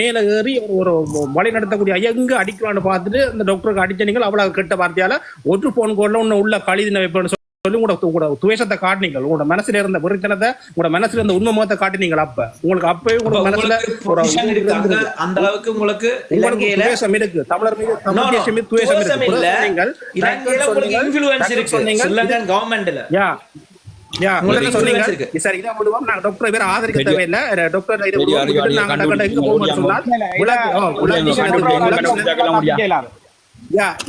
மேல ஏறி ஒரு வழி நடத்தக்கூடிய ஐயா எங்க அடிக்கலான்னு பார்த்துட்டு அந்த டாக்டருக்கு அடிச்ச நீங்கள் அவ்வளவு கெட்ட வார்த்தையால ஒரு போன் கோட்ல ஒன்னு உள்ள கழிதின வைப்பேன்னு சொல்லி உங்களோட துவேஷத்தை காட்டினீங்க, உங்களோட மனசுல இருந்த வெறித்தனத்தை, உங்களோட மனசுல இருந்த உண்மை முகத்தை காட்டினீங்க. அப்ப உங்களுக்கு அப்பவே உங்களோட மனசுல அந்த அளவுக்கு உங்களுக்கு துவேஷம் இருக்கு, தமிழர் மீது தமிழ் தேசியம் மீது துவேஷம் இருக்கு. நீங்கள் இன்ஃப்ளூயன்ஸ் இருக்கு கவர்மெண்ட்ல. டாக்டர் பேர் ஆதரிக்க தேவையில்லை. டாக்டர்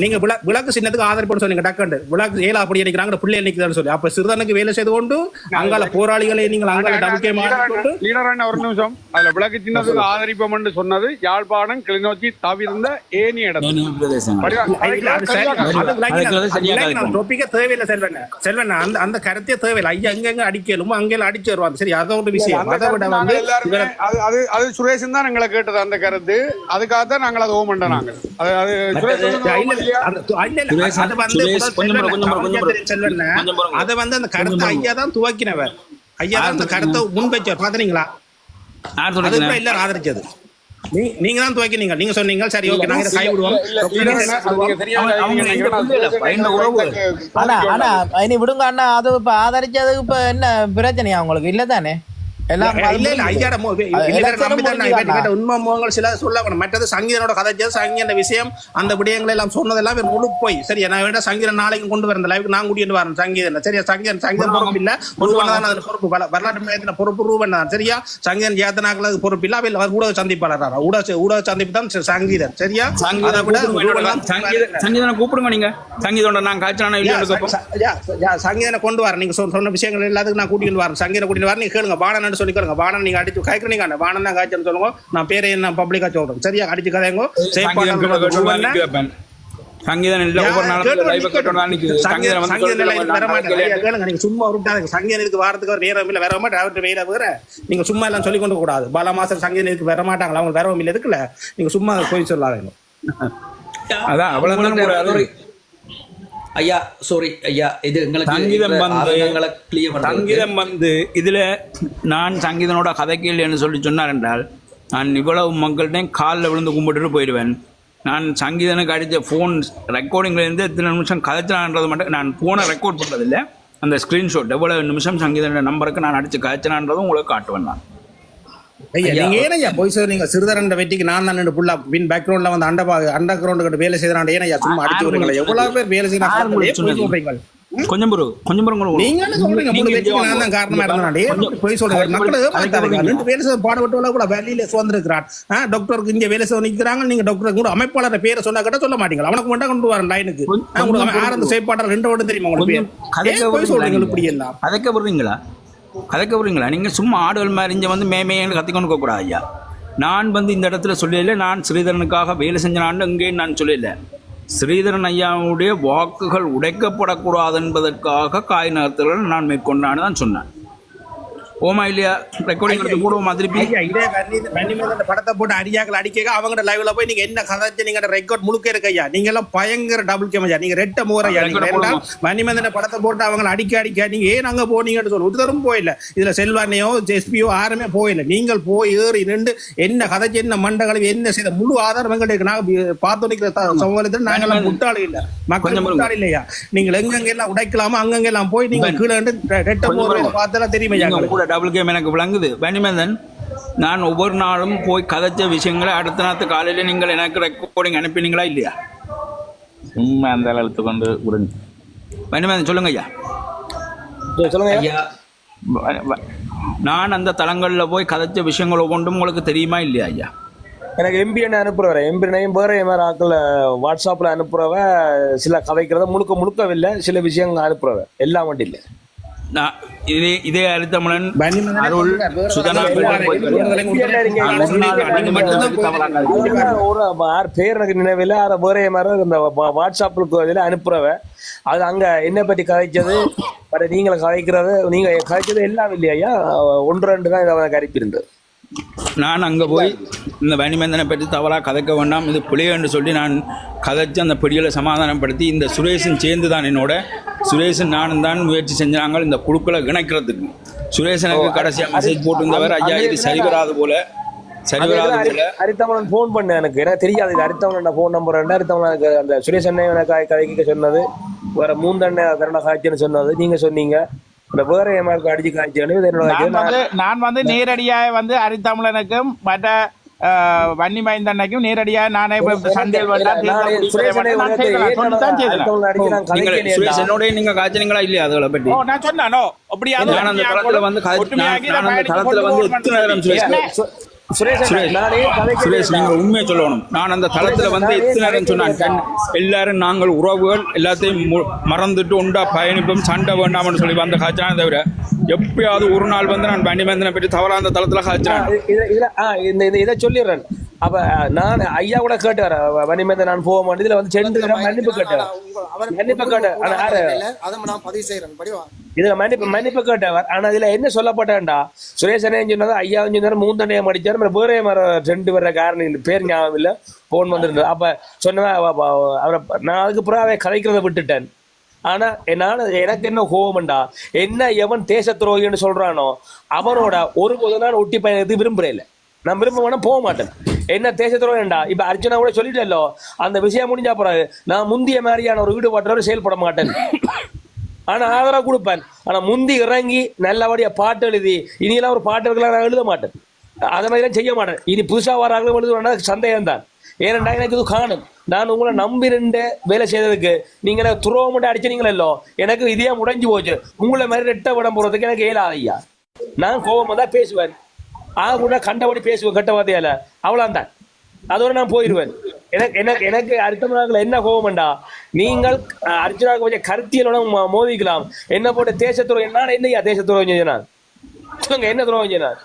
நீங்க விளக்கு சின்னத்துக்கு ஆதரவு சொன்னீங்க. டக்கண்டு விளக்கு ஏழா அப்படி நினைக்கிறாங்க பிள்ளை நினைக்கிறான்னு சொல்லி அப்ப சிறுதனுக்கு வேலை செய்து கொண்டு அங்கால போராளிகளை நீங்கள் அங்கால ஒரு நிமிஷம் அதுல விளக்கு சின்னத்துக்கு ஆதரிப்போம் சொன்னது யாழ்ப்பாணம் கிளிநொச்சி தவிர்ந்த ஏனி இடம் தேவையில்லை. செல்வன் அந்த கருத்தே தேவையில்லை. ஐயா எங்க அடிக்கலும் அங்கே அடிச்சு வருவாங்க. சரி, அதோட விஷயம். அதை விட வந்து அது சுரேஷன் தான் எங்களை கேட்டது அந்த கருத்து. அதுக்காகத்தான் நாங்கள் அதை ஓம் பண்ண நாங்கள் அதை வந்து அந்த கருத்தை ஐயா தான் துவக்கினவர். ஐயா தான் அந்த கருத்தை முன்வைச்சார். பாத்தீங்களா? எல்லாரும் ஆதரிச்சது நீங்க தான் துவக்கினீங்க. நீங்க சொன்னீங்க சரி ஓகே நாங்க கை விடுவோம். இனி விடுங்க அண்ணா. அது இப்ப ஆதரிச்சதுக்கு இப்ப என்ன பிரச்சனையா உங்களுக்கு? இல்லதானே மற்றது சங்கீதனோட கதைச்சது சங்கீத விஷயம் அந்த விடயங்களை எல்லாம் சொன்னதெல்லாம் முழு போய் சரி. நான் சங்கீதம் நாளைக்கு கொண்டு வரேன் லைவுக்கு நான் கூட்டிட்டு வரேன் சங்கீதம். சரியா? சங்கீதம் பொறுப்பு இல்ல, பொறுப்பு வரலாற்று மையத்தின பொறுப்பு ரூபன் தான். சரியா? சங்கீதம் ஜேத்தனாக்களுக்கு பொறுப்பு இல்ல. அவர் ஊடக சந்திப்பாளர், ஊடக சந்திப்பு தான் சங்கீதம். சரியா? சங்கீதனை கூப்பிடுங்க. நீங்க சங்கீதம் நான் சங்கீதனை கொண்டு வரேன். நீங்க சொன்ன விஷயங்கள் எல்லாத்துக்கும் நான் கூட்டிட்டு வரேன். சங்கீதம் கூட்டிட்டு வரேன். நீங்க கேளுங்க. பாடம் சொல்லிக்கிறங்க. வாணன் நீங்க அடிச்சு கைக்கிறீங்க. வாணன் தான் காய்ச்சல் சொல்லுங்க. நான் பேரை என்ன பப்ளிக்கா சொல்றேன். சரியா? அடிச்சு கதைங்க. சும்மா சங்கீதத்துக்கு வாரத்துக்கு ஒரு நேரம் இல்ல, வர மாட்டேன். வேற வேற நீங்க சும்மா எல்லாம் சொல்லிக் கொண்டு கூடாது. பாலா மாசம் சங்கீதத்துக்கு வர மாட்டாங்களா? அவங்க வரவும் இல்லை. இருக்குல்ல, நீங்க சும்மா போய் சொல்லாதீங்க. அதான் அவ்வளவு ஐயா சாரி ஐயா, இது சங்கீதம் வந்து இதுல நான் சங்கீதனோட கதைக்கல் என்று சொன்னார் என்றால் நான் இவ்வளவு மக்கள்கிட்டையும் காலில் விழுந்து கும்பிட்டுட்டு போயிடுவேன். நான் சங்கீதனுக்கு அடித்த ஃபோன் ரெக்கார்டிங்லேருந்து எத்தனை நிமிஷம் கதைச்சினான்றது மட்டும் நான் ஃபோனை ரெக்கார்ட் பண்ணுறதில்லை. அந்த ஸ்க்ரீன்ஷாட் எவ்வளவு நிமிஷம் சங்கீதனோட நம்பருக்கு நான் அடித்து கதைச்சினான்றதும் உங்களுக்கு காட்டுவேன். நான் நீங்க ஏனையா போய் சார் நீங்க சிறுதரண்ட வெட்டிக்கு நான் தான் புல்லா பின் பேக்ரவுண்ட்ல வந்து அண்டர் கிரவுண்ட் வேலை செய்யறான். ஏனையா சும்மா அடிச்சு விடுறீங்களா? எவ்வளவு பேர் வேலை செய்யறாங்க? கொஞ்சம் நீங்க சொல்றீங்க மூணு வெட்டிக்கு நான் தான் காரணமா இருந்தா போய் சொல்றேன். மக்கள் ரெண்டு வேலை செய்ய பாடுபட்டு கூட வேலையில சுதந்திருக்கிறான். டாக்டருக்கு இங்க வேலை செய்ய நிற்கிறாங்க. நீங்க டாக்டர் கூட அமைப்பாளர் பேரை சொன்னா கிட்ட சொல்ல மாட்டீங்க. அவனுக்கு மட்டும் கொண்டு வரேன் லைனுக்கு. ஆரம்ப செயற்பாடு ரெண்டு ஓடும் தெரியுமா உங்களுக்கு? போய் சொல்றீங்க இப்படி எல்லாம் கதைக்க போறீங்களா? நீங்கள் சும்மா ஆடுகள் மாதிரி இங்கே வந்து மேமையை கற்றுக்கொண்டு கூடாது. ஐயா நான் வந்து இந்த இடத்துல சொல்லல நான் ஸ்ரீதரனுக்காக வேலை செஞ்சனான்னு இங்கேயும் நான் சொல்லல. ஸ்ரீதரன் ஐயாவுடைய வாக்குகள் உடைக்கப்படக்கூடாது என்பதற்காக காய் நகர்த்தல்கள் நான் மேற்கொண்டான்னு தான் சொன்னேன். ஓமா இல்லையா? ரெக்கார்டிங் போடுவோமா திருப்பி? இதே படத்தை போட்டு அடியாக்கள் அடிக்க அவங்கள்ட்ட லைவ்ல போய் நீங்க என்ன கதைச்சு நீங்க ரெக்கார்ட் முழுக்க இருக்கு ஐயா. நீங்க எல்லாம் பயங்கர டபுள் கேம் ஐயா. நீங்க ரெட்ட மூரையா மணிமந்தன படத்தை போட்டு அவங்க அடிக்க நீங்க ஏன் அங்க போனீங்கன்னு சொல்லு. ஒருத்தரும் போயில. இதுல செல்வானையோ எஸ்பியோ யாருமே போயில. நீங்கள் போய் ஏறி ரெண்டு என்ன கதைச்சு என்ன மண்டகளை என்ன செய்த முழு ஆதாரம் எங்களுக்கு நாங்க பார்த்து நிற்கிற சமூகத்தில் நாங்கெல்லாம் முட்டாளி இல்ல, மக்கள் முட்டாளி இல்லையா? நீங்கள் எங்கெங்க எல்லாம் உடைக்கலாமோ அங்கங்க எல்லாம் போய் நீங்க கீழே ரெட்ட மூரை பார்த்தெல்லாம் தெரியுமா? டபுள் கேம் எனக்கு விளங்குது. வேணுமேதன் நான் ஒவ்வொரு நாளும் போய் கதைச்ச விஷயங்களை அடுத்த நாத்து காலையில் நீங்கள் எனக்கு ரெக்கார்டிங் அனுப்பினீங்களா இல்லையா? சும்மா அந்த எழுத்து கொண்டு விடுங்க. வேணுமேதன் சொல்லுங்க ஐயா. சொல்லுங்க ஐயா. நான் அந்த தளங்களில் போய் கதைச்ச விஷயங்களை கொண்டும் உங்களுக்கு தெரியுமா இல்லையா ஐயா? எனக்கு எம்பி என்ன அனுப்புறவர எம்பினையும் வேற மாதிரி ஆக்கள் வாட்ஸ்அப்பில் அனுப்புறவ சில கதைக்கிறத முழுக்கவில்லை. சில விஷயங்கள் அனுப்புறவ எல்லாம் மட்டும் இல்லை. இதே அரித்தமிழன் அருள் சுதனா பேர் எனக்கு நினைவில் வேற மாதிரி இந்த வாட்ஸ்அப்பில் அனுப்புறவ அது அங்க என்ன பற்றி கதைச்சது நீங்களை கதைக்கிறது நீங்க கதைச்சது எல்லாம் இல்லையா? ஒன்று ரெண்டு தான் இதை கரைப்பிருந்தது. நான் அங்கே போய் இந்த வனிமந்தனை பற்றி தவறாக கதைக்க வேண்டாம், இது பிள்ளைன்னு சொல்லி நான் கதைச்சு அந்த பிடிகளை சமாதானப்படுத்தி இந்த சுரேஷன் சேர்ந்து தான் என்னோட சுரேஷன் நானும் தான் முயற்சி செஞ்சாங்க இந்த குழுக்களை இணைக்கிறதுக்கு. சுரேஷனுக்கு கடைசியாக மெசேஜ் போட்டிருந்தவர், ஐயா இது சரி வராது போல சரி வராது. அரித்தமன் போன் பண்ண எனக்கு தெரியாது இது அரித்தமன் போன் நம்பர் அரித்தமன் அந்த சுரேஷ் அண்ணன் கதைக்க சொன்னது வேற மூந்தண்ண கருணா காய்ச்சல் சொன்னது நீங்க சொன்னீங்க இந்த வேற ஏமாருக்கு அடிச்சு காய்ச்சல் நான் வந்து நேரடியாக வந்து அரித்தமிழனுக்கும் மற்ற வன்னி மைந்தண்ணைக்கும் நேரடியாக நானே சந்தையில் என்னோட நீங்க காய்ச்சனீங்களா இல்லையா அதுகளை பற்றி நான் சொன்னானோ அப்படியா நான் அந்த தளத்துல வந்து தளத்துல வந்து எத்தனை நேரம் சுரேஷ் நீங்க உண்மையை சொல்லணும். நான் அந்த தளத்துல வந்து எத்தனை நேரம் சொன்னேன் எல்லாரும் நாங்கள் உறவுகள் எல்லாத்தையும் மறந்துட்டு உண்டா பயணிப்போம் சண்டை வேண்டாம்னு சொல்லி வந்த காய்ச்சினா தவிர எப்பயாவது ஒரு நாள் வந்து நான் வண்டிமேந்தனை பற்றி தவறா அந்த தளத்துல காய்ச்சினேன். இதை சொல்லிடுறேன். அப்ப நான் ஐயா கூட கேட்டார் வண்டிமேந்த நான் போக மாட்டேன் இதுல வந்து 2 தடவை மன்னிப்பு கேட்டார் இதுல மன்னிப்பு கேட்டவர். ஆனா இதுல என்ன சொல்லப்பட்டா சுரேஷனே சொன்னது ஐயா சொன்னாரு மூந்தண்ணையை மடிச்சாரு வேற 2 பேர காரணம் பேர் ஞாபகம் இல்ல போன் வந்திருந்தது. அப்ப சொன்ன அவரை நான் அதுக்கு புறாவை கதைக்கிறத விட்டுட்டேன். ஆனா எனக்கு என்ன கோவம்டா என்ன எவன் தேச துரோகின்னு சொல்றானோ அவனோட ஒருபோதும் நான் ஒட்டி பயணத்துக்கு விரும்புறேன். நான் விரும்ப வேணா போக மாட்டேன். என்ன தேச துரோகம்டா இப்ப அர்ச்சனா கூட சொல்லிட்டேன்லோ அந்த விஷயம் முடிஞ்சா போறாரு நான் முந்திய மாதிரியான ஒரு ஈடுபாட்டோட செயல்பட மாட்டேன். ஆனா ஆதரவு கொடுப்பேன். ஆனா முந்தி இறங்கி நல்லபடியா பாட்டு எழுதி இனியெல்லாம் ஒரு பாட்டுக்கெல்லாம் நான் எழுத மாட்டேன். அதை மாதிரிலாம் செய்ய மாட்டேன். இனி புதுசா வராங்களும் எழுதுவேன்னா சந்தேகம் தான். ஏனென்றா எனக்கு இது காணும் நான் உங்களை நம்பி 2 வேலை செய்ததுக்கு நீங்க துரோகம் மட்டும் அடிச்சீங்களோ எனக்கு இதே முடிஞ்சு போச்சு. உங்களை மாதிரி 2 விடம் போறதுக்கு எனக்கு ஏலாது ஐயா. நான் கோபமா தான் பேசுவேன். கூட கண்டபடி பேசுவேன் கெட்ட வார்த்தையால அவ்வளவுதான். அதோட நான் போயிடுவேன். எனக்கு அர்த்தம் என்ன கோபம்டா நீங்கள் அர்ஜுனாவுக்கு கொஞ்சம் கருத்தியலோட மோதிக்கலாம் என்ன போட்டு தேசத்துறை என்ன என்னையா தேசத்துறை செஞ்சான் சொல்லுங்க என்ன துரோகம் செய்யினார்.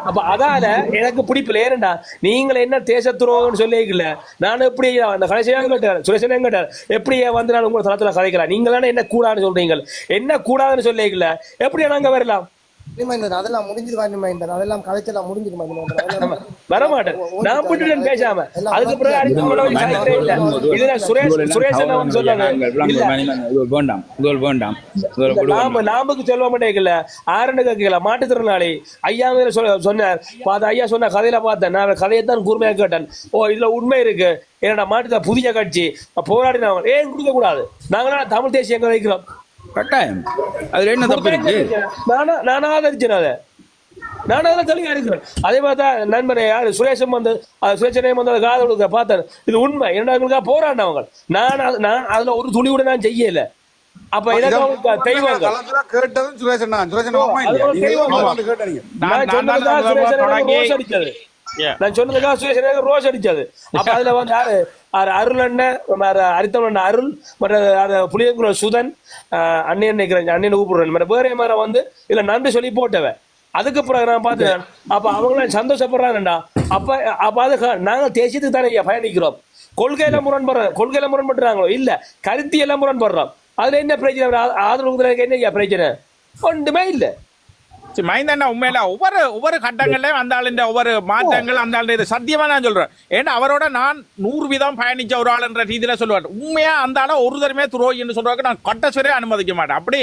அப்ப அதால எனக்கு பிடிப்பில்ல. ஏனண்டா நீங்கள் என்ன தேசத்துரோகம்னு சொல்லிக்கல நான் எப்படி அந்த கடைசியாக கேட்டார் சுரேஷன் கேட்டார் எப்படியே வந்து நான் உங்களை தளத்துல கதைக்கலாம் நீங்களான என்ன கூடாதுன்னு சொல்றீங்க என்ன கூடாதுன்னு சொல்லிக்கல எப்படியா நாங்க வரலாம் அதெல்லாம் முடிஞ்சிருவாங்க அதெல்லாம் கலைச்செல்லாம் முடிஞ்சிருவாங்க வரமாட்டேன் நான் விட்டுட்டேன் பேசாம அதுக்கு பிறகு நாமக்கு சொல்ல மாட்டேங்கல ஆரண்டு கேட்கல மாட்டுத்திறனாளி ஐயா சொன்னார் ஐயா சொன்ன கதையில பார்த்தேன் நான் கதையைத்தான் கூர்மையா கேட்டேன். ஓ இதுல உண்மை இருக்கு என்னடா மாட்டுத்த புதிய கட்சி போராடினவங்க ஏன் கொடுக்க கூடாது நாங்களாம் தமிழ் தேசியம் எங்க வைக்கிறோம் கட்டாயம் அதுல என்ன தப்பு இருக்கு நானா ஆதரிச்சேன் அதை நான் அதெல்லாம் தெளிவா இருக்கிறேன். அதே மாதிரி நண்பனை யாரு சுரேஷம் வந்து சுரேஷனையும் வந்து அதை காது கொடுக்க பார்த்தேன் இது உண்மை என்னடா போராடினவங்க நான் அதுல ஒரு துணி கூட நான் செய்யல. அப்ப எனக்கு தெய்வங்க கேட்டதும் சுரேஷன் நான் சொன்னதுக்காக சுரேஷன் ரோஸ் அடிச்சது. அப்ப அதுல வந்து யாரு அருள் அண்ணன் அரித்தம் அருள் மற்ற புளியங்குள சுதன் அண்ணன் நினைக்கிறேன் அண்ணன் கூப்பிடுறேன் வேற மாதிரி வந்து இதுல நன்றி சொல்லி போட்டவன். அதுக்கு பிறகு நான் பார்த்தேன் அப்ப அவங்களாம் சந்தோஷப்படுறாங்கடா. அப்ப அது நாங்க தேசியத்துக்கு தானே பயணிக்கிறோம். கொள்கையில முரண்படுறாங்களோ இல்ல கருத்தியெல்லாம் முரண்படுறோம். அதுல என்ன பிரச்சனை ஆதரவு என்ன பிரச்சனை ஒன்றுமே இல்லை. மைந்தண்ணா உண்மையில ஒவ்வொரு கட்டங்கள்லயும் அந்த ஆளுன்ற ஒவ்வொரு மாற்றங்கள் அந்த ஆளு இது சத்தியமா நான் சொல்றேன். ஏன்னா அவரோட நான் 100 வீதம் பயணிச்ச ஒரு ஆள் என்ற ரீதியில சொல்லுவார். உண்மையா அந்த ஆள ஒரு தடவை துரோகின்னு சொல்றாங்க நான் கட்டசுவரே அனுமதிக்க மாட்டேன். அப்படி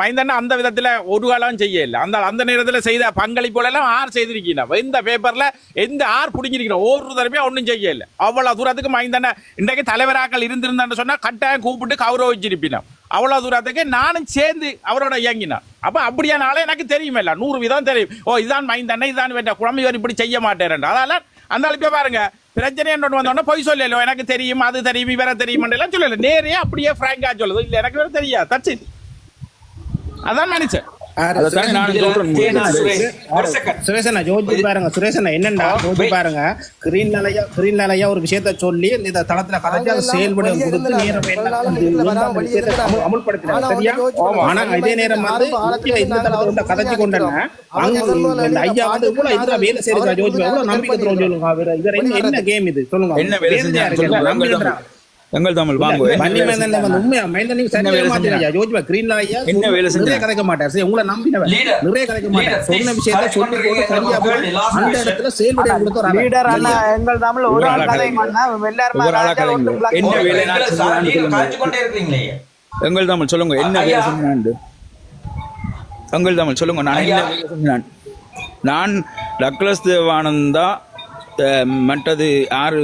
மைந்தண்ணா அந்த விதத்துல ஒரு காலம் செய்ய இல்லை. அந்த நேரத்துல செய்த பங்களிப்புகள் எல்லாம் ஆர் செய்திருக்கீங்க இந்த பேப்பர்ல எந்த ஆர் புடிஞ்சிருக்கணும் ஒரு தடவையா ஒன்றும் செய்ய இல்லை. அவ்வளவு தூரத்துக்கு மைந்தண்ணா இன்றைக்கு தலைவராக்கள் இருந்திருந்தான்னு சொன்னா கட்டாயம் கூப்பிட்டு கௌரவிச்சிருப்பினோம். அவ்வளவு தூரத்துக்கு நானும் சேர்ந்து அவரோட இயங்கினான். அப்ப அப்படியானால எனக்கு தெரியுமே 100 வீதம் தெரியும். ஓ இதுதான் மைந்தண்ணா இதுதான் வேண்டாம் குழம்பு இப்படி செய்ய மாட்டேன். அதனால அந்த இப்ப பாருங்க பிரச்சனை என்ன வந்தோன்னா பொய் சொல்லல எனக்கு தெரியும் அது தெரியும் இவரை தெரியும் எல்லாம் சொல்லல நேரே அப்படியே பிராங்கா சொல்லுது இல்ல எனக்கு வேற தெரியாது தச்சு அதான் நினைச்சேன். சுரேஷனா ஜோதி பாருங்க சுரேஷனா என்னண்டா ஜோதி பாருங்க கிரீன்லையா ஒரு விஷயத்த சொல்லி இந்த தளத்துல கதைச்சு அதை செயல்பட கொடுத்து அமுல்படுத்தினாங்க சரியா. ஆனா இதே நேரம் வந்து இந்த தளத்தை கதைச்சு கொண்டேன்னா அங்க ஐயா வந்து இவ்வளவு இதுல வேலை செய்யுங்க ஜோதி எவ்வளவு நம்பிக்கை தரும் சொல்லுங்க. இவர் என்ன கேம் இது சொல்லுங்க என்ன வேலை செஞ்சாங்க எங்கள் தமிழ் வாங்க உண்மையா மைந்தனிக்கு சரியா மாத்திரையா ஜோதிபா கிரீன்லையா என்ன வேலை செஞ்சா கதைக்க மாட்டார். சரி உங்களை நம்பினவன் நிறைய கதைக்க மாட்டார். சொன்ன விஷயத்தை சொல்லி போட்டு சரியா போட்டு அந்த இடத்துல செயல்பட கொடுத்து லீடர் அண்ணா எங்கள் தமிழ் ஒரு ஆள் கதை பண்ணா எல்லாரும் என்ன வேலை காய்ச்சி கொண்டே இருக்கீங்களே எங்கள் தமிழ் சொல்லுங்க என்ன வேலை செஞ்சான் எங்கள் தமிழ் சொல்லுங்க நான் என்ன வேலை செஞ்சான் நான் டக்ளஸ் தேவானந்தா மற்றது 6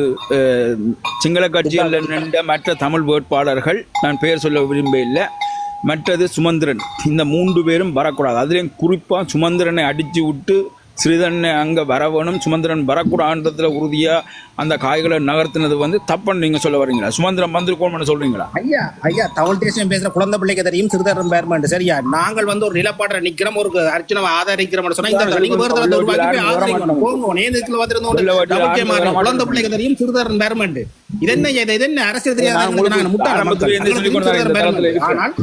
சிங்கள கட்சியில் நின்ற மற்ற தமிழ் வேட்பாளர்கள், நான் பெயர் சொல்ல விரும்ப இல்லை, மற்றது சுமந்திரன், இந்த 3 பேரும் வரக்கூடாது. அதுலேயும் குறிப்பாக சுமந்திரனை அடித்து விட்டு ஸ்ரீதரனை அங்கே வர வேணும், சுமந்திரன் வரக்கூடாதுன்றதுல உறுதியாக அந்த காய்களை நகர்த்தினது வந்து தப்புன்னு நீங்கள் சொல்ல வரீங்களா? சுமந்திரன் வந்திருக்கோம்னு சொல்கிறீங்களா? ஐயா தமிழ் தேசியம் பேசுற குழந்தை பிள்ளைக்கு தெரியும் சிறுதரன் பேர்மெண்ட். சரியா, நாங்கள் வந்து ஒரு நிலப்பாட்டை நிக்கிறோம், ஒரு அர்ச்சனை ஆதரிக்கிறோம் சொன்னா நீங்க வேறு தரத்தை உருவாக்கி ஆதரிக்கணும். போங்க நேரத்துல வந்திருந்தோம் குழந்தை பிள்ளைக்கு தெரியும் சிறுதரன் பேர்மெண்ட். இது என்ன அரசியல் தெரியாது. ஆனால்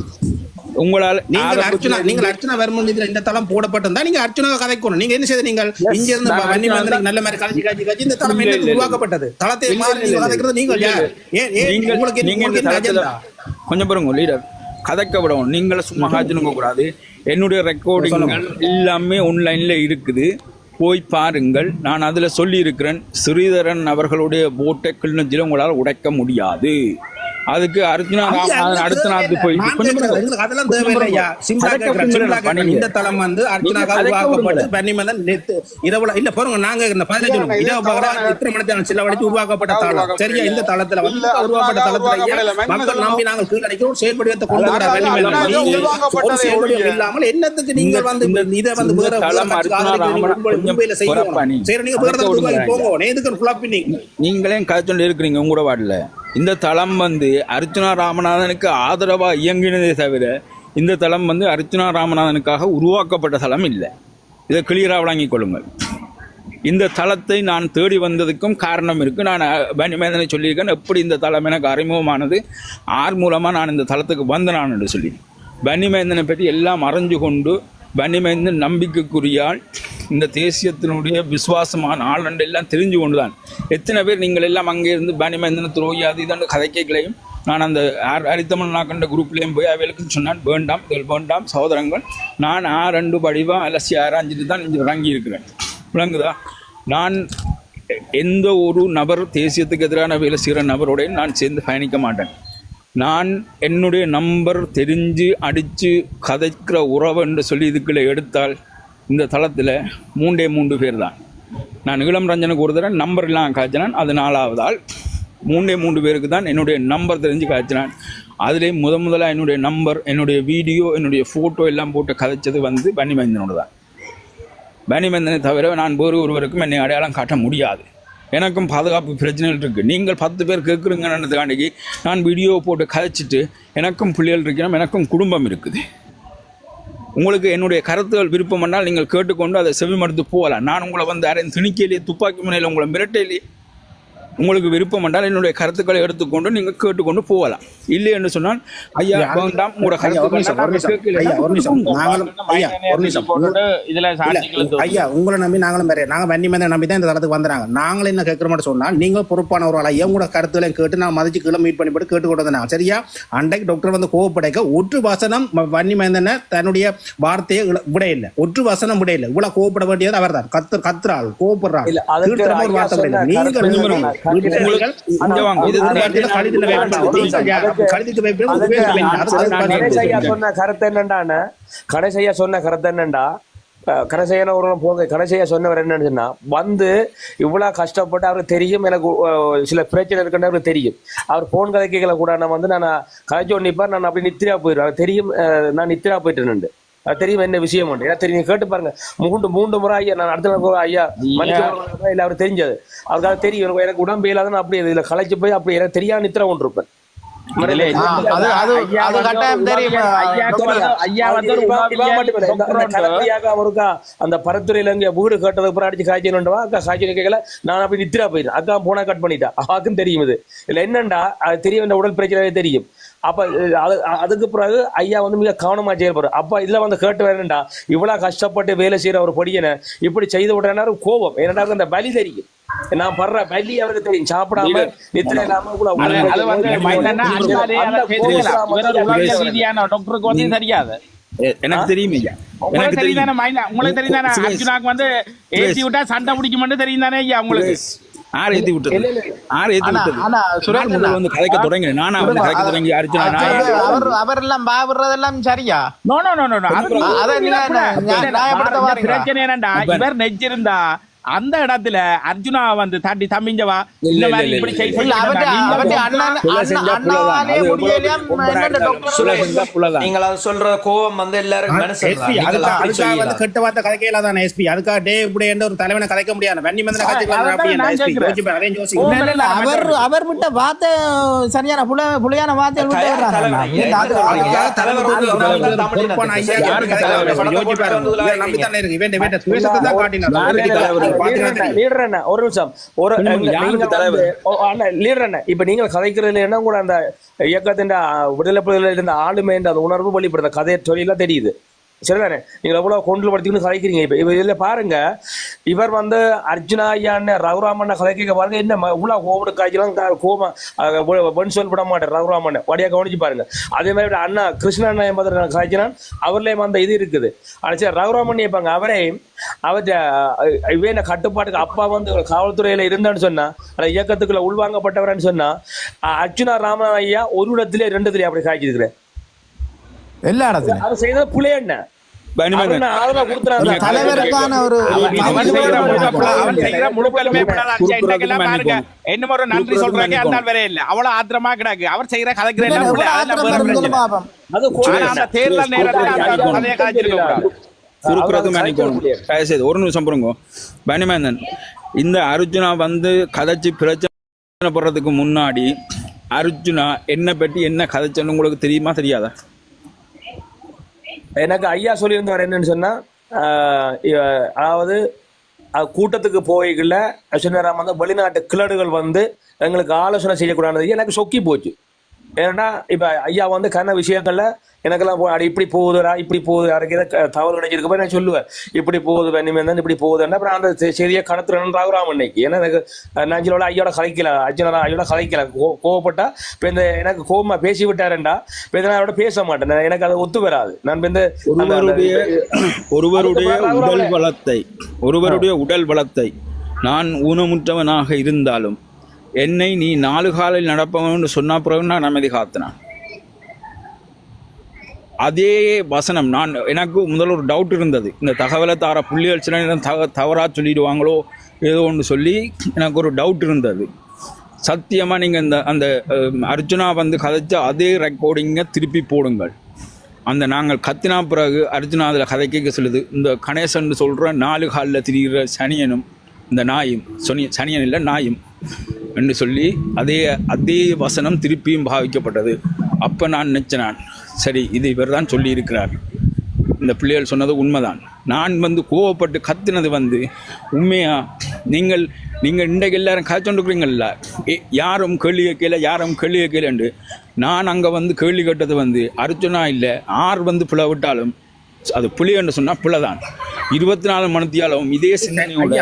உங்களால் நீங்கள் அர்ச்சனா வரும்போது இந்த தளம் போடப்பட்டிருந்தா நீங்க அர்ச்சனா கதைக்கணும். நீங்க என்ன செய்த, நீங்கள் இங்க இருந்து வன்னிமேந்தனை நல்ல மாதிரி காட்சி இந்த தளம் என்ன உருவாக்கப்பட்டது, தளத்தை கதைக்கிறது நீங்கள் கொஞ்சம் பாருங்க லீடர் கதைக்க விடவும். நீங்கள சும்மா காய்ச்சலுங்க கூடாது. என்னுடைய ரெக்கார்டிங்கள் எல்லாமே ஆன்லைன்ல இருக்குது, போய் பாருங்கள். நான் அதில் சொல்லியிருக்கிறேன், ஸ்ரீதரன் அவர்களுடைய ஓட்டை கிளிநொச்சியில் உங்களால் உடைக்க முடியாது. அதுக்கு அர்ச்சனா ராமநாதன் அடுத்த நாளுக்கு போயிட்டு அதெல்லாம் தேவையில்லையா. இந்த தளம் வந்து அர்ச்சனாக்காக உருவாக்கப்பட்டு வன்னிமேந்தன் இரவுல இல்ல போறோங்க. நாங்க 15 செலவழித்து உருவாக்கப்பட்ட தளம். சரியா, இந்த தளத்துல வந்து உருவாக்கப்பட்ட தளத்துல மக்கள் நம்பி நாங்கள் கீழடிக்கிறோம். செயல்படுத்த கொண்டு வர வன்னிமேந்தன் செயல்படுத்த இல்லாமல் என்னத்துக்கு நீங்கள் வந்து இதை வந்து மும்பையில செய்யணும். சரி, நீங்க போங்க எதுக்கு குழப்பி நீங்களே கதை இருக்கிறீங்க உங்களோட வார்டில். இந்த தளம் வந்து அர்ச்சனா ராமநாதனுக்கு ஆதரவாக இயங்கினதே தவிர இந்த தளம் வந்து அர்ச்சனா ராமநாதனுக்காக உருவாக்கப்பட்ட தளம் இல்லை. இதை கிளியராக வழங்கிக் கொள்ளுங்கள். இந்த தளத்தை நான் தேடி வந்ததுக்கும் காரணம் இருக்குது. நான் வன்னிமேந்தனை சொல்லியிருக்கேன், எப்படி இந்த தளம் எனக்கு அறிமுகமானது, ஆர் மூலமாக நான் இந்த தளத்துக்கு வந்தேன் என்று சொல்லி. வன்னிமேந்தனை பற்றி எல்லாம் அறிஞ்சு கொண்டு வன்னிமேந்தன் நம்பிக்கைக்குரியால், இந்த தேசியத்தினுடைய விசுவாசமான ஆளண்டு எல்லாம் தெரிஞ்சு கொண்டு தான். எத்தனை பேர் நீங்கள் எல்லாம் அங்கே இருந்து வன்னிமேந்தனை துரோகி அது இதாண்டு கதைக்கைகளையும் நான் அந்த அரித்தமிழ் நாக்கண்ட குரூப்லேயும் போய் அவைகளுக்கு சொன்னான், வேண்டாம் இதில் வேண்டாம் சகோதரங்கள், நான் 2 படிவாக அலசி ஆராய்ஞ்சிட்டு தான் இங்கே இறங்கி இருக்கிறேன். விளங்குதா? நான் எந்த ஒரு நபர் தேசியத்துக்கு எதிரான வேலை செய்கிற நபரோட நான் சேர்ந்து பயணிக்க மாட்டேன். நான் என்னுடைய நம்பர் தெரிஞ்சு அடித்து கதைக்கிற உறவு என்று சொல்லி இதுக்குள்ளே எடுத்தால் இந்த தளத்தில் 3 பேர் தான். நான் இளம் ரஞ்சனுக்கு ஒரு தடவை நம்பர் இல்லாமல் காய்ச்சினான், அது 4வது ஆள். 3 பேருக்கு தான் என்னுடைய நம்பர் தெரிஞ்சு காய்ச்சினான். அதிலே முதலாக என்னுடைய நம்பர், என்னுடைய வீடியோ, என்னுடைய ஃபோட்டோ எல்லாம் போட்டு கதைச்சது வந்து வன்னிமேந்தனோடு தான். வன்னிமேந்தனை தவிர நான் வேறு ஒருவருக்கும் என்னை அடையாளம் காட்ட முடியாது. எனக்கும் பாதுகாப்பு பிரச்சனைகள் இருக்குது. நீங்கள் 10 பேர் கேட்குறீங்கன்றதுக்காண்டிக்கு நான் வீடியோ போட்டு கதைச்சிட்டு எனக்கும் பிள்ளைகள் இருக்கணும், எனக்கும் குடும்பம் இருக்குது. உங்களுக்கு என்னுடைய கருத்துகள் விருப்பம் என்றால் நீங்கள் கேட்டுக்கொண்டு அதை செவிமடுத்து போகலாம். நான் உங்களை வந்து யாரையும் திணிக்கையிலே துப்பாக்கி முனையில் உங்களை மிரட்டையிலே உங்களுக்கு விருப்பம் என்றால் என்னுடைய கருத்துக்களை எடுத்துக்கொண்டு நீங்கள் கேட்டுக்கொண்டு போகலாம். இல்லை என்று சொன்னால் ஐயா வேண்டாம் உங்களோட ஐயா உங்களை நம்பி நாங்களும் வேற நாங்கள் வன்னிமேந்தனை நம்பி தான் இந்த தளத்துக்கு வந்துறாங்க. நாங்களும் என்ன கேட்குற மாதிரி சொன்னால் நீங்கள் பொறுப்பானவர்கள் ஐயா உங்களோட கருத்துக்களை கேட்டு நான் மதிச்சு கீழே மீட் பண்ணி போட்டு கேட்டுக்கொண்டு வந்தாங்க. சரியா, அன்றைக்கு டாக்டர் வந்து கோவப்படைக்க ஒற்று வசனம் வன்னிமேந்தனை தன்னுடைய வார்த்தையை விட இல்லை, ஒற்று வசனம் விட இல்லை. இவ்வளவு கோவப்பட வேண்டியது அவர் தான். கத்துறாள் கோவப்படுறாள் நீங்கள் கடைசியா சொன்ன கருத்து என்னண்டா, கடைசியான ஒரு போங்க, கடைசியா சொன்னவர் என்னன்னு சொன்னா, வந்து இவ்வளவு கஷ்டப்பட்டு அவருக்கு தெரியும் எனக்கு சில பிரச்சனை இருக்குன்னு அவருக்கு தெரியும். அவர் போன் கதைக்கைகளை கூட நான் வந்து நான் கதைச்சு நிப்பார், நான் அப்படி நித்திரா போயிடுவேன். தெரியும் நான் நித்திரா போயிட்டு அது தெரியும் என்ன விஷயம் உண்டு. ஏன்னா தெரியும், கேட்டு பாருங்க. 3 முறை ஐயா நான் அடுத்த ஐயா மன்னிக்க இல்லை அவர் தெரிஞ்சது அவருக்காக தெரியும். எனக்கு உடம்பு இல்லாத அப்படி இதுல களைச்சு போய் அப்படி எனக்கு தெரியாம நித்திர கொண்டு இருப்பேன். அந்த பரத்துறையில இங்க வீடு கட்டுறதுக்கு அப்புறம் அடிச்சு காய்ச்சலுண்டவா அக்கா காய்ச்சல் கேட்கல, நான் அப்படி நித்திரா போயிட்டேன். அக்கா போனா கட் பண்ணிட்டா. அவாக்கும் தெரியும் இது இல்ல என்னண்டா, அது தெரியும், இந்த உடல் பிரச்சனையே தெரியும். அப்ப அதுக்கு பிறகு ஐயா வந்து மிக கவனமா செயல்படுற. அப்ப இதுல வந்து கேட்டு வேறா, இவ்வளவு கஷ்டப்பட்டு வேலை செய்யற ஒரு பொடியனை இப்படி செய்து விடுறேன்னா கோபம். ஏன்னா அந்த பலி தெரியும், நான் படுற பலி அவருக்கு தெரியும். சாப்பிடாம நித்திரை இல்லாம தெரியாது. எனக்கு தெரியும் ஐயா, உங்களுக்கு தெரியும் தானே, உங்களுக்கு தெரியும் தானே, அர்ஜுனாக்கு வந்து ஏசி விட்டா சண்டை பிடிக்கும் தெரியும் தானே ஐயா உங்களுக்கு. யார் ஏத்தி விட்டது யார் ஏத்தி ஆனா விட்டது ஆனா நான் சுரேஷ் முதல்ல வந்து கதைக்க தொடங்கினேன் நானா வந்து கதைக்க தொடங்கி அர்ஜுனா அவர் எல்லாம் பாவிடுறதெல்லாம் சரியா no no no no no அதை நீங்க நியாயப்படுத்த வாரீங்க. பிரச்சனை என்னடா இவர் நெஞ்சிருந்தா அந்த இடத்துல அர்ஜுனா வந்து தட்டி தம்பிஞ்சவா இந்த மாதிரி இப்படி இல்ல அவருடைய அண்ணாவாலே முடியலையாம் என்னோட டாக்டர் நீங்கள் அது சொல்ற கோவம் வந்து எல்லாரும் எஸ்பி அதுக்காக வந்து கெட்ட வார்த்தை கதைக்கல தான் எஸ்பி அதுக்காக டே இப்படி என்ற ஒரு தலைவனை கதைக்க முடியாது வன்னி மந்திர கதைக்கலாம் அப்படி என்ன எஸ்பி யோசிப்பேன் அதையும் யோசிக்கிறேன் அவர் விட்ட வார்த்தை சரியான புலையான வார்த்தை நம்பித்தானே இருக்கு இவன் இவன் சுவேஷத்தை தான் காட்டினார் லீடர் என்ன ஒரு நிமிஷம் ஒரு லீடர் என்ன இப்ப நீங்க கதைக்கிறது என்ன கூட அந்த இயக்கத்தின் விடுதலை புலிகளில் இருந்த ஆளுமை என்ற அந்த உணர்வு வெளிப்படுத்த கதையை தொழிலாம் தெரியுது சரிதானே நீங்க எவ்வளவு கொண்டு படுத்திக்கணும் கதைக்கிறீங்க இப்ப இதுல பாருங்க இவர் வந்து அர்ஜுனா ஐயான்னு ரகுராமன் கதைக்க பாருங்க என்ன இவ்வளவு கோவடு காய்ச்சலாம் கோமா சொல் விட மாட்டேன் ரகுராமன் வடியா கவனிச்சு பாருங்க அதே மாதிரி அண்ணா கிருஷ்ண அண்ணா என்பதை காய்ச்சினான் அவர்லயும் அந்த இது இருக்குது ஆனா சரி ரகுராமன் கேட்பாங்க அவரே அவற்ற இவன கட்டுப்பாட்டுக்கு அப்பா வந்து காவல்துறையில இருந்தான்னு சொன்னா அந்த இயக்கத்துக்குள்ள உள்வாங்கப்பட்டவர்ன்னு சொன்னா அர்ஜுனா ராமன் ஐயா ஒரு இடத்துல ரெண்டு இடத்துல அப்படி காய்ச்சிருக்கிறேன் எல்லா இடத்துலயும் அவர் செய்தது புலே என்ன தலைவருக்கான ஒரு என்ன ஒரு நன்றி சொல்றாங்க அந்த வேற இல்ல அவ்வளவு ஆத்திரமா கிடக்கு அவர் செய்யற கதைக்கிற தேர்தல் நேரத்தில் ஒரு நிமிஷம் பாருங்க பனிமேந்தன் இந்த அர்ஜுனா வந்து கதைச்சு பிரச்சனை போடுறதுக்கு முன்னாடி அர்ஜுனா என்ன பற்றி என்ன கதைச்சன்னு உங்களுக்கு தெரியுமா தெரியாதா எனக்கு ஐயா சொல்லியிருந்தவர் என்னன்னு சொன்னா அதாவது கூட்டத்துக்கு போய்கல சொன்னாராம் வந்து வெளிநாட்டு கிளடுகள் வந்து எங்களுக்கு ஆலோசனை செய்யக்கூடாது எனக்கு சொக்கி போச்சு ஏன்னா இப்ப ஐயா வந்து கண்ண விஷயங்கள்ல எனக்கெல்லாம் இப்படி போகுதுடா இப்படி போகுது யாருக்கு ஏதாவது தவறு கிடைச்சிருக்க போய் நான் சொல்லுவேன் இப்படி போகுது வெண்ணிமேந்தான் இப்படி போகுதுன்னா அப்புறம் அந்த செய்தியை கடத்துறேன் ராகுராம் அன்னைக்கு ஏன்னா எனக்கு நஞ்சலோட ஐயோட கலைக்கல அர்ஜுனா ஐயோட கலைக்கல கோவப்பட்டா இப்போ இந்த எனக்கு கோபமா பேசி விட்டாருண்டா இப்போ நான் அவரோட பேச மாட்டேன் எனக்கு அதை ஒத்து வராது நான் இந்த ஒருவருடைய உடல் வளத்தை நான் ஊனமுற்றவனாக இருந்தாலும் என்னை நீ 4 காலில் நடப்பவன் சொன்னா பிறகு நான் அமைதி காத்தினான் அதே வசனம் நான் எனக்கு முதல்ல ஒரு டவுட் இருந்தது இந்த தகவலை தார புள்ளிகள் சில நேரம் தவறாக சொல்லிடுவாங்களோ ஏதோ ஒன்று சொல்லி எனக்கு ஒரு டவுட் இருந்தது சத்தியமாக நீங்கள் அந்த அர்ஜுனா வந்து கதைச்ச அதே ரெக்கார்டிங்கை திருப்பி போடுங்கள் அந்த நாங்கள் கத்தினா பிறகு அர்ஜுனா அதில் கதைக்க சொல்லுது இந்த கணேசன் சொல்கிற 4 காலில் திரிகிற சனியனும் இந்த நாயும் சனியன் இல்லை நாயும் என்று சொல்லி அதே வசனம் திருப்பியும் பாவிக்கப்பட்டது அப்போ நான் நினச்சேன் சரி இது இவர் தான் சொல்லியிருக்கிறார் இந்த பிள்ளைகள் சொன்னது உண்மைதான் நான் வந்து கோவப்பட்டு கத்தினது வந்து உண்மையா நீங்கள் இன்றைக்கு எல்லாரும் காய்ச்சொண்டுக்கிறீங்கல்ல யாரும் கேள்வி கேட்கலன்று நான் அங்கே வந்து கேள்வி கேட்டது வந்து அர்ஜுனா இல்லை வந்து பிள்ளை விட்டாலும் அது புலி என்று சொன்னா பிள்ளைதான் 24 மணித்தியாலும் இதே சிந்தனையோட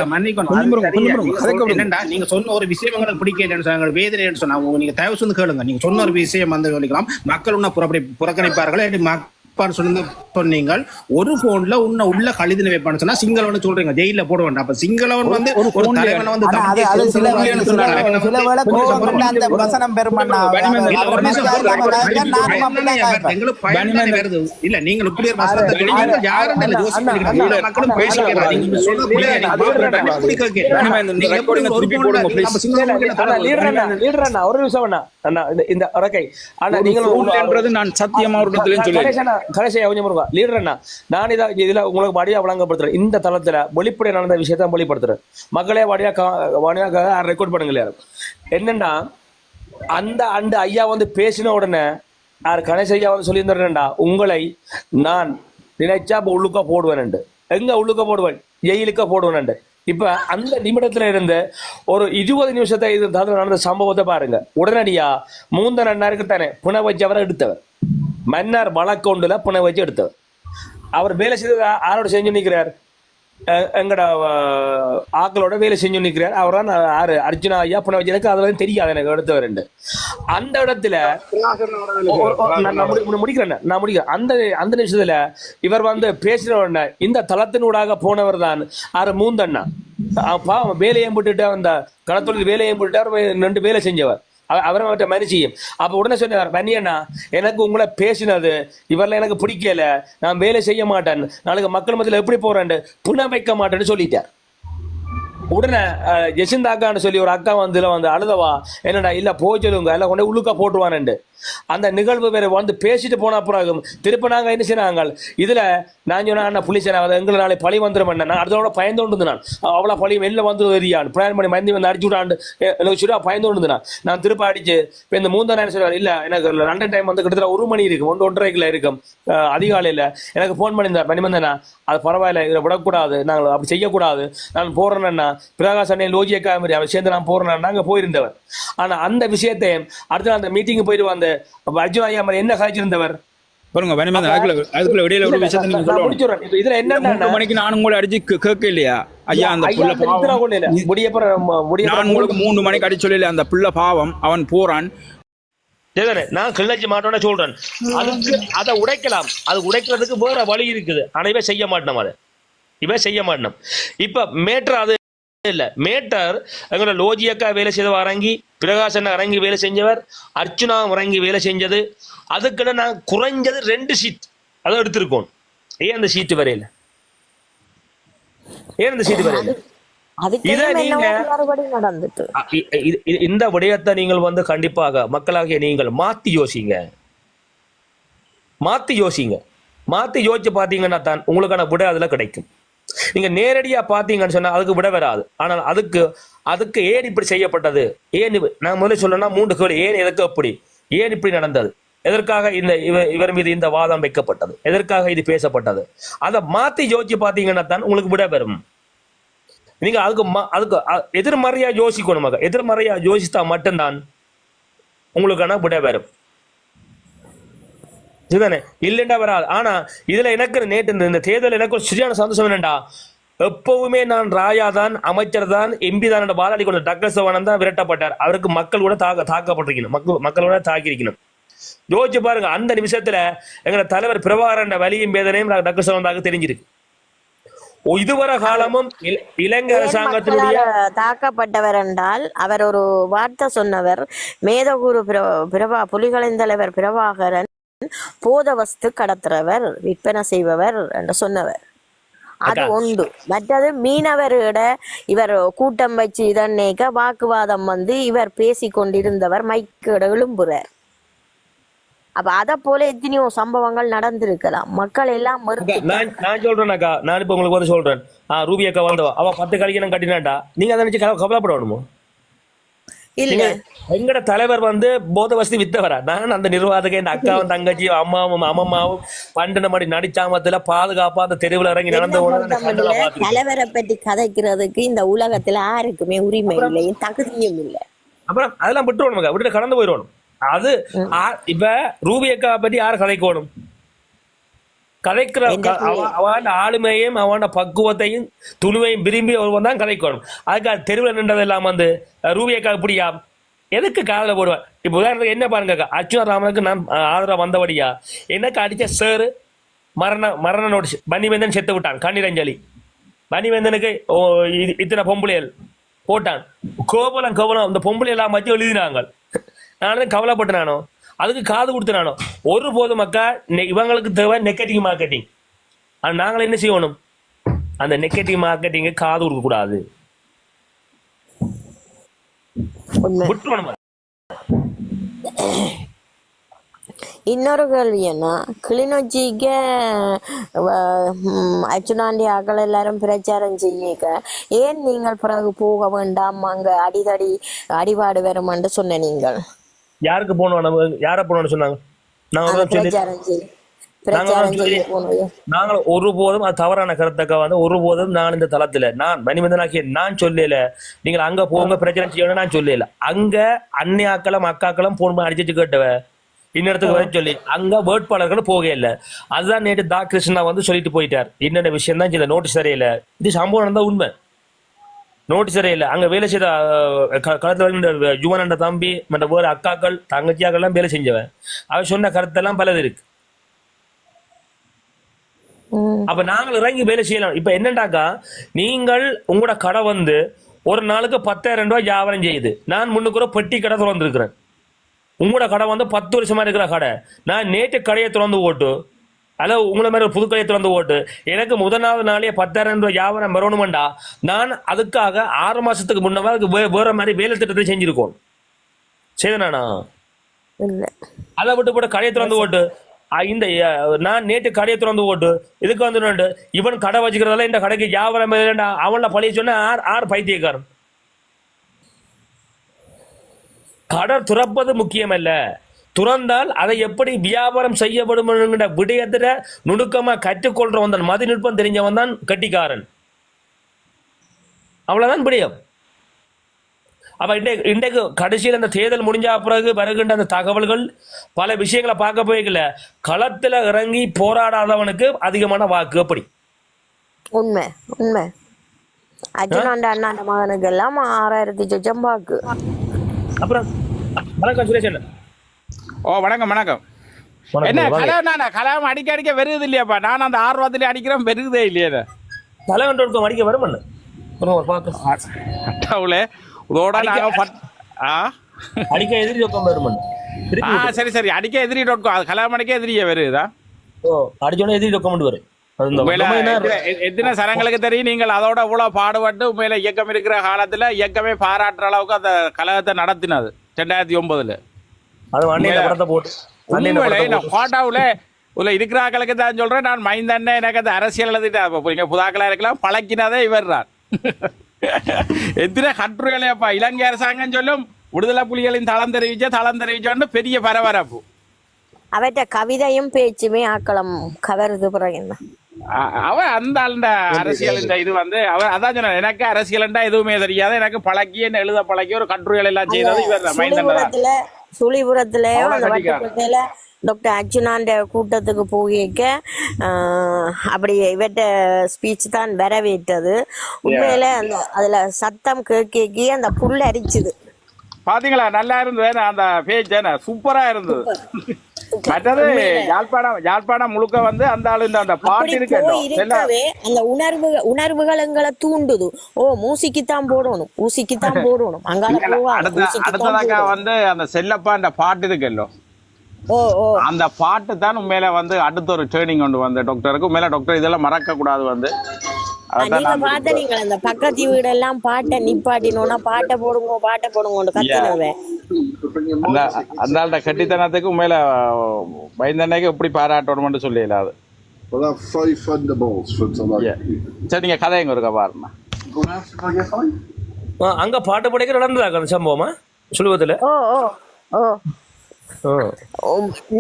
நீங்க சொன்ன ஒரு விஷயம் உங்களுக்கு பிடிக்கல வேதனை சொன்னா நீங்க தயவு செஞ்சு கேளுங்க நீங்க சொன்ன ஒரு விஷயம் வந்து சொல்லிக்கலாம் மக்கள் அப்படி புறக்கணிப்பார்கள் சொன்னீங்க ஒரு போன்ல உள்ள கழிதின வைப்பான்னு சொன்னா சிங்களவன் சொல்றீங்க ஜெயில போட வேண்டாம் அப்ப சிங்களவன் வந்து ஒரு தலைவன் வந்து இல்ல நீங்க இப்படி நான் சத்தியமா நான் இதுல உங்களுக்கு வடிவா வழங்கப்படுத்துறேன் இந்த தளத்துல வெளிப்படை நடந்த விஷயத்த வெளிப்படுத்துறேன் மக்களே வடியாக ரெக்கார்ட் பண்ணுங்க என்னன்னா அந்த ஐயா வந்து பேசின உடனே கணேஷ் ஐயா வந்து சொல்லியிருந்தா உங்களை நான் நினைச்சா உள்ளுக்க போடுவேன் எங்க உள்ளுக்க போடுவேன் ஜெயிலுக்க போடுவேன் இப்ப அந்த நிமிடத்துல இருந்து ஒரு 20 நிமிஷத்தை நடந்த சம்பவத்தை பாருங்க உடனடியா மூந்த நன்னாருக்கு தானே புன வச்சவரை எடுத்தவர் மன்னார் வழக்கொண்டுல புனை வச்சு எடுத்தவர் அவர் வேலை செய்து யாரோட செஞ்சு நிற்கிறார் எங்கட ஆக்களோட வேலை செஞ்சு நிற்கிறார். அவர் தான் யாரு அர்ஜுனா ஐயா புனவஜனுக்கு அதெல்லாம் தெரியாது எனக்கு எடுத்தவர். அந்த இடத்துல நான் முடிக்கிறேன். அந்த நிமிஷத்துல இவர் வந்து பேசின உடனே இந்த தளத்தினூடாக போனவர் தான் யாரு மூந்தண்ணா. பாவம் வேலையை போட்டுட்டு அந்த களத்தொழில் வேலையை போட்டுட்டு அவர் 2 வேலை செஞ்சவர். அவரை மனுஷியும் அப்ப உடனே சொன்னார், பன்னியண்ணா எனக்கு உங்களை பேசினது இவரெல்லாம் எனக்கு பிடிக்கல, நான் வேலை செய்ய மாட்டேன், நாளைக்கு மக்கள் மத்தியில் எப்படி போறேன் புன வைக்க மாட்டேன்னு சொல்லிட்டார். உடனே ஜெசிந்தாக்கான்னு சொல்லி ஒரு அக்கா வந்து அழுதவா, என்னடா இல்ல போய் சொல்லுங்க எல்லாம் கொண்டு உள்ளுக்கா போட்டுவானு. அந்த நிகழ்வு வேற வந்து பேசிட்டு போன அப்புறம் திருப்ப நாங்க என்ன செய்யறாங்க இதுல நான் சொன்ன புலிசை எங்களை நாளை பழி வந்துடும். நான் அதோட பயந்தோண்டு நான் அவ்வளவு பழி வெளில வந்து எரியான் பிளான் பண்ணி மந்தி வந்து அடிச்சு விடாண்டு எனக்கு பயந்தோண்டு நான் திருப்ப அடிச்சு இப்போ இந்த மூந்தா என்ன சொல்லுவார், இல்ல எனக்கு லண்டன் டைம் வந்து கிட்டத்தட்ட 1 மணி இருக்கும் 1-1:30 இருக்கும் அதிகாலையில எனக்கு போன் பண்ணியிருந்தார் மணிமந்தனா, அது பரவாயில்ல இதை விடக்கூடாது, நாங்கள் அப்படி செய்யக்கூடாது, நான் போறேன்னா பிரகாஷ் அண்ணன் லோஜியக்கா மாதிரி அவர் சேர்ந்து நான் போறேன்னா அங்க போயிருந்தவர். ஆனா அந்த விஷயத்தை அடுத்த அந்த மீட்டிங் போயிட்டு வந்து அர்ஜுன் ஐயா மாதிரி என்ன காய்ச்சிருந்தவர் பாருங்க. அதுக்குள்ள இடையில ஒரு விஷயத்தை நீங்க சொல்லணும். இதுல என்ன 3 மணிக்கு நான் உங்களை அடிச்சு கேட்க இல்லையா ஐயா, அந்த புள்ள பாவம் நான் உங்களுக்கு 3 மணிக்கு அடிச்சு சொல்லல, அந்த புள்ள பாவம் அவன் போறான். நான் கிளச்சி மாட்டோன்னு சொல்றேன். அதுக்கு அதை உடைக்கலாம், அது உடைக்கிறதுக்கு வேற வழி இருக்குது. ஆனா இவன் செய்ய மாட்டோம், அதை இவன் செய்ய மாட்டோம். இப்ப மேட்டர் அது இல்ல. மேட்டர் எங்களோட லோஜியக்கா வேலை செய்த இறங்கி, பிரகாசன் இறங்கி வேலை செஞ்சவர், அர்ச்சுனா இறங்கி வேலை செஞ்சது. அதுக்குள்ள நான் குறைஞ்சது 2 சீட் அதை எடுத்திருக்கோம். ஏன் அந்த சீட்டு வரையில இதை நீங்க இந்த விடயத்தை நீங்கள் வந்து கண்டிப்பாக மக்களாகிய நீங்கள் மாத்தி யோசிச்சு பாத்தீங்கன்னா தான் உங்களுக்கான விட அதுல கிடைக்கும். நீங்க நேரடியா பாத்தீங்கன்னு சொன்னா அதுக்கு விட வராது. ஆனால் அதுக்கு ஏன் இப்படி செய்யப்பட்டது, ஏன் நான் முதல்ல சொல்லணும்னா 3 கேள்வி. ஏன் எதுக்கு அப்படி, ஏன் இப்படி நடந்தது, எதற்காக இந்த இவர் மீது இந்த வாதம் வைக்கப்பட்டது, எதற்காக இது பேசப்பட்டது, அதை மாத்தி யோசிச்சு பாத்தீங்கன்னா தான் உங்களுக்கு விட வரும். நீங்க அதுக்கு எதிர்மறையா யோசிக்கணும். எதிர்மறையா யோசித்தா மட்டும்தான் உங்களுக்கான விட வரும். இதுதானே இல்லைண்டா வராது. ஆனா இதுல எனக்கு நேற்று இந்த தேர்தல் எனக்கு ஒரு சரியான சந்தோஷம் என்னண்டா, எப்பவுமே நான் ராயா தான், அமைச்சர் தான், எம்பி தான் வாதாடி கொண்ட டாக்டர் சவானந்த் தான் விரட்டப்பட்டார். அவருக்கு மக்கள் கூட தாக்கப்பட்டிருக்கணும், மக்களோட தாக்கியிருக்கணும். யோசிச்சு பாருங்க, அந்த நிமிஷத்துல எங்க தலைவர் பிரபாகரன் வலியும் வேதனையும் டாக்டர் சவானந்தாக தெரிஞ்சிருக்கு. இதுவரை காலமும் இலங்கை அரசாங்கத்தினுடைய தாக்கப்பட்டவர் என்றால் அவர் ஒரு வார்த்தை சொன்னவர், மேதகுரு புலிகளின் தலைவர் பிரபாகரன் போத வஸ்து கடத்துறவர், விற்பனை செய்பவர் என்று சொன்னவர். அது உண்டு. மற்றது மீனவரிட இவர் கூட்டம் வச்சு இதன்னேக்க வாக்குவாதம் வந்து இவர் பேசி கொண்டிருந்தவர் மைக்கிட எழும்புறார். அப்ப அத போல எத்தனையோ சம்பவங்கள் நடந்திருக்கலாம். மக்கள் எல்லாம் நான் சொல்றேன்னாக்கா, நான் இப்ப உங்களுக்கு வந்து சொல்றேன், ரூபி அக்கா வந்தவா அவ 10 கழிக்கணும் கட்டினாண்டா, நீங்க அதை நினைச்சு கவலைப்படணுமோ? இல்ல, எங்கட தலைவர் வந்து போத வசதி வித்தவரா? நான் அந்த நிர்வாகத்துக்கு என் அக்காவும் தங்கச்சியும் அம்மாவும் 12 மணி நடிச்சாமத்துல பாதுகாப்பா அந்த தெருவில் இறங்கி நடந்த தலைவரை பற்றி கதைக்கிறதுக்கு இந்த உலகத்துல யாருக்குமே உரிமை இல்லை, தகுதியும் இல்லை. அப்புறம் அதெல்லாம் விட்டுருவோம், விட்டு கடந்து போயிடணும். அது இப்ப ரூபி அக்கா பத்தி யாரு கதைக்கணும்? கதைக்கிற அவன் ஆளுமையும் அவன் பக்குவத்தையும் துணிவையும் விரும்பி ஒருவன் தான் கதைக்கணும். அதுக்காக தெருவில் நின்றதெல்லாம் வந்து ரூபி அக்கா இப்படியா எதுக்கு காதல போடுவேன்? இப்ப உதாரணத்துக்கு என்ன பாருங்க, அர்ச்சுனா ராமனுக்கு நான் ஆதரவு வந்தபடியா எனக்கு அடிச்ச சேரு மரண நோட்டீஸ். பன்னிவேந்தன் செத்து விட்டான், கண்ணீரஞ்சலி. பன்னிவேந்தனுக்கு இத்தனை பொம்பளையல் போட்டான், கோபலம் அந்த பொம்பளை எல்லாம் வச்சு எழுதினாங்க. நான் கவலைப்பட்டனானோ, அதுக்கு காது கொடுத்தனானோ? ஒரு போதும் மக்கா இவங்களுக்கு தேவை நெகட்டிவ் மார்க்கெட்டிங். ஆனால் நாங்கள் என்ன செய்யணும்? அந்த நெகட்டிவ் மார்க்கெட்டிங்க காது கொடுக்க கூடாது. இன்னொரு கேள்வி என்ன, கிளிநொச்சிக்கு அர்ச்சுனாண்டி ஆக்கள் எல்லாரும் பிரச்சாரம் செய்ய ஏன் நீங்கள் பிறகு போக வேண்டாம், அங்க அடிபாடு வருமான்னு சொன்ன நீங்கள்? யாருக்கு போனோம், யார போனோம்னு சொன்னாங்க? நாங்கள் ஒருபோதும் அது தவறான கருத்தக்க வந்து ஒருபோதும் நான் இந்த தளத்துல நான் மணிமந்தனாக்கிய நான் சொல்லல, நீங்கள் அங்க போங்க பிரச்சனை செய்யணும் நான் சொல்லல. அங்க அன்னியாக்களும் அக்காக்களும் போன் அடிச்சு கேட்டவ இன்னிடத்துக்கு வர சொல்லி அங்க வேட்பாளர்கள் போக இல்லை. அதுதான் நேற்று தா கிருஷ்ணா வந்து சொல்லிட்டு போயிட்டார். என்னென்ன விஷயம் தான் இந்த நோட்டீஸ் சரியில்லை, இது சம்பவம் நடந்தா உண்மை. நோட்டீஸ் சரியில்லை. அங்க வேலை செய்த களத்துல யுவனண்ட தம்பி மற்ற வேறு அக்காக்கள் தங்கச்சியாக்கள் எல்லாம் வேலை செஞ்சவன். அவன் சொன்ன கருத்தெல்லாம் பலது இருக்கு. அப்ப நாங்கள் இறங்கி வேலை செய்யலாம். இப்ப என்னண்டாக்கா, நீங்கள் உங்களோட கடை வந்து ஒரு நாளுக்கு 10,000 ரூபாய் வியாபாரம் செய்யுது. நான் முன்னுக்கு ஒரு பெட்டி கடை திறந்துருக்கிறேன். உங்களோட கடை வந்து 10 வருஷமா இருக்கிற கடை. நான் நேற்று கடையை திறந்து ஓட்டு, அதாவது உங்களை மாதிரி ஒரு புது கடையை திறந்து ஓட்டு, எனக்கு முதலாவது நாளே 10,000 ரூபாய் வியாபாரம் வரணுமெண்டா நான் அதுக்காக 6 மாசத்துக்கு முன்னவா வேற மாதிரி வேலை திட்டத்தை செஞ்சிருக்கோம். செய்தனானா அதை விட்டு போட்டு கடையை திறந்து ஓட்டு. இந்த நான் நேற்று கடையை திறந்து ஓட்டு இதுக்கு வந்து இவன் கடை வச்சுக்கிறதால இந்த கடைக்கு வியாபாரம் அவன்ல பழைய சொன்ன ஆறு பைத்தியக்காரன். கடை துறப்பது முக்கியமல்ல, துறந்தால் அதை எப்படி வியாபாரம் செய்யப்படும் விடயத்துல நுணுக்கமா கற்றுக்கொள்ற வந்தான் மதிநுட்பம் தெரிஞ்சவன் தான் கட்டிக்காரன். அவ்வளவுதான் விடயம். அப்ப இன்றைக்கு கடைசியில் அந்த தேர்தல் முடிஞ்ச பிறகு வருகின்ற அந்த தகவல்கள் பல விஷயங்களை பார்க்க போய்க்கல, களத்துல இறங்கி போராடாதவனுக்கு அதிகமான வாக்கு. அப்படி உண்மை உண்மை. அர்ஜுனாண்ட அண்ணாண்ட மகனுக்கு எல்லாம் 6,000 சொச்சம் வாக்கு. அப்புறம் வணக்கம் சுரேஷ் அண்ணா. ஓ வணக்கம் வணக்கம். என்ன கலாம் கலாம் அடிக்க வருது இல்லையாப்பா? நான் அந்த ஆர்வத்திலே அடிக்கிறேன், வருதே இல்லையா? தலைவன் அடிக்க வரும் பார்க்க இதோட அடிக்க எதிரி வரும். சரி சரி, அடிக்க எதிரி அது கலாம் அடிக்க எதிரியே வருதா? அடிச்சோட எதிரி டாக்குமெண்ட் வரும். எத்தனை சரங்களுக்கு தெரியும். நீங்கள் அதோட இவ்வளவு பாடுபட்டு உண்மையில இயக்கம் இருக்கிற காலத்துல இயக்கமே பாராட்டுற அளவுக்கு அந்த கழகத்தை நடத்தினது 2009. கோட்டாவுல உள்ள இருக்கிற ஆக்களுக்கு தான் சொல்றேன். நான் மைந்தண்ணே எனக்கு அந்த அரசியல் எழுதிட்டு புதாக்களா இருக்கலாம் பழக்கினதே இவர் தான். எத்தனை கட்டுரைகளையப்பா இலங்கை அரசாங்கம் சொல்லும் விடுதலை புலிகளின் தளம் தெரிவிச்சோன்னு பெரிய பரபரப்பு. அவற்ற கவிதையும் பேச்சுமே ஆக்களம் கவருது. பிறகு அவன் அந்த ஆளுண்ட அரசியல் இது வந்து அவன் அதான் சொன்ன, எனக்கு அரசியல்ண்டா எதுவுமே தெரியாது, எனக்கு பழக்கி என்ன எழுத பழக்கி ஒரு கட்டுரைகள் எல்லாம் செய்தது இவர் தான். சுழிபுரத்திலயோ அந்த வட்டத்துல டாக்டர் அர்ஜுனாண்ட கூட்டத்துக்கு போகிக்க அப்படி இவட்ட ஸ்பீச் தான் வரவேற்றது. உண்மையில அந்த அதுல சத்தம் கேட்கி அந்த புல் அரிச்சுது. பாத்தீங்களா? நல்லா இருந்தது அந்த பேஜ், சூப்பரா இருந்தது. மற்றது யாழ்ப்பாணம் முழுக்க வந்து அந்த ஆளு அந்த பாட்டு இருக்கவே அந்த உணர்வுகள் எங்களை தூண்டுது. ஓ மூசிக்குத்தான் போடணும், ஊசிக்குத்தான் போடணும். அடுத்ததாக்கா வந்து அந்த செல்லப்பா அந்த பாட்டு இருக்கല്ലോ, அந்த பாட்டு தான் உண்மையில வந்து அடுத்த ஒரு ட்ரைனிங் கொண்டு வந்து டாக்டருக்கு உண்மையில டாக்டர் இதெல்லாம் மறக்க கூடாது வந்து. நீங்க பார்த்த நீங்கள் அந்த பக்கத்து வீடெல்லாம் பாட்டை நிப்பாட்டினோன்னா பாட்டை போடுங்க கத்தினவே அந்த கட்டித்தனத்துக்கு உண்மையில பயந்தன்னைக்கு எப்படி பாராட்டணும்னு சொல்லல. அது சரி, நீங்க கதை எங்க இருக்கா பாருங்க. அங்க பாட்டு படிக்க நடந்ததா அந்த சம்பவமா சுழுவத்துல?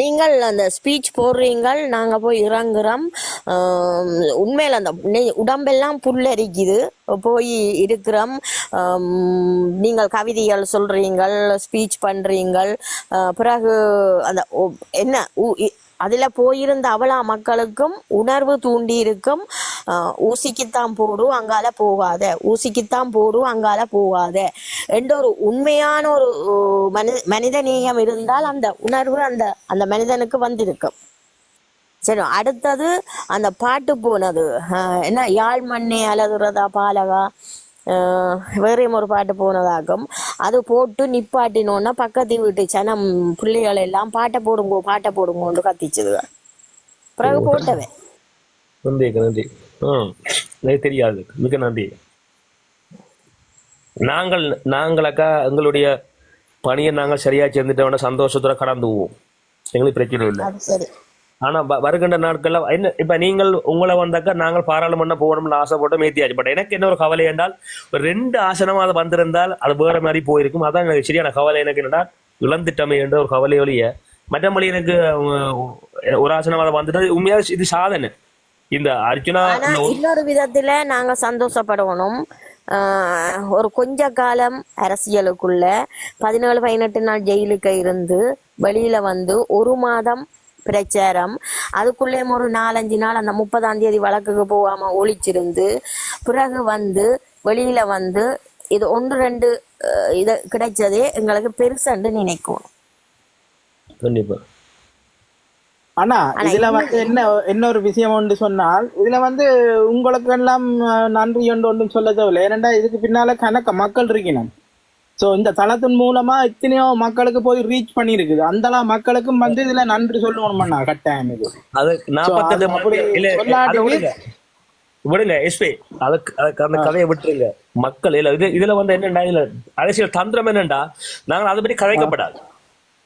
நீங்கள் அந்த ஸ்பீச் போடுறீங்கள், நாங்க போய் இறங்குறோம். உண்மையில அந்த உடம்பெல்லாம் புல்லரிக்குது. போய் இருக்கிறோம். நீங்கள் கவிதைகள் சொல்றீங்கள், ஸ்பீச் பண்றீங்கள். பிறகு அந்த என்ன அதுல போயிருந்த அவளா மக்களுக்கும் உணர்வு தூண்டி இருக்கும். ஊசிக்குத்தான் போடும் அங்கால போகாத, ஊசிக்குத்தான் போடும் அங்கால போகாத என்ற ஒரு உண்மையான ஒரு மனித நேயம் இருந்தால் அந்த உணர்வு அந்த மனிதனுக்கு வந்திருக்கும். சரி, அடுத்தது அந்த பாட்டு போனது என்ன, யாழ் மண்ணே அலதுறதா பாலகா வேறையும் ஒரு பாட்டு போனதாகும். அது போட்டு நிப்பாட்டினோன்னா பக்கத்து வீட்டு சனம் பிள்ளைகள் எல்லாம் பாட்டை போடுங்கன்னு கத்திச்சுது. பிறகு போட்டவே நன்றி. தெரியாது, மிக நன்றி. நாங்களக்கா எங்களுடைய பணியை நாங்கள் சரியா சேர்ந்துட்டோம்னா சந்தோஷத்தோட கடந்துவோம், எங்களுக்கு பிரச்சனை இல்லை. சரி. ஆனா வருகின்ற நாட்கள்ல என்ன இப்ப நீங்கள் உங்களை வந்தாக்கா நாங்கள் பாராளுமன்றம் போகணும்னு ஆசைப்பட்டு மேத்தியாச்சு. பட் எனக்கு என்ன ஒரு கவலை என்றால் 2 ஆசனமா அது வந்திருந்தால் அது வேற மாதிரி போயிருக்கும். அதான் எனக்கு சரியான கவலை. எனக்கு என்னடா இழந்துட்டமே என்ற ஒரு கவலையோலிய மற்றபடி எனக்கு ஒரு ஆசனம் அதை வந்துட்டு உண்மையா இது சாதனை. இந்த அர்ஜுனா இன்னொரு விதத்துல நாங்க சந்தோஷப்படணும். ஒரு கொஞ்ச காலம் அரசியலுக்குள்ள 17-18 நாள் ஜெயிலுக்கு இருந்து வெளியில வந்து 1 மாதம் பிரச்சாரம், அதுக்குள்ளே ஒரு 4-5 நாள் அந்த 30ஆம் தேதி வழக்குக்கு போகாம ஒழிச்சிருந்து பிறகு வந்து வெளியில வந்து இது 1-2 இது கிடைச்சதே எங்களுக்கு பெருசண்டு நினைக்கும். கண்டிப்பா. ஆனா இதுல வந்து என்ன ஒரு விஷயம் ஒன்று சொன்னால், இதுல வந்து உங்களுக்கு எல்லாம் நன்றி என்று ஒன்றும் சொல்ல தேவையில்லை. ஏனென்றா இதுக்கு பின்னால கணக்க மக்கள் இருக்கணும். சோ இந்த தளத்தின் மூலமா எத்தனையோ மக்களுக்கு போய் ரீச் பண்ணிருக்குது. அந்த மக்களுக்கும் வந்து இதுல நன்றி சொல்லணும்னா கட்டாயம் இது. அது 48 விடுங்க எஸ்பி, அதுக்கு அந்த கதையை விட்டுருங்க. மக்கள் இல்ல இதுல வந்து என்னண்டா, இதுல அரசியல் தந்திரம் என்னண்டா, நாங்கள் அதை பற்றி கதைக்கப்படாது.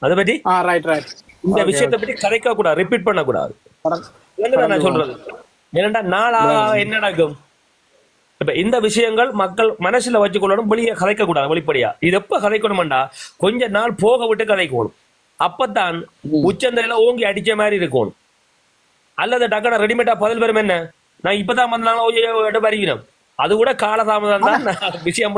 அதை பற்றி இந்த விஷயத்தை பற்றி கதைக்க கூடாது, ரிப்பீட் பண்ண கூடாது. நான் சொல்றது என்னண்டா, நாளா என்ன நடக்கும், இப்ப இந்த விஷயங்கள் மக்கள் மனசுல வச்சுக்கொள்ளணும், வெளியே கதைக்க கூடாது வெளிப்படையா. இது எப்ப கதைக்கணும்டா, கொஞ்ச நாள் போக விட்டு கதைக்கணும். அப்பத்தான் உச்சந்தையில ஓங்கி அடிச்ச மாதிரி இருக்கணும். அல்லது டக்குனு ரெடிமேடா பதில் பெறும் என்ன, நான் இப்பதான் வந்தாலும் வருகிறோம், அது கூட காலதாமதம் தான் விஷயம்.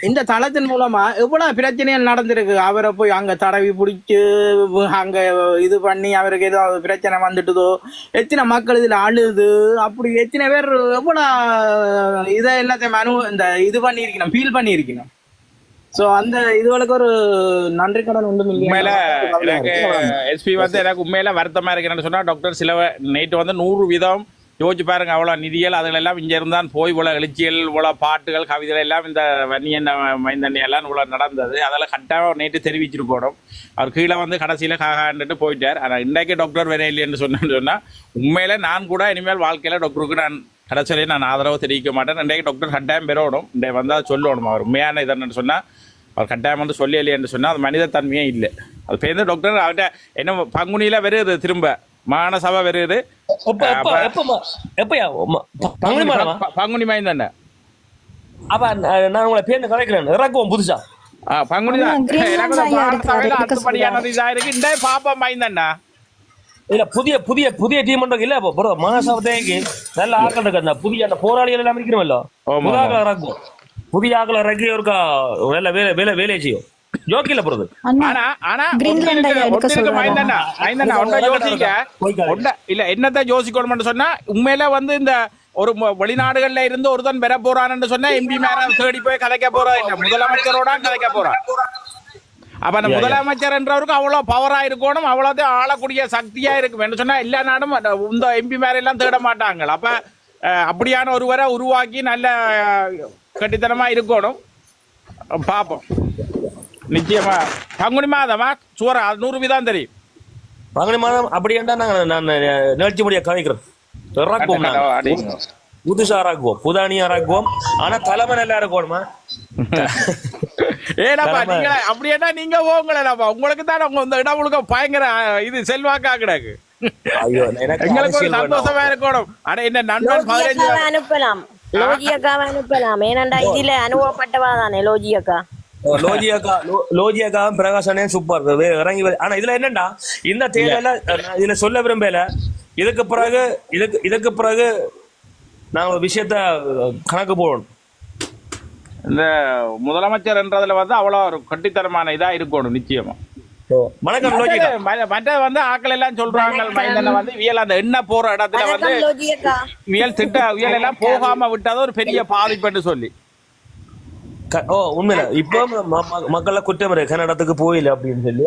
இந்த தளத்தின் மூலமா எவ்வளவு பிரச்சனைகள் நடந்திருக்கு. அவரை போய் அங்க தடவி பிடிச்சு அங்க இது பண்ணி அவருக்கு ஏதோ பிரச்சனை வந்துட்டுதோ, எத்தனை மக்கள் இதுல அழுது, அப்படி எத்தனை பேர் எவ்வளவு இதை எல்லாத்தையும் இந்த இது பண்ணிருக்கணும், ஃபீல் பண்ணிருக்கணும். சோ அந்த இதுகளுக்கு ஒரு நன்றி கடன் ஒன்றும் உண்மையில எனக்கு எஸ்பி வந்து எனக்கு உண்மையில வருத்தமா இருக்குன்னு சொன்னா, டாக்டர் சில நைட்டு வந்து 100 வீதம் யோசிச்சு பாருங்க, அவ்வளோ நிதிகள் அதுல எல்லாம் இங்க இருந்தான் போய் இவ்வளோ எழுச்சிகள், இவ்வளோ பாட்டுகள், கவிதைகள் எல்லாம் இந்த வன்னியன் மைந்தண்ணி எல்லாம் இவ்வளோ நடந்தது. அதெல்லாம் கட்டாயம் நேற்று தெரிவிச்சிருக்கணும். அவர் கீழே வந்து கடைசியில காகாண்டுட்டு போயிட்டார். ஆனால் இன்றைக்கு டாக்டர் வேற இல்லைன்னு சொன்னா உண்மையில நான் கூட இனிமேல் வாழ்க்கையில டாக்டருக்கு நான் கடைசியிலே நான் ஆதரவு தெரிவிக்க மாட்டேன். இன்றைக்கு டாக்டர் கட்டாயம் பெறணும், இன்றைக்கு வந்தால் சொல்லணும். அவர் உண்மையான இதன்னு சொன்னா, அவர் கட்டாயம் வந்து சொல்லி இல்லைன்னு சொன்னா அது மனித தன்மையே இல்லை. அது பேருந்து டாக்டர் அவர்கிட்ட என்ன பங்குனியில வருது, திரும்ப மாநசபை வருது, பங்குனி மாதம் தானே. அப்ப நான் உங்களை பேருந்து கலைக்கிறேன், இறக்குவோம் புதுசா பங்குனி தான் அடுத்தபடியானது இதா இருக்கு. இந்த பாப்பா மாதம் தானே. இல்ல புதிய புதிய புதிய டீம் இல்ல மகாசபைக்கு நல்ல ஆக்கள் இருக்கு. அந்த புதிய அந்த போராளிகள் எல்லாம் இருக்கிறோம்ல, புதாக இறக்குவோம். புதிய ஆக்களை இறக்கி ஒரு நல்ல வேலை வேலையை செய்யும். ஜோக்கில போறது. என்னதான் யோசிக்கணும் சொன்னா, உண்மையில வந்து இந்த ஒரு வெளிநாடுகள்ல இருந்து ஒருத்தன் பெற போறான்னு சொன்னா எம்பி மேல தேடி போய் கலைக்க போறா இல்ல, முதலமைச்சரோட கலைக்க போறான். அப்ப அந்த முதலமைச்சர் என்றவருக்கு அவ்வளவு பவரா இருக்கணும், அவ்வளவு ஆளக்கூடிய சக்தியா இருக்கும் சொன்னா எல்லா நாடும் இந்த எம்பி மேல எல்லாம் தேட மாட்டாங்க. அப்ப அப்படியான ஒருவரை உருவாக்கி நல்ல கட்டித்தனமா இருக்கணும். பாப்போம். நிச்சயமா பங்குனி மாதமா சுவரா 100 வீதம் தெரியும். பங்குனி மாதம் அப்படி என்றா நான் நிகழ்ச்சி முடிய கதைக்கிறோம். புதுசா இறக்குவோம், புதானியா இறக்குவோம். ஆனா தலைமை நல்லா இருக்கணுமா? ஏடாப்பா நீங்க அப்படின்னா நீங்க போங்களேப்பா, உங்களுக்கு தான் இந்த இடம் முழுக்க பயங்கர இது செல்வாக்கா கிடக்கு. எங்களுக்கு ஒரு சந்தோஷமா இருக்கணும். ஆனா என்ன நண்பன் 15 அனுப்பலாம், லோஜியக்காவை அனுப்பலாம். ஏனண்டா இதுல அனுபவப்பட்டவா தானே லோஜியக்கா. லோஜியாக்காவும் பிரகாசனே சூப்பர் இறங்கி. ஆனா இதுல என்னண்டா, இந்த தேர்தல இதுல சொல்ல விரும்பல. இதுக்கு பிறகு நாங்க விஷயத்த கணக்கு போடணும். இந்த முதலமைச்சர் என்றதுல வந்து அவ்வளவு ஒரு கட்டித்தனமான இதா இருக்கணும் நிச்சயமா. வணக்கம். மற்ற வந்து ஆக்கள் எல்லாம் சொல்றாங்க மைந்தனை வந்து வியல் அந்த எண்ணெய் போற இடத்துல வந்து வியல் வியல் எல்லாம் போகாம விட்டாத ஒரு பெரிய பாதிப்புன்னு சொல்லி. உண்மையில இப்போ மக்கள் குற்றம் கன்னடத்துக்கு போயில அப்படின்னு சொல்லி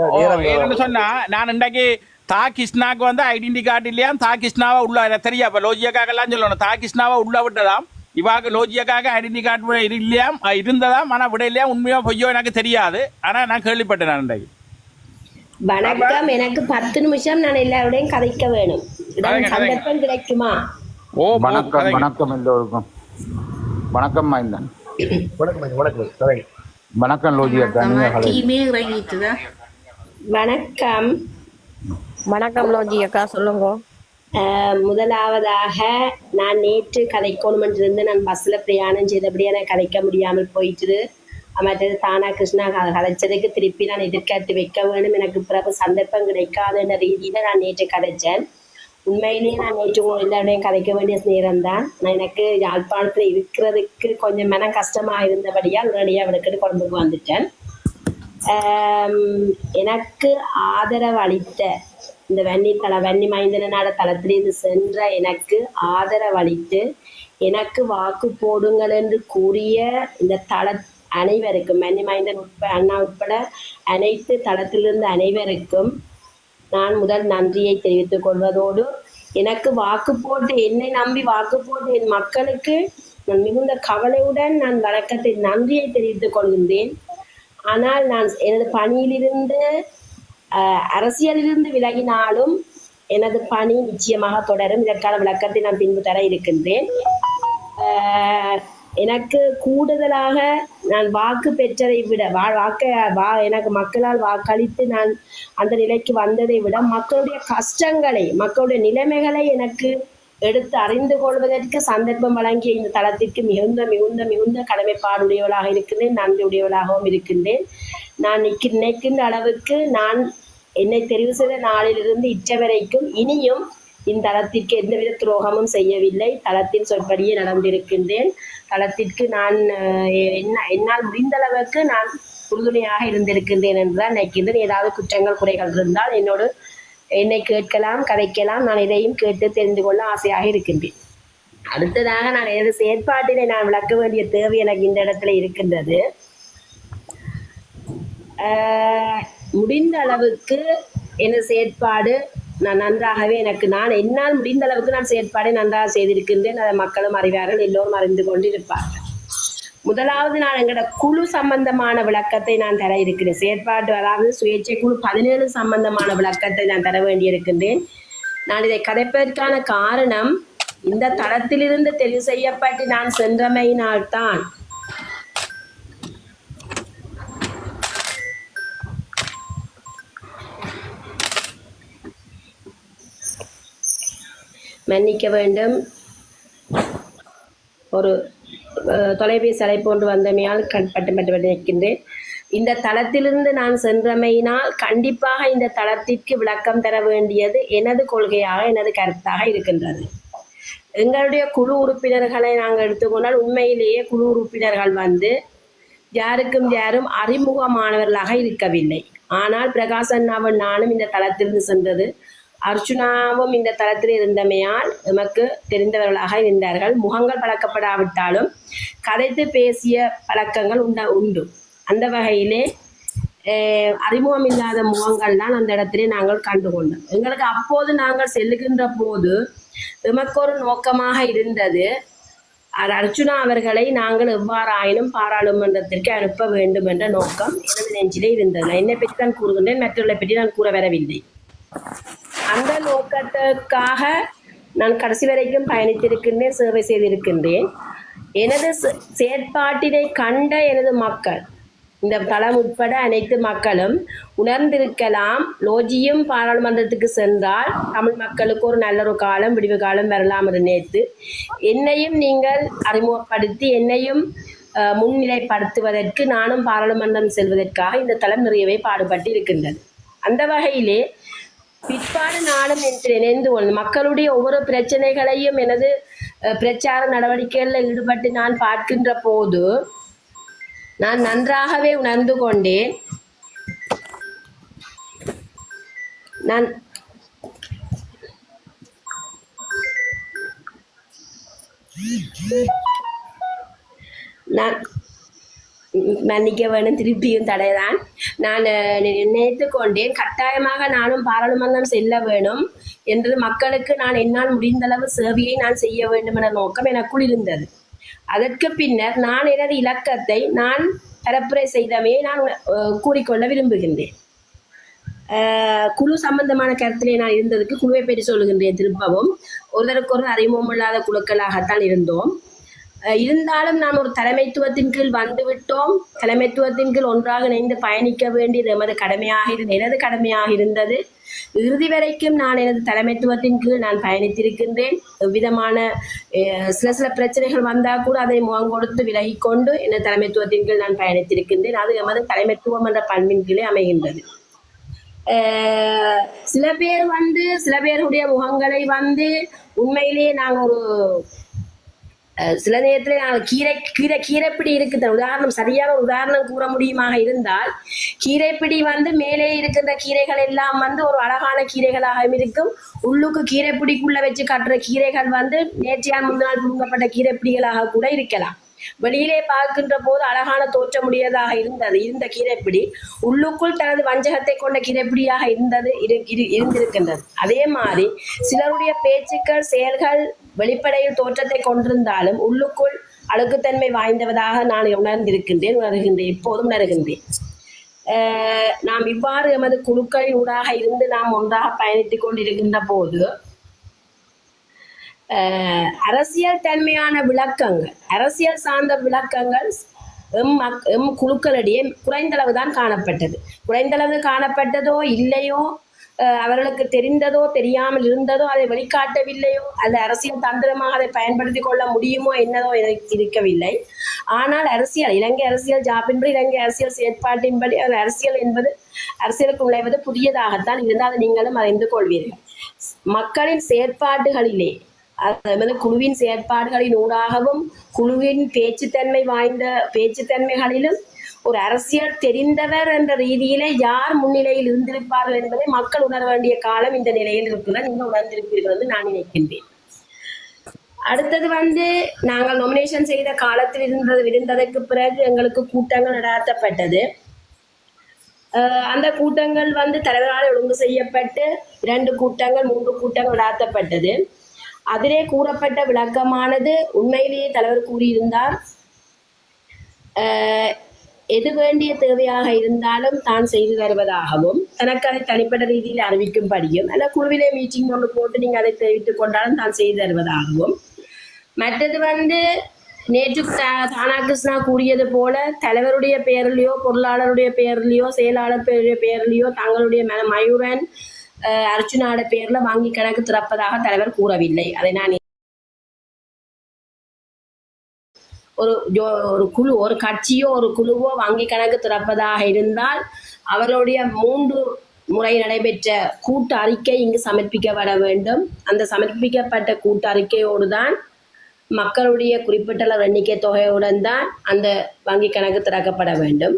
சொன்னா, நான் இன்றைக்கு தா கிருஷ்ணாக்கு வந்து ஐடென்டி கார்டு இல்லையா, தா கிருஷ்ணாவை உள்ள தெரியா. இப்ப லோஜியக்காக எல்லாம் சொல்லணும், தா கிருஷ்ணாவை உள்ள விட்டதாம். இவாக்கு லோஜியக்காக ஐடென்டி கார்டு இல்லையா, இருந்ததாம். ஆனா விட இல்லையா, உண்மையோ பொய்யோ எனக்கு தெரியாது. ஆனா நான் கேள்விப்பட்டேன். நான் இன்றைக்கு வணக்கம், எனக்கு 10 நிமிஷம் நான் எல்லாருடையும் கதைக்க வேணும். சந்தர்ப்பம் கிடைக்குமா? வணக்கம். வணக்கம் எல்லோருக்கும். வணக்கம் மைந்தன். வணக்கம் லோஜியக்கா. வணக்கம். வணக்கம் லோஜியக்கா, சொல்லுங்க. முதலாவதாக நான் நேற்று கதைக்கணும் இருந்து நான் பஸ்ல பிரயாணம் செய்தபடியா நான் கதைக்க முடியாமல் போயிட்டு, மற்றது தானா கிருஷ்ணா கதைச்சதுக்கு திருப்பி நான் எதிர்காட்டு வைக்க வேணும். எனக்கு பிறகு சந்தர்ப்பம் கிடைக்காதுன்ற ரீதியில நான் நேற்று கதைச்சேன். உண்மையிலேயே நான் நேற்று எல்லாருடையும் கதைக்க வேண்டிய நேரம் தான். நான் எனக்கு யாழ்ப்பாணத்தில் இருக்கிறதுக்கு கொஞ்சம் மன கஷ்டமாக இருந்தபடியால் உடனடியாக அவனுக்கு கொழும்புக்கு வந்துட்டேன். எனக்கு ஆதரவு அளித்த இந்த வன்னி மைந்தனான தளத்திலிருந்து சென்ற எனக்கு ஆதரவளித்து எனக்கு வாக்கு போடுங்கள் என்று கூறிய இந்த அனைவருக்கும் வன்னி மைந்தன் அண்ணா உட்பட அனைத்து தளத்திலிருந்து அனைவருக்கும் நான் முதல் நன்றியை தெரிவித்துக் கொள்வதோடு எனக்கு வாக்கு போட்டு என்னை நம்பி வாக்கு போட்டு என் மக்களுக்கு நான் மிகுந்த கவலையுடன் நான் வணக்கத்தை நன்றியை தெரிவித்துக் கொள்கின்றேன். ஆனால் நான் எனது பணியிலிருந்து அரசியலிலிருந்து விலகினாலும் எனது பணி நிச்சயமாக தொடரும். இதற்கான விளக்கத்தை நான் பின்பு தர இருக்கின்றேன். எனக்கு கூடுதலாக நான் வாக்கு பெற்றதை விட எனக்கு மக்களால் வாக்களித்து நான் அந்த நிலைக்கு வந்ததை விட மக்களுடைய கஷ்டங்களை மக்களுடைய நிலைமைகளை எனக்கு எடுத்து அறிந்து கொள்வதற்கு சந்தர்ப்பம் வழங்கிய இந்த தளத்திற்கு மிகுந்த மிகுந்த மிகுந்த கடமைப்பாடுடையவளாக இருக்கின்றேன், நன்றியுடையவளாகவும் இருக்கின்றேன். நான் நினைக்கின்ற அளவுக்கு நான் என்னை தெரிவு செய்த நாளிலிருந்து இற்றவரைக்கும் இனியும் இத்தளத்திற்கு எந்தவித துரோகமும் செய்யவில்லை. தளத்தின் சொற்படியே நடந்திருக்கின்றேன். தளத்திற்கு நான் என்னால் முடிந்தளவுக்கு நான் உறுதுணையாக இருந்திருக்கின்றேன் என்றுதான் நினைக்கின்றேன். ஏதாவது குற்றங்கள் குறைகள் இருந்தால் என்னை கேட்கலாம், கதைக்கலாம். நான் இதையும் கேட்டு தெரிந்து கொள்ள ஆசையாக இருக்கின்றேன். அடுத்ததாக நான் எனது செயற்பாட்டினை நான் விளக்க வேண்டிய தேவை எனக்கு இந்த இடத்துல இருக்கின்றது. முடிந்த அளவுக்கு எனது செயற்பாடு நான் நன்றாகவே நான் என்னால் முடிந்த அளவுக்கு நான் செயற்பாடை நன்றாக செய்திருக்கின்றேன். அதை மக்களும் அறிவார்கள், எல்லோரும் அறிந்து கொண்டு இருப்பார்கள். முதலாவது நான் எங்களோட குழு சம்பந்தமான விளக்கத்தை நான் தர இருக்கிறேன். செயற்பாட்டு அதாவது சுயேட்சை குழு 17 சம்பந்தமான விளக்கத்தை நான் தர வேண்டியிருக்கின்றேன். நான் இதை கதைப்பதற்கான காரணம் இந்த தளத்திலிருந்து தெரிவு செய்யப்பட்டு நான் சென்றமையினால்தான். மன்னிக்க வேண்டும், ஒரு தொலைபேசி அழைப்பு ஒன்று வந்தமையால் பட்டு நிற்கின்றேன். இந்த தளத்திலிருந்து நான் சென்றமையினால் கண்டிப்பாக இந்த தளத்திற்கு விளக்கம் தர வேண்டியது எனது கொள்கையாக எனது கருத்தாக இருக்கின்றது. எங்களுடைய குழு உறுப்பினர்களை நாங்கள் எடுத்துக்கொண்டால் உண்மையிலேயே குழு உறுப்பினர்கள் யாரும் அறிமுகமானவர்களாக இருக்கவில்லை. ஆனால் பிரகாசண்ணாவும் நானும் இந்த தளத்திலிருந்து சென்றது, அர்ச்சுனாவும் இந்த தளத்தில் இருந்தமையால் நமக்கு தெரிந்தவர்களாக இருந்தார்கள். முகங்கள் பழக்கப்படாவிட்டாலும் கதைத்து பேசிய பழக்கங்கள் உண்டு. அந்த வகையிலே அறிமுகம் இல்லாத முகங்கள் தான் அந்த இடத்திலே நாங்கள் கண்டுகொண்டோம். எங்களுக்கு அப்போது நாங்கள் செல்லுகின்ற போது நமக்கு ஒரு நோக்கமாக இருந்தது, அர்ச்சுனா அவர்களை நாங்கள் எவ்வாறாயினும் பாராளுமன்றத்திற்கு அனுப்ப வேண்டும் என்ற நோக்கம் எனது நெஞ்சிலே இருந்தது. நான் என்னை பற்றி தான் கூறுகின்றேன், மற்றவர்களை பற்றி நான் கூற வரவில்லை. அந்த நோக்கத்துக்காக நான் கடைசி வரைக்கும் பயணித்திருக்கின்றேன், சேவை செய்திருக்கின்றேன். எனது செயற்பாட்டினை கண்ட எனது மக்கள், இந்த தளம் உட்பட அனைத்து மக்களும் உணர்ந்திருக்கலாம். லோஜியும் பாராளுமன்றத்துக்கு சென்றால் தமிழ் மக்களுக்கு ஒரு நல்ல ஒரு காலம், விடிவு காலம் வரலாம் என்று நினைத்து என்னையும் நீங்கள் அறிமுகப்படுத்தி என்னையும் முன்னிலைப்படுத்துவதற்கு நானும் பாராளுமன்றம் செல்வதற்காக இந்த தளம் நிறையவே பாடுபட்டு இருக்கின்றது. அந்த வகையிலே பிற்பாடு நானும் நினைந்து கொண்டு மக்களுடைய ஒவ்வொரு பிரச்சனைகளையும் எனது பிரச்சார நடவடிக்கைகளில் ஈடுபட்டு நான் பார்க்கின்ற போது நான் நன்றாகவே உணர்ந்து கொண்டேன். நான் மன்னிக்க வேண்டும், திருப்பியும் தடைதான். நான் நினைத்து கொண்டேன், கட்டாயமாக நானும் பாராளுமன்றம் செல்ல வேணும் என்று மக்களுக்கு நான் என்னால் முடிந்தளவு சேவையை நான் செய்ய வேண்டும் என்ற நோக்கம் எனக்குள் இருந்தது. அதற்கு பின்னர் நான் எனது இலக்கத்தை நான் பரப்புரை செய்தமையை நான் கூறிக்கொள்ள விரும்புகின்றேன். குழு சம்பந்தமான கருத்திலே நான் இருந்ததுக்கு குழுவை பற்றி சொல்லுகின்றேன். திரும்பவும் ஒருவருக்கொரு அறிமுகம் இல்லாத குழுக்களாகத்தான் இருந்தோம். இருந்தாலும் நாம் ஒரு தலைமைத்துவத்தின் கீழ் வந்துவிட்டோம். தலைமைத்துவத்தின் கீழ் ஒன்றாக இணைந்து பயணிக்க வேண்டியது எனது கடமையாக இருந்தது. இறுதி வரைக்கும் நான் எனது தலைமைத்துவத்தின் கீழ் நான் பயணித்திருக்கின்றேன். விதமான சில பிரச்சனைகள் வந்தால் கூட அதை முகம் கொடுத்து விலகிக்கொண்டு எனது தலைமைத்துவத்தின் கீழ் நான் பயணித்திருக்கின்றேன். அது எமது தலைமைத்துவம் என்ற பண்பின் கீழே அமைகின்றது. சில பேருடைய முகங்களை உண்மையிலேயே நாங்கள் ஒரு சில நேரத்துல நான் கீரைப்பிடி இருக்குது. உதாரணம், சரியான உதாரணம் கூற முடியுமாக இருந்தால், கீரைப்பிடி மேலே இருக்கின்ற கீரைகள் எல்லாம் ஒரு அழகான கீரைகளாக இருக்கும். உள்ளுக்கு கீரைப்பிடிக்குள்ள வச்சு கட்டுற கீரைகள் நேற்றையான் முன்னாள் புடுங்கப்பட்ட கீரைப்பிடிகளாக கூட இருக்கலாம். வெளியிலே பார்க்கின்ற போது அழகான தோற்றமுடையதாக இருந்த கீரைப்பிடி உள்ளுக்குள் தனது வஞ்சகத்தை கொண்ட கீரைப்பிடியாக இருந்திருக்கின்றது. அதே மாதிரி சிலருடைய பேச்சுக்கள், செயல்கள் வெளிப்படையில் தோற்றத்தை கொண்டிருந்தாலும் உள்ளுக்குள் அழுக்குத்தன்மை வாய்ந்தவதாக நான் உணர்கின்றேன், இப்போதும் உணர்கின்றேன். நாம் இவ்வாறு எமது குழுக்களின் ஊடாக இருந்து நாம் ஒன்றாக பயணித்துக் கொண்டிருக்கின்ற போது அரசியல் தன்மையான விளக்கங்கள், அரசியல் சார்ந்த விளக்கங்கள் எம் குழுக்களிடையே குறைந்தளவுதான் காணப்பட்டது. குறைந்தளவு காணப்பட்டதோ இல்லையோ, அவர்களுக்கு தெரிந்ததோ தெரியாமல் இருந்ததோ, அதை வெளிக்காட்டவில்லையோ, அந்த அரசியல் தந்திரமாக அதை பயன்படுத்தி கொள்ள முடியுமோ என்னதோ இருக்கவில்லை. ஆனால் இலங்கை அரசியல் ஜாப்பின்படி, இலங்கை அரசியல் செயற்பாட்டின்படி அரசியல் என்பது, அரசியலுக்கு நுழைவது புதியதாகத்தான் இருந்தால் நீங்களும் அறிந்து கொள்வீர்கள். மக்களின் செயற்பாடுகளிலே, அதாவது குழுவின் செயற்பாடுகளின் ஊடாகவும் குழுவின் பேச்சுத்தன்மைகளிலும் ஒரு அரசியல் தெரிந்தவர் என்ற ரீதியிலே யார் முன்னிலையில் இருந்திருப்பார்கள் என்பதை மக்கள் உணர வேண்டிய காலம் இந்த நிலையில் இருக்கிறது. நீங்கள் உணர்ந்திருப்பீர்கள் என்று நான் நினைக்கின்றேன். அடுத்தது நாங்கள் நொமினேஷன் செய்த காலத்தில் இருந்ததற்கு பிறகு எங்களுக்கு கூட்டங்கள் நடாத்தப்பட்டது. அந்த கூட்டங்கள் தலைவரால் ஒழுங்கு செய்யப்பட்டு 2 கூட்டங்கள் 3 கூட்டங்கள் நடாத்தப்பட்டது. அதிலே கூறப்பட்ட விளக்கமானது, உண்மையிலேயே தலைவர் கூறியிருந்தார், எது வேண்டிய தேவையாக இருந்தாலும் தான் செய்து தருவதாகவும், தனக்கு அதை தனிப்பட்ட ரீதியில் அறிவிக்கும்படியும், அல்ல குழுவிலே மீட்டிங் ஒன்று போட்டு நீங்கள் அதை தெரிவித்துக் கொண்டாலும் தான் செய்து தருவதாகவும், மற்றது நேற்று தானா கிருஷ்ணா கூறியது போல தலைவருடைய பெயரிலேயோ, பொருளாளருடைய பெயரிலேயோ, செயலாளர் பெயரிலேயோ, தங்களுடைய மயூரன் அர்ச்சுனாட பேர்ல வாங்கி கணக்கு திறப்பதாக தலைவர் கூறவில்லை. அதை நான் ஒரு குழு, ஒரு கட்சியோ ஒரு குழுவோ வங்கி கணக்கு திறப்பதாக இருந்தால் அவருடைய 3 முறை நடைபெற்ற கூட்டு அறிக்கை இங்கு சமர்ப்பிக்கப்பட வேண்டும். அந்த சமர்ப்பிக்கப்பட்ட கூட்டு அறிக்கையோடு தான் மக்களுடைய குறிப்பிட்ட எண்ணிக்கை தொகையுடன் தான் அந்த வங்கி கணக்கு திறக்கப்பட வேண்டும்.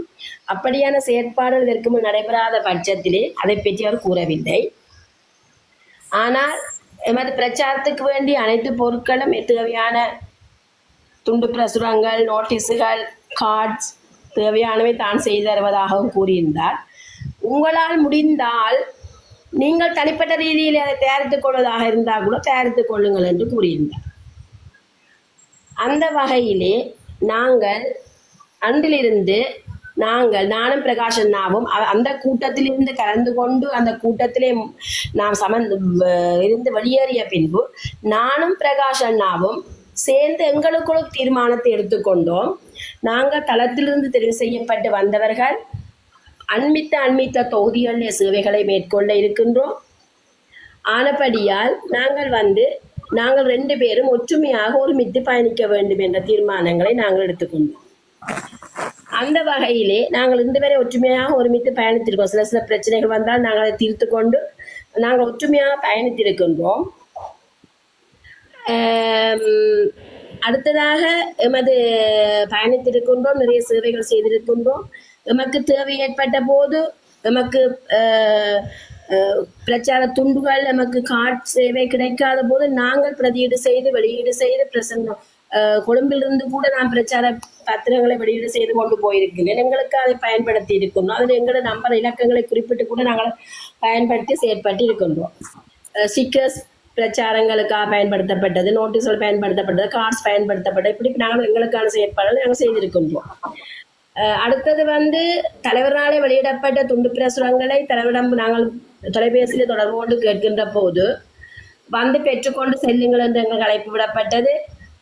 அப்படியான செயற்பாடுகள் இதற்கு முன் நடைபெறாத பட்சத்திலே அதை பற்றி அவர் கூறவில்லை. ஆனால் எமது பிரச்சாரத்துக்கு வேண்டிய அனைத்து பொருட்களும், தேவையான துண்டு பிரசுரங்கள், நோட்டீஸுகள், கார்ட்ஸ் தேவையானவை தான் செய்து தருவதாகவும் கூறியிருந்தார். உங்களால் முடிந்தால் நீங்கள் தனிப்பட்ட ரீதியில் அதை தயாரித்துக் கொள்வதாக இருந்தால் கூட தயாரித்துக் கொள்ளுங்கள் என்று கூறியிருந்தார். அந்த வகையிலே நாங்கள் அன்றிலிருந்து நானும் பிரகாஷ் அண்ணாவும் அந்த கூட்டத்திலிருந்து கலந்து கொண்டு அந்த கூட்டத்திலே நாம் இருந்து வெளியேறிய பின்பு நானும் பிரகாஷ் அண்ணாவும் சேர்ந்து எங்களுக்குள்ள தீர்மானத்தை எடுத்துக்கொண்டோம். நாங்கள் தளத்திலிருந்து தெரிவு செய்யப்பட்டு வந்தவர்கள் அண்மித்த தொகுதிகளில் சேவைகளை மேற்கொள்ள இருக்கின்றோம். ஆனபடியால் நாங்கள் 2 பேரும் ஒற்றுமையாக ஒருமித்து பயணிக்க வேண்டும் என்ற தீர்மானங்களை நாங்கள் எடுத்துக்கொண்டோம். அந்த வகையிலே நாங்கள் இன்று வரை ஒற்றுமையாக ஒருமித்து பயணித்திருக்கோம். சில பிரச்சனைகள் வந்தால் நாங்கள் அதை தீர்த்து கொண்டு நாங்கள் ஒற்றுமையாக பயணித்திருக்கின்றோம். அடுத்ததாக எமது பயணித்திருக்கின்றோம், நிறைய சேவைகள் செய்திருக்கின்றோம். எமக்கு தேவை ஏற்பட்ட போது எமக்கு பிரச்சார துண்டுகள், நமக்கு கார்ட் சேவை கிடைக்காத போது நாங்கள் பிரதியீடு செய்து வெளியீடு செய்து பிரசங்கம், கொழும்பிலிருந்து கூட நான் பிரச்சார பத்திரங்களை வெளியீடு செய்து கொண்டு போயிருக்கிறேன். எங்களுக்கு அதை பயன்படுத்தி இருக்கின்றோம். அதில் எங்களோட நம்பர் இலக்கங்களை குறிப்பிட்டு கூட நாங்கள் பயன்படுத்தி செயற்பட்டு இருக்கின்றோம். ஸ்டிக்கர்ஸ் பிரச்சாரங்களுக்காக பயன்படுத்தப்பட்டது, நோட்டீஸ்கள் பயன்படுத்தப்பட்டது, கார்ட்ஸ் பயன்படுத்தப்பட்டது, இப்படி நாங்கள் எங்களுக்கான செயற்பாடுகள் நாங்கள் செய்திருக்கின்றோம். அடுத்தது தலைவராலே வெளியிடப்பட்ட துண்டு பிரசுரங்களை தலைவரிடம் நாங்கள் தொலைபேசியில் தொடர்பு கொண்டு கேட்கின்ற போது பெற்றுக்கொண்டு செல்லுங்கள் என்று எங்களுக்கு அழைப்பு விடப்பட்டது.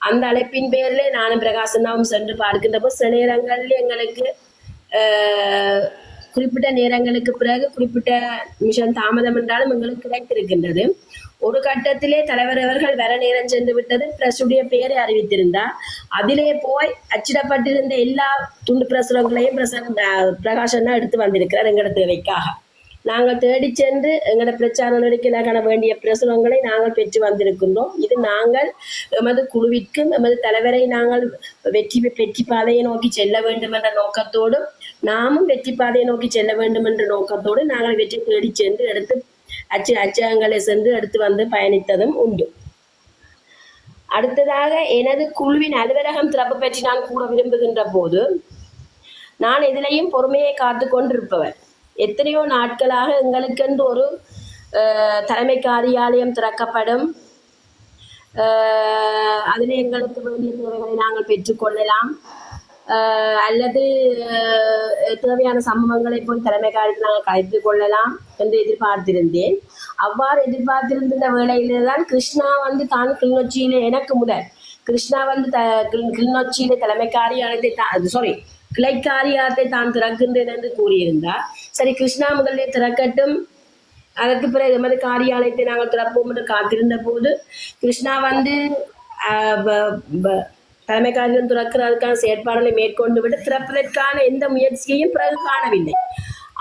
அந்த அழைப்பின் பேரில் நானும் பிரகாசனாவும் சென்று பார்க்கின்ற போது சில நேரங்களில் எங்களுக்கு குறிப்பிட்ட நேரங்களுக்கு பிறகு குறிப்பிட்ட நிமிஷம் தாமதம் என்றாலும் எங்களுக்கு கிடைத்திருக்கின்றது. ஒரு கட்டத்திலே தலைவர் அவர்கள் வர நேரம் சென்று விட்டது, பிரசுடைய பெயரை அறிவித்திருந்தார். அதிலே போய் அச்சிடப்பட்டிருந்த எல்லா துண்டு பிரசுரங்களையும் பிரகாஷன்னா எடுத்து வந்திருக்கிறார் எங்களோட தேவைக்காக. நாங்கள் தேடி சென்று எங்களோட பிரச்சார நடவடிக்கைக்கான வேண்டிய பிரசுரங்களை நாங்கள் பெற்று வந்திருக்கின்றோம். இது நாங்கள் எமது குழுவிற்கும் எமது தலைவரை நாங்கள் வெற்றி பாதையை நோக்கி செல்ல வேண்டும் என்ற நோக்கத்தோடு, நாமும் வெற்றி பாதையை நோக்கி செல்ல வேண்டும் என்ற நோக்கத்தோடு நாங்கள் வெற்றி தேடி சென்று எடுத்து அச்சகங்களை சென்று எடுத்து வந்து பயணித்ததும் உண்டு. அடுத்ததாக எனது குழுவின் அலுவலகம் திறப்பு பற்றி நான் கூற விரும்புகின்ற போது, நான் எதிலையும் பொறுமையை காத்து கொண்டிருப்பவர். எத்தனையோ நாட்களாக எங்களுக்கென்று ஒரு தலைமை காரியாலயம் திறக்கப்படும், அதில் எங்களுக்கு வேண்டிய தேவைகளை நாங்கள் பெற்றுக்கொள்ளலாம், அல்லது தேவையான சம்பவங்களை போய் தலைமை காரியத்தில் நாங்கள் கலைத்து கொள்ளலாம் என்று எதிர்பார்த்திருந்தேன். அவ்வாறு எதிர்பார்த்திருந்த வேளையிலே தான் கிருஷ்ணா வந்து தான் கிளிநொச்சியிலே எனக்கு முதல் கிருஷ்ணா வந்து கிளிநொச்சியிலே தலைமை காரியாலயத்தை கிளை காரியாலயத்தை தான் திறக்கின்றேன் என்று கூறியிருந்தார். சரி, கிருஷ்ணா முதலே திறக்கட்டும், அதற்கு பிறகு எமது காரியாலயத்தை நாங்கள் திறப்போம் என்று காத்திருந்த போது கிருஷ்ணா வந்து தலைமை காரியம் திறக்கிறதுக்கான செயற்பாடுகளை மேற்கொண்டு விட்டு திறப்பதற்கான எந்த முயற்சியையும் பிறகு காணவில்லை.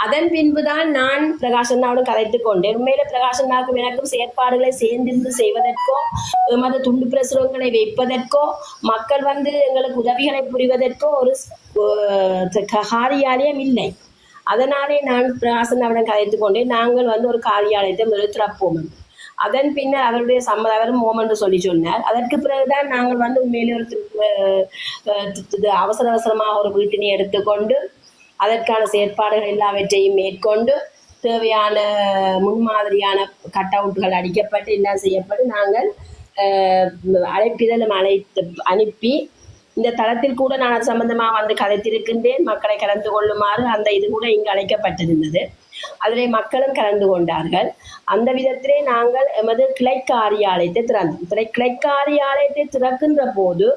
அதன் பின்புதான் நான் பிரகாஷண்ணாவுடன் கதைத்துக் கொண்டேன். உண்மையில பிரகாஷண்ணாவுக்கும் எனக்கும் செயற்பாடுகளை சேர்ந்திருந்து செய்வதற்கோ, எமது துண்டு பிரசுரங்களை வைப்பதற்கோ, மக்கள் வந்து எங்களுக்கு உதவிகளை புரிவதற்கோ ஒரு காரியாலயம் இல்லை. அதனாலே நான் பிரகாஷண்ணாவுடன் கதைத்துக் கொண்டேன். நாங்கள் வந்து ஒரு காரியாலயத்தை முதலில் திறப்போம். அதன் பின்னர் அவருடைய அவரும் ஓம் என்று சொன்னார். அதற்கு பிறகுதான் நாங்கள் வந்து உண்மையிலே ஒரு அவசரமாக ஒரு வீட்டினை எடுத்துக்கொண்டு அதற்கான செயற்பாடுகள் எல்லாவற்றையும் மேற்கொண்டு தேவையான முன்மாதிரியான கட் அவுட்டுகள் அடிக்கப்பட்டு எல்லாம் செய்யப்பட்டு நாங்கள் அழைப்பிதழும் அனுப்பி இந்த தளத்தில் கூட நான் அது சம்பந்தமாக வந்து கதைத்திருக்கின்றேன். மக்களை கலந்து கொள்ளுமாறு அந்த இது கூட இங்கு அழைக்கப்பட்டிருந்தது. அதிலே மக்களும் கலந்து கொண்டார்கள். அந்த விதத்திலே நாங்கள் எமது கிளை காரியாலயத்தை திறந்தோம். கிளை காரியாலயத்தை திறக்கின்ற போது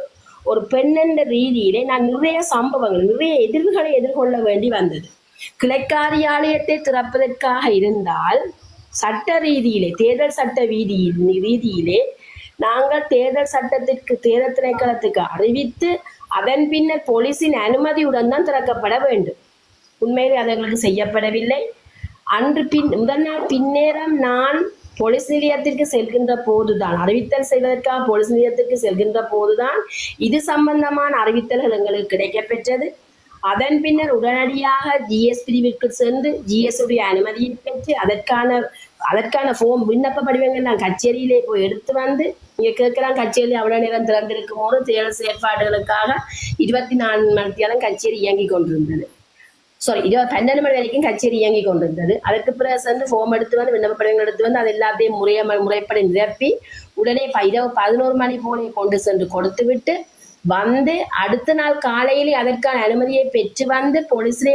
ஒரு பெண் என்ற ரீதியிலே நான் நிறைய சம்பவங்கள், நிறைய எதிர்வுகளை எதிர்கொள்ள வேண்டி வந்தது. கிளை காரியாலயத்தை திறப்பதற்காக இருந்தால் சட்ட ரீதியிலே, தேர்தல் சட்ட ரீதியிலே நாங்கள் தேர்தல் திணைக்களத்துக்கு அறிவித்து அதன் பின்னர் போலீஸின் அனுமதியுடன் தான் திறக்கப்பட வேண்டும். உண்மையிலே அது எங்களுக்கு செய்யப்படவில்லை. அன்று முதல் நாள் பின்னேரம் நான் போலீஸ் நிலையத்திற்கு செல்கின்ற போதுதான், அறிவித்தல் செய்வதற்காக போலீஸ் நிலையத்திற்கு செல்கின்ற போதுதான் இது சம்பந்தமான அறிவித்தல்கள் எங்களுக்கு கிடைக்கப்பெற்றது. அதன் பின்னர் உடனடியாக ஜிஎஸ் பிரிவிற்கு சென்று ஜிஎஸ் உடைய அனுமதியை பெற்று அதற்கான விண்ணப்ப படிவங்கள் நான் கச்சேரியிலே போய் எடுத்து வந்து இங்கே கேட்கலாம். கச்சேரி அவ்வளோ நேரம் திறந்திருக்கும் போது தேர்தல் செயற்பாடுகளுக்காக 24 மணி நேரம் கச்சேரி இயங்கி கொண்டிருந்தது. 12 மணி வரைக்கும் கச்சேரி இயங்கி கொண்டிருந்தது. அதற்கு பிறகு சென்று ஃபார்ம் எடுத்து வந்து விண்ணப்ப படிவங்கள் எடுத்து வந்து அது எல்லாத்தையும் முறைப்படி நிரப்பி உடனே இரவு 11 மணி போலே கொண்டு சென்று கொடுத்து விட்டு வந்து அடுத்த நாள் காலையிலே அதற்கான அனுமதியை பெற்று வந்து போலீஸிலே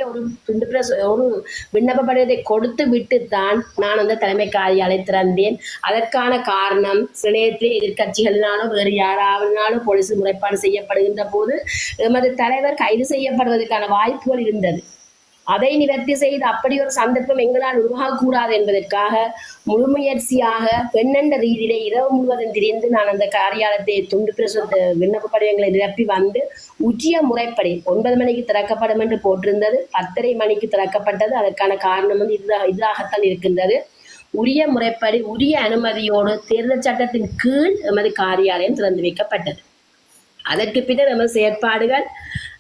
ஒரு விண்ணப்ப படிவத்தை கொடுத்து விட்டுத்தான் நான் அந்த தலைமை காரியாலயம் திறந்தேன். அதற்கான காரணம் சில நேரத்திலே எதிர்கட்சிகளினாலும் வேறு யாராவதுனாலும் போலீஸ் முறைப்பாடு செய்யப்படுகின்ற போது எமது தலைவர் கைது செய்யப்படுவதற்கான வாய்ப்புகள் இருந்தது. அதை நிவர்த்தி செய்து அப்படி ஒரு சந்தர்ப்பம் எங்களால் உருவாகக்கூடாது என்பதற்காக முழு முயற்சியாக பெண்ணென்ற ரீதியிலே இரவு முழுவதும் திரிந்து நான் அந்த காரியாலயத்தை துண்டு பிரசுர விண்ணப்ப படிவங்களை நிரப்பி வந்து உரிய முறைப்படி 9 மணிக்கு திறக்கப்படும் என்று போட்டிருந்தது. 10:30 மணிக்கு திறக்கப்பட்டது. அதற்கான காரணம் வந்து இதாகத்தான் இருக்கின்றது. உரிய முறைப்படி உரிய அனுமதியோடு தேர்தல் சட்டத்தின் கீழ் எமது காரியாலயம் திறந்து வைக்கப்பட்டது. அதற்கு பின்னர் எமது செயற்பாடுகள்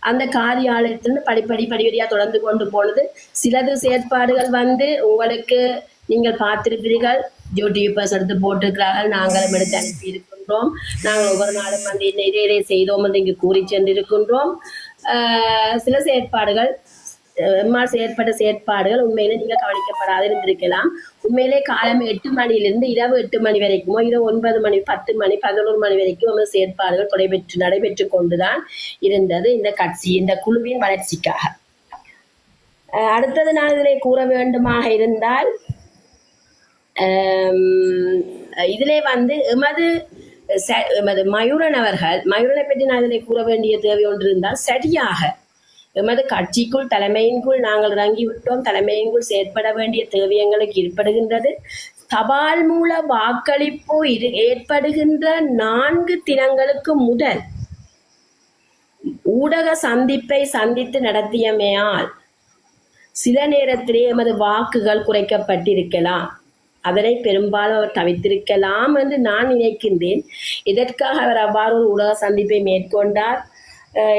அந்த காரியாலயத்திலிருந்து படிப்படியாக தொடர்ந்து கொண்டு போனது. சிலது செயற்பாடுகள் வந்து உங்களுக்கு நீங்கள் பார்த்திருப்பீர்கள், யூடியூபர்ஸ் எடுத்து போட்டிருக்கிறார்கள், நாங்களும் எடுத்து அனுப்பி இருக்கின்றோம். நாங்கள் ஒவ்வொரு நாளும் வந்து இதை செய்தோம் என்று இங்கு கூறி சென்றிருக்கின்றோம். சில செயற்பாடுகள் செயற்பட்ட செயற்பாடுகள் உண்மையிலே நீங்கள் கவனிக்கப்படாது இருந்திருக்கலாம். உண்மையிலே காலம் 8 மணியிலிருந்து இரவு 8 மணி வரைக்குமோ இரவு 9 மணி 10 மணி 11 மணி வரைக்கும் நம்ம செயற்பாடுகள் நடைபெற்று கொண்டுதான் இருந்தது இந்த குழுவின் வளர்ச்சிக்காக. அடுத்தது நான் இதனை கூற வேண்டுமாக இருந்தால், இதிலே வந்து எமது மயூரனை பற்றி நான் இதனை கூற வேண்டிய தேவை ஒன்று இருந்தால், சரியாக எமது கட்சிக்குள் தலைமையின்குள் நாங்கள் இறங்கிவிட்டோம். தலைமையின்குள் செயற்பட வேண்டிய தேவை எங்களுக்கு ஏற்படுகின்றது. தபால் மூல வாக்களிப்பு ஏற்படுகின்ற 4 தினங்களுக்கு முதல் ஊடக சந்தித்து நடத்தியமையால் சில நேரத்திலே எமது வாக்குகள் குறைக்கப்பட்டிருக்கலாம். அதனை பெரும்பாலும் அவர் தவிர்த்திருக்கலாம் என்று நான் நினைக்கின்றேன். இதற்காக அவர் அவ்வாறு ஒரு ஊடக சந்திப்பை மேற்கொண்டார்.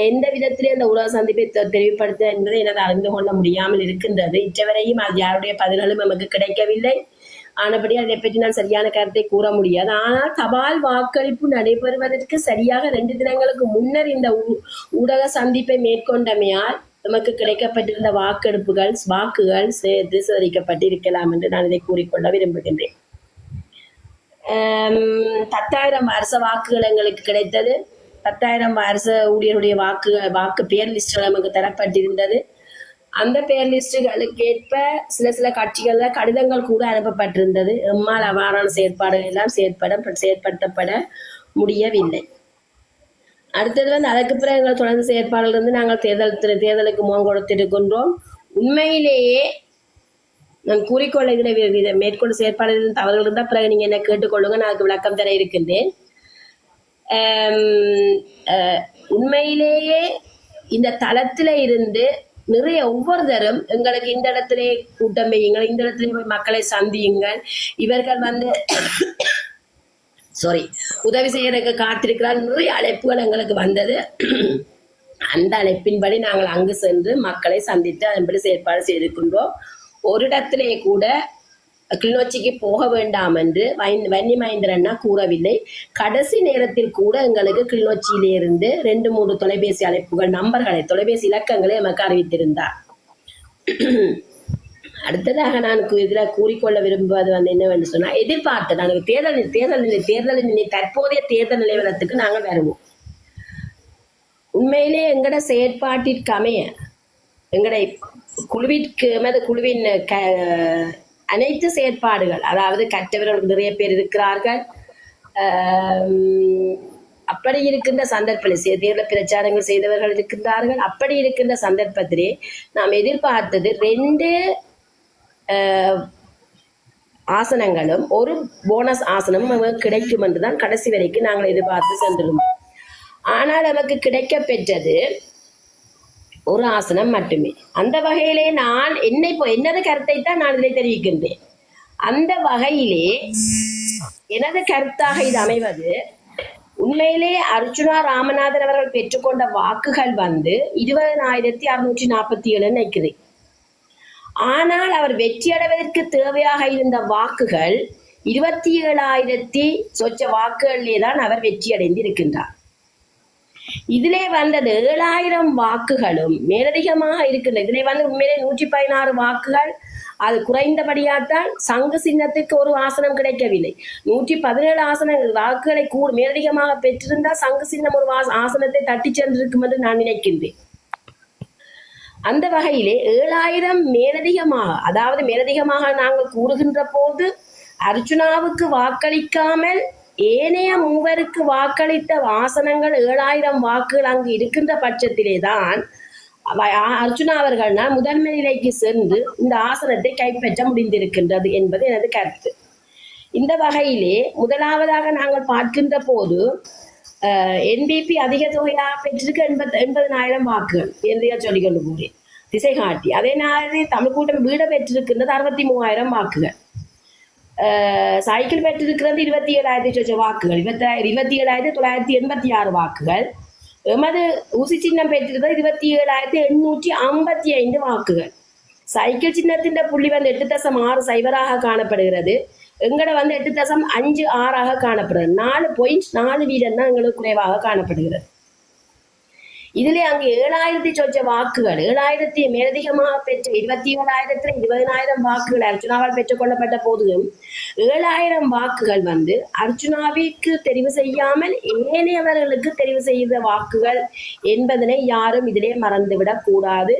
எந்த விதத்திலே அந்த ஊடக சந்திப்பை தெளிவுபடுத்த என்பதை எனது அறிந்து கொள்ள முடியாமல் இருக்கின்றது. இற்றவரையும் அது யாருடைய பதில்களும் நமக்கு கிடைக்கவில்லை. ஆனபடி அதை பற்றி நான் சரியான கருத்தை கூற முடியாது. ஆனால் தபால் வாக்களிப்பு நடைபெறுவதற்கு சரியாக 2 தினங்களுக்கு முன்னர் இந்த ஊடக சந்திப்பை மேற்கொண்டமையால் நமக்கு கிடைக்கப்பட்டிருந்த வாக்குகள் சேர்த்து சிதறிக்கப்பட்டிருக்கலாம் என்று நான் இதை கூறிக்கொள்ள விரும்புகின்றேன். 10,000 அரச வாக்குகள் எங்களுக்கு கிடைத்தது. 10,000 அரச ஊழியருடைய வாக்கு பேர் லிஸ்டுகள் நமக்கு தரப்பட்டிருந்தது. அந்த பேர் லிஸ்டுகளுக்கு ஏற்ப சில கட்சிகள்ல கடிதங்கள் கூட அனுப்பப்பட்டிருந்தது. எம்மால் அவ்வாறான செயற்பாடுகள் எல்லாம் செயற்படுத்தப்பட முடியவில்லை. அடுத்தது அதற்கு பிறகு எங்கள் தொடர்ந்து செயற்பாடுகள் இருந்து நாங்கள் தேர்தலுக்கு முகம் கொடுத்திருக்கின்றோம். உண்மையிலேயே நான் கூறிக்கொள்ள இதில் மேற்கொண்டு செயற்பாடுகள் தவறுகள் இருந்தால் பிறகு நீங்க என்ன கேட்டுக்கொள்ளுங்க, நான் அதுக்கு விளக்கம் தர இருக்கின்றேன். உண்மையிலேயே இந்த தளத்தில இருந்து நிறைய ஒவ்வொருத்தரும் எங்களுக்கு இந்த இடத்திலே கூட்டம் வையுங்கள், இந்த இடத்திலே போய் மக்களை சந்தியுங்கள், இவர்கள் உதவி செய்யறதுக்கு காத்திருக்கிறார், நிறைய அழைப்புகள் எங்களுக்கு வந்தது. அந்த அழைப்பின்படி நாங்கள் அங்கு சென்று மக்களை சந்தித்து அதன்படி செயற்பாடு செய்திருக்கின்றோம். ஒரு இடத்திலே கூட கிளிநொச்சிக்கு போக வேண்டாம் என்று வன்னி மகேந்திரன் அண்ணா கூறவில்லை. கடைசி நேரத்தில் கூட எங்களுக்கு கிளிநொச்சியிலே இருந்து 2-3 தொலைபேசி அழைப்புகள் தொலைபேசி இலக்கங்களை நமக்கு அறிவித்திருந்தார். அடுத்ததாக நான் இதில் கூறிக்கொள்ள விரும்புவது என்னவென்று சொன்னால், எதிர்பார்த்து நாங்கள் தற்போதைய தேர்தல் நிலவரத்துக்கு நாங்கள் வருவோம். உண்மையிலே எங்கட செயற்பாட்டிற்கு அமைய எமது குழுவின் அனைத்து செயற்பாடுகள், அதாவது கற்றவர்கள் நிறைய பேர் இருக்கிறார்கள். அப்படி இருக்கின்ற சந்தர்ப்பத்தில் தேர்தல் பிரச்சாரங்கள் செய்தவர்கள் இருக்கின்றார்கள். அப்படி இருக்கின்ற சந்தர்ப்பத்திலே நாம் எதிர்பார்த்தது 2 ஆசனங்களும் ஒரு போனஸ் ஆசனமும் நமக்கு கிடைக்கும் என்றுதான் கடைசி வரைக்கும் நாங்கள் எதிர்பார்த்து சென்றிருந்தோம். ஆனால் நமக்கு கிடைக்க பெற்றது ஒரு ஆசனம் மட்டுமே. அந்த வகையிலே நான் எனது கருத்தை தான் நான் இதை தெரிவிக்கின்றேன். அந்த வகையிலே எனது கருத்தாக இது அமைவது, உண்மையிலே அர்ச்சுனா ராமநாதன் அவர்கள் பெற்றுக்கொண்ட வாக்குகள் 20,647 நினைக்கிறேன். ஆனால் அவர் வெற்றியடைவதற்கு தேவையாக இருந்த வாக்குகள் 27,000 சொச்ச வாக்குகளிலே தான் அவர் வெற்றியடைந்து இருக்கின்றார். இதிலே வந்தது 7,000 வாக்குகளும் மேலதிகமாக இருக்கின்றது. இதிலே உண்மையிலே 116 வாக்குகள். அது குறைந்தபடியாத்தான் சங்கு சின்னத்துக்கு ஒரு ஆசனம் கிடைக்கவில்லை. 117 வாக்குகளை மேலதிகமாக பெற்றிருந்தால் சங்கு சின்னம் ஒரு ஆசனத்தை தட்டி சென்றிருக்கும் என்று நான் நினைக்கின்றேன். அந்த வகையிலே 7,000 மேலதிகமாக நாங்கள் கூறுகின்ற போது அர்ச்சுனாவுக்கு வாக்களிக்காமல் ஏனைய 3 வாக்களித்த ஆசனங்கள் 7,000 வாக்குகள் அங்கு இருக்கின்ற பட்சத்திலே தான் அர்ச்சுனா அவர்கள் முதன்மை நிலைக்கு சென்று இந்த ஆசனத்தை கைப்பற்ற முடிந்திருக்கின்றது என்பது எனது கருத்து. இந்த வகையிலே முதலாவதாக நாங்கள் பார்க்கின்ற போது என்பிபி அதிக தொகையாக பெற்றிருக்க 80,000 வாக்குகள் என்று சொல்லிக் கொண்டு போகிறேன் திசை காட்டி. அதே நேரத்தில் தமிழ் கூட்டம் வீட பெற்றிருக்கின்றது 63,000 வாக்குகள். சைக்கிள் பெற்றிருக்கிறது 27,000 வாக்குகள், 27,986 வாக்குகள். எமது ஊசி சின்னம் பெற்றிருக்கிறது 27,855 வாக்குகள். சைக்கிள் சின்னத்தின் புள்ளி 8.60 காணப்படுகிறது. எங்கட 8.56 காணப்படுகிறது. 4.4 வீதம் தான் எங்களுக்கு குறைவாக காணப்படுகிறது. இதிலே அங்கு 7,000 சொச்ச வாக்குகள், 7,000 மேலதிகமாக பெற்ற 27,000 20,000 வாக்குகள் அர்ச்சுனாவால் பெற்றுக் கொள்ளப்பட்ட போதிலும் 7,000 வாக்குகள் அர்ச்சுனாவிற்கு தெரிவு செய்யாமல் ஏனையவர்களுக்கு தெரிவு செய்த வாக்குகள் என்பதனை யாரும் இதிலே மறந்துவிடக் கூடாது.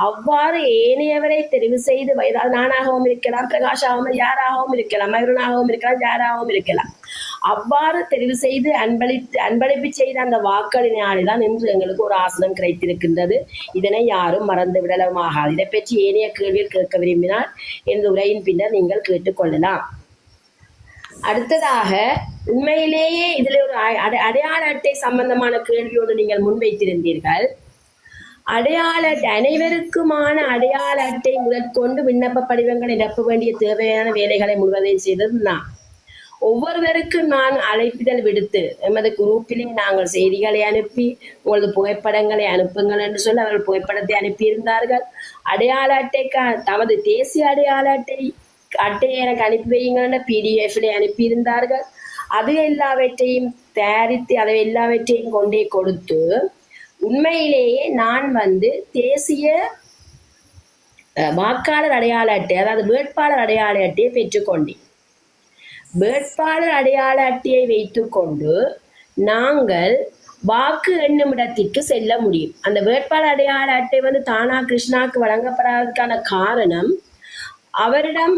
அவ்வாறு ஏனையவரை தெரிவு செய்து நானாகவும் இருக்கலாம், பிரகாஷாகவும் யாராகவும் இருக்கலாம், மயூரனாகவும் இருக்கலாம், யாராகவும் இருக்கலாம். அவ்வாறு தெரிவு செய்து அன்பளிப்பு செய்த அந்த வாக்களினால்தான் இன்று எங்களுக்கு ஒரு ஆசனம் கிடைத்திருக்கின்றது. இதனை யாரும் மறந்து விடலமாகாது. இதை பற்றி ஏனைய கேள்வியில் கேட்க விரும்பினால் எனது உரையின் பின்னர் நீங்கள் கேட்டுக்கொள்ளலாம். அடுத்ததாக உண்மையிலேயே இதில் ஒரு அடையாள அட்டை சம்பந்தமான கேள்வியோடு நீங்கள் முன்வைத்திருந்தீர்கள். அடையாள அனைவருக்குமான அடையாள அட்டை முதற்கொண்டு விண்ணப்ப படிவங்களை நிரப்ப வேண்டிய தேவையான வேலைகளை முழுவதையும் செய்தது நான். ஒவ்வொருவருக்கும் நான் அழைப்பிதழ் விடுத்து எமது குரூப்பிலே நாங்கள் செய்திகளை அனுப்பி உங்களது புகைப்படங்களை அனுப்புங்கள் என்று சொல்லி அவர்கள் புகைப்படத்தை அனுப்பியிருந்தார்கள். அடையாள அட்டைக்கு தமது தேசிய அடையாள அட்டையை எனக்கு அனுப்பி வையுங்கள் PDF அனுப்பியிருந்தார்கள். அது எல்லாவற்றையும் தயாரித்து அதை எல்லாவற்றையும் கொண்டே கொடுத்து உண்மையிலேயே நான் தேசிய வாக்காளர் அடையாள அட்டை அதாவது வேட்பாளர் அடையாள அட்டையை பெற்றுக்கொண்டேன். வேட்பாளர் அடையாள அட்டையை வைத்துக்கொண்டு நாங்கள் வாக்கு எண்ணும் இடத்திற்கு செல்ல முடியும். அந்த வேட்பாளர் அடையாள அட்டை தானா கிருஷ்ணாவுக்கு வழங்கப்படாததுக்கான காரணம் அவரிடம்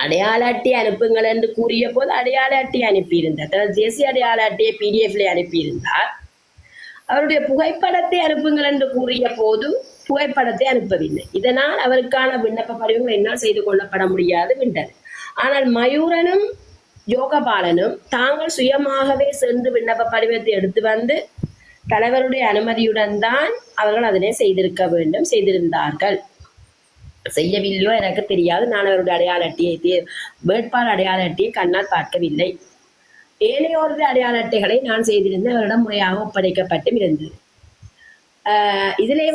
அடையாள அட்டை அனுப்புங்கள் என்று கூறிய போது அடையாள அட்டை அனுப்பியிருந்தார். தனது தேசிய அடையாள அட்டையை PDF அனுப்பியிருந்தார். அவருடைய புகைப்படத்தை அனுப்புங்கள் என்று கூறிய போது புகைப்படத்தை அனுப்பவில்லை. இதனால் அவருக்கான விண்ணப்ப படிவங்கள் என்னால் செய்து கொள்ளப்பட முடியாது விட்டது. ஆனால் மயூரனும் யோகபாலனும் தாங்கள் சுயமாகவே சென்று விண்ணப்ப படிவத்தை எடுத்து தலைவருடைய அனுமதியுடன் தான் அவர்கள் அதனை செய்திருக்க வேண்டும், செய்திருந்தார்கள். செய்யவில்லையோ எனக்கு தெரியாது. நான் அவருடைய அடையாள அட்டையை வேட்பாளர் அடையாள அட்டையை கண்ணால் பார்க்கவில்லை. ஏனையோருடைய அடையாள அட்டைகளை நான் செய்திருந்தேன், அவரிடம் முறையாக ஒப்படைக்கப்பட்டும் இருந்தது. இதிலே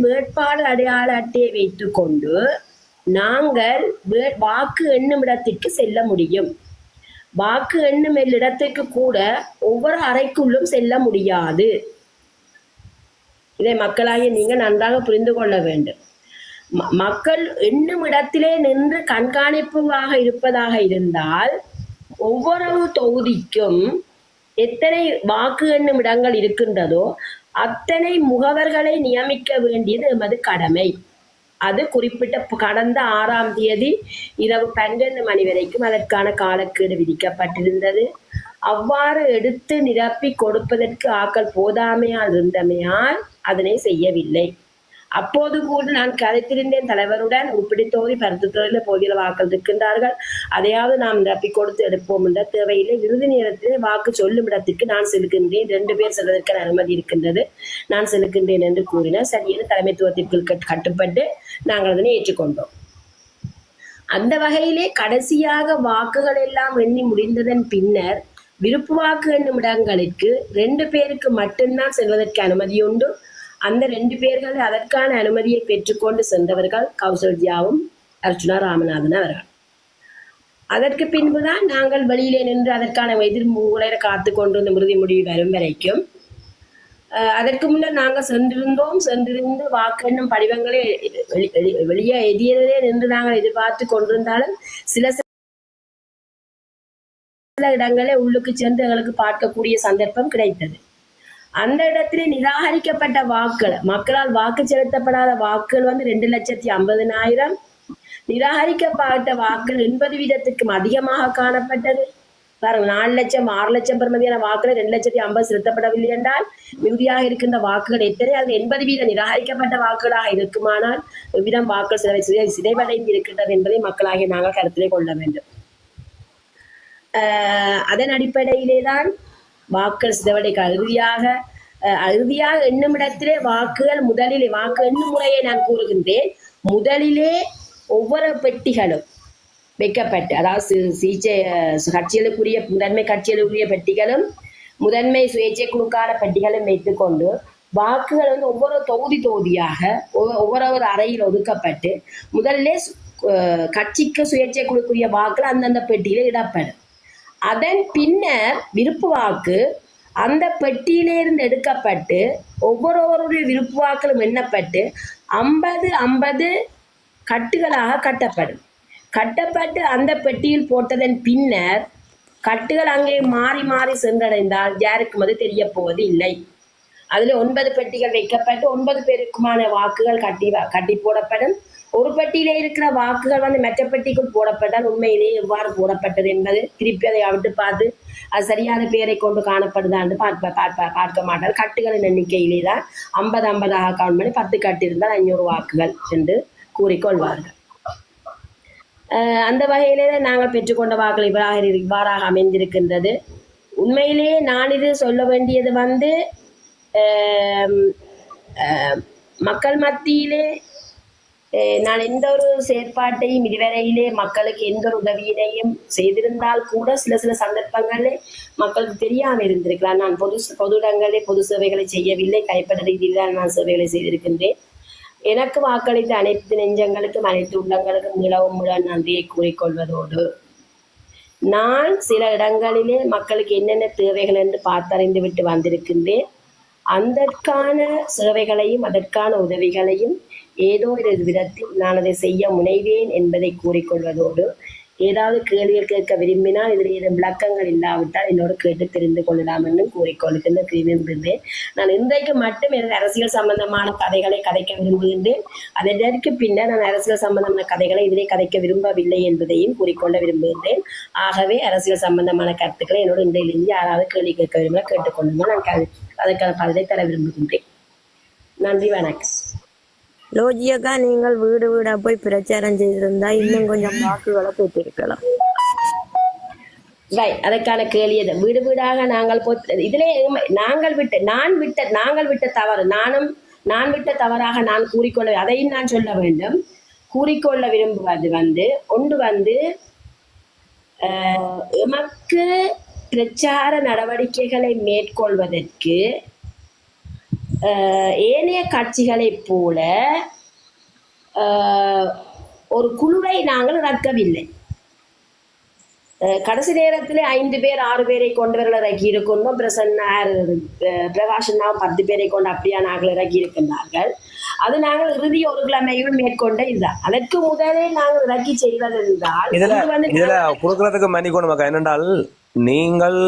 வேட்பாளர் அடையாள அட்டையை வைத்துக்கொண்டு நாங்கள் வாக்கு எண்ணும் இடத்திற்கு செல்ல முடியும். வாக்கு எண்ணும் இடத்திற்கு கூட ஒவ்வொரு அறைக்குள்ளும் செல்ல முடியாது. இதை மக்களாகிய நீங்கள் நன்றாக புரிந்து கொள்ள வேண்டும். மக்கள் எண்ணும் இடத்திலே நின்று கண்காணிப்பாக இருப்பதாக இருந்தால் ஒவ்வொரு தொகுதிக்கும் எத்தனை வாக்கு எண்ணும் இடங்கள் இருக்கின்றதோ அத்தனை முகவர்களை நியமிக்க வேண்டியது எமது கடமை. அது குறிப்பிட்ட கடந்த 6ஆம் தேதி இரவு 12 மணி வரைக்கும் அதற்கான காலக்கெடு விதிக்கப்பட்டிருந்தது. அவ்வாறு எடுத்து நிரப்பி கொடுப்பதற்கு ஆக்கள் போதாமையால் இருந்தமையால் அதனை செய்யவில்லை. அப்போது கூட நான் கதைத்திருந்தேன் தலைவருடன் உருப்படி தொகுதி பருத்து தொழிலில் போதிய வாக்கள் இருக்கின்றார்கள், அதையாவது நாம் நிரப்பி கொடுத்து எடுப்போம் என்ற தேவையில்லை. இறுதி நேரத்தில் வாக்கு சொல்லும் இடத்திற்கு நான் செல்கின்றேன், 2 பேர் செல்வதற்கான அனுமதி இருக்கின்றது, நான் செல்கின்றேன் என்று கூறினார். சரியான தலைமைத்துவத்திற்கு கட்டுப்பட்டு நாங்கள் அதனை ஏற்றுக்கொண்டோம். அந்த வகையிலே கடைசியாக வாக்குகள் எல்லாம் எண்ணி முடிந்ததன் பின்னர் விருப்பு வாக்கு எண்ணும் இடங்களுக்கு 2 பேருக்கு மட்டும்தான் செல்வதற்கு அனுமதி உண்டு. அந்த 2 பேர்கள் அதற்கான அனுமதியை பெற்றுக்கொண்டு சென்றவர்கள் கௌசல்யாவும் அர்ச்சுனா ராமநாதன் அவர்கள். அதற்கு பின்புதான் நாங்கள் வெளியிலே நின்று அதற்கான எதிர்முறை காத்து கொண்டு இறுதி முடிவு வரும் வரைக்கும். அதற்கு முன்னர் நாங்கள் சென்றிருந்து வாக்கெண்ணும் படிவங்களை வெளியே எதிரே நின்று நாங்கள் எதிர்பார்த்து கொண்டிருந்தாலும் சில இடங்களே உள்ளுக்கு சென்று எங்களுக்கு பார்க்கக்கூடிய சந்தர்ப்பம் கிடைத்தது. அந்த இடத்திலே நிராகரிக்கப்பட்ட வாக்குகள், மக்களால் வாக்கு செலுத்தப்படாத வாக்குகள் 2,50,000, நிராகரிக்கப்பட்ட வாக்குகள் 80% அதிகமாக காணப்பட்டது. பாருங்க, 4 லட்சம் 6 லட்சம் பெறுமதியான வாக்குகள் 2,50,000 செலுத்தப்படவில்லை என்றால் மிகுதியாக இருக்கின்ற வாக்குகள் எத்தனை? அது 80% நிராகரிக்கப்பட்ட வாக்குகளாக இருக்குமானால் எவ்விதம் வாக்குகள் சிதைவடைந்து இருக்கின்றது என்பதை மக்களாகிய நாங்கள் கருத்திலே கொள்ள வேண்டும். அதன் அடிப்படையிலே தான் வாக்குகள் சிதவடைக்க இறுதியாக எண்ணும் இடத்திலே வாக்குகள் முதலிலே வாக்கு எண்ணும் முறையை நான் கூறுகின்றேன். முதலிலே ஒவ்வொரு பெட்டிகளும் வைக்கப்பட்டு, அதாவது கட்சிகளுக்குரிய முதன்மை கட்சிகளுக்குரிய பெட்டிகளும் முதன்மை சுயேட்சை குழுக்கான பெட்டிகளும் வைத்துக்கொண்டு வாக்குகள் ஒவ்வொரு தொகுதியாக ஒவ்வொரு அறையில் ஒதுக்கப்பட்டு முதலிலே கட்சிக்கு சுயேட்சை குழுக்குரிய வாக்குகள் அந்தந்த பெட்டியில இடப்படும். அதன் பின்னர் விருப்பு வாக்கு அந்த பெட்டியிலிருந்து எடுக்கப்பட்டு ஒவ்வொருவருடைய விருப்பு வாக்களும் எண்ணப்பட்டு 50 கட்டுகளாக கட்டப்பட்டு அந்த பெட்டியில் போட்டதன் பின்னர் கட்டுகள் அங்கே மாறி மாறி சென்றடைந்தால் யாருக்கும் அது தெரிய போவது இல்லை. அதில் 9 பெட்டிகள் வைக்கப்பட்டு 9 பேருக்குமான வாக்குகள் கட்டி போடப்படும். ஒரு பெட்டியிலே இருக்கிற வாக்குகள் மற்ற பெட்டிக்குள் போடப்பட்டால் உண்மையிலேயே எவ்வாறு போடப்பட்டது என்பது திருப்பி அதை அவிட்டு பார்த்து அது சரியான பெயரை கொண்டு காணப்படுதான்னு பார்க்க மாட்டார். கட்டுகளின் எண்ணிக்கையிலே தான் 50 கவுண்ட் பண்ணி 10 கட்டு இருந்தால் 500 வாக்குகள் என்று கூறிக்கொள்வார்கள். அந்த வகையிலே நாங்கள் பெற்றுக்கொண்ட வாக்குகள் இவ்வாறாக அமைந்திருக்கின்றது. உண்மையிலேயே நான் இது சொல்ல வேண்டியது வந்து மக்கள் மத்தியிலே நான் எந்த ஒரு செயற்பாட்டையும் இதுவரையிலே மக்களுக்கு எந்த ஒரு உதவியினையும் செய்திருந்தால் கூட சில சந்தர்ப்பங்களில் மக்களுக்கு தெரியாமல் இருந்திருக்கலாம். நான் பொது இடங்களில் பொது சேவைகளை செய்யவில்லை, கைப்பற்ற ரீதியில் தான் நான் சேவைகளை செய்திருக்கின்றேன். எனக்கு வாக்களித்த அனைத்து நெஞ்சங்களுக்கும் அனைத்து உள்ளங்களுக்கும் மிகவும் நன்றியை கூறிக்கொள்வதோடு, நான் சில இடங்களிலே மக்களுக்கு என்னென்ன தேவைகள் என்று பார்த்தறிந்து விட்டு வந்திருக்கின்றேன். அதற்கான சேவைகளையும் அதற்கான உதவிகளையும் ஏதோ ஒரு விதத்தில் நான் அதை செய்ய முனைவேன் என்பதை கூறிக்கொள்வதோடு, ஏதாவது கேள்விகள் கேட்க விரும்பினால் இதில் ஏதும் விளக்கங்கள் இல்லாவிட்டால் என்னோடு கேட்டு தெரிந்து கொள்ளலாம் என்று கூறிக்கொள்கின்ற விரும்புகின்றேன். நான் இன்றைக்கு மட்டும் எனது அரசியல் சம்பந்தமான கதைகளை கதைக்க விரும்புகின்றேன். அதற்கு பின்னர் நான் அரசியல் சம்பந்தமான கதைகளை இதிலே கதைக்க விரும்பவில்லை என்பதையும் கூறிக்கொள்ள விரும்புகின்றேன். ஆகவே அரசியல் சம்பந்தமான கருத்துக்களை என்னோடு இன்றையிலிருந்து யாராவது கேள்வி கேட்க விரும்பினால் கேட்டுக்கொள்ளுங்கள். நான் அதற்கான பதிலை தர விரும்புகின்றேன். நன்றி, வணக்கம். லோஜியக்கா, நீங்கள் வீடு வீடா போய் பிரச்சாரம் செய்திருந்தா இன்னும் கொஞ்சம் வாக்குகளை பெற்றிருக்கலாம். அதற்கான கேள்வி வீடு வீடாக நாங்கள் இதிலே நாங்கள் விட்ட தவறு நான் விட்ட தவறாக நான் கூறிக்கொள்ள, அதையும் நான் சொல்ல வேண்டும். கூறிக்கொள்ள விரும்புவது வந்து ஒன்று வந்து எமக்கு பிரச்சார நடவடிக்கைகளை மேற்கொள்வதற்கு ஏனைய கட்சிகளைப் போல ஒரு குழுவை நாங்கள் இறக்கவில்லை. கடைசி நேரத்தில் 5 பேர் 6 பேரை கொண்டவர்கள் இறக்கி இருக்கணும். பிரகாஷன்னா 10 பேரை கொண்டு அப்படியா நாங்கள் இறக்கி இருக்கின்றார்கள். அது நாங்கள் இறுதி ஒரு கிழமையில் மேற்கொண்ட இதுதான். அதற்கு முதலே நாங்கள் இறக்கி செய்வது என்றால் இதுல கொடுக்கறதுக்கு மன்னிக்கணும் என்னென்றால், நீங்கள்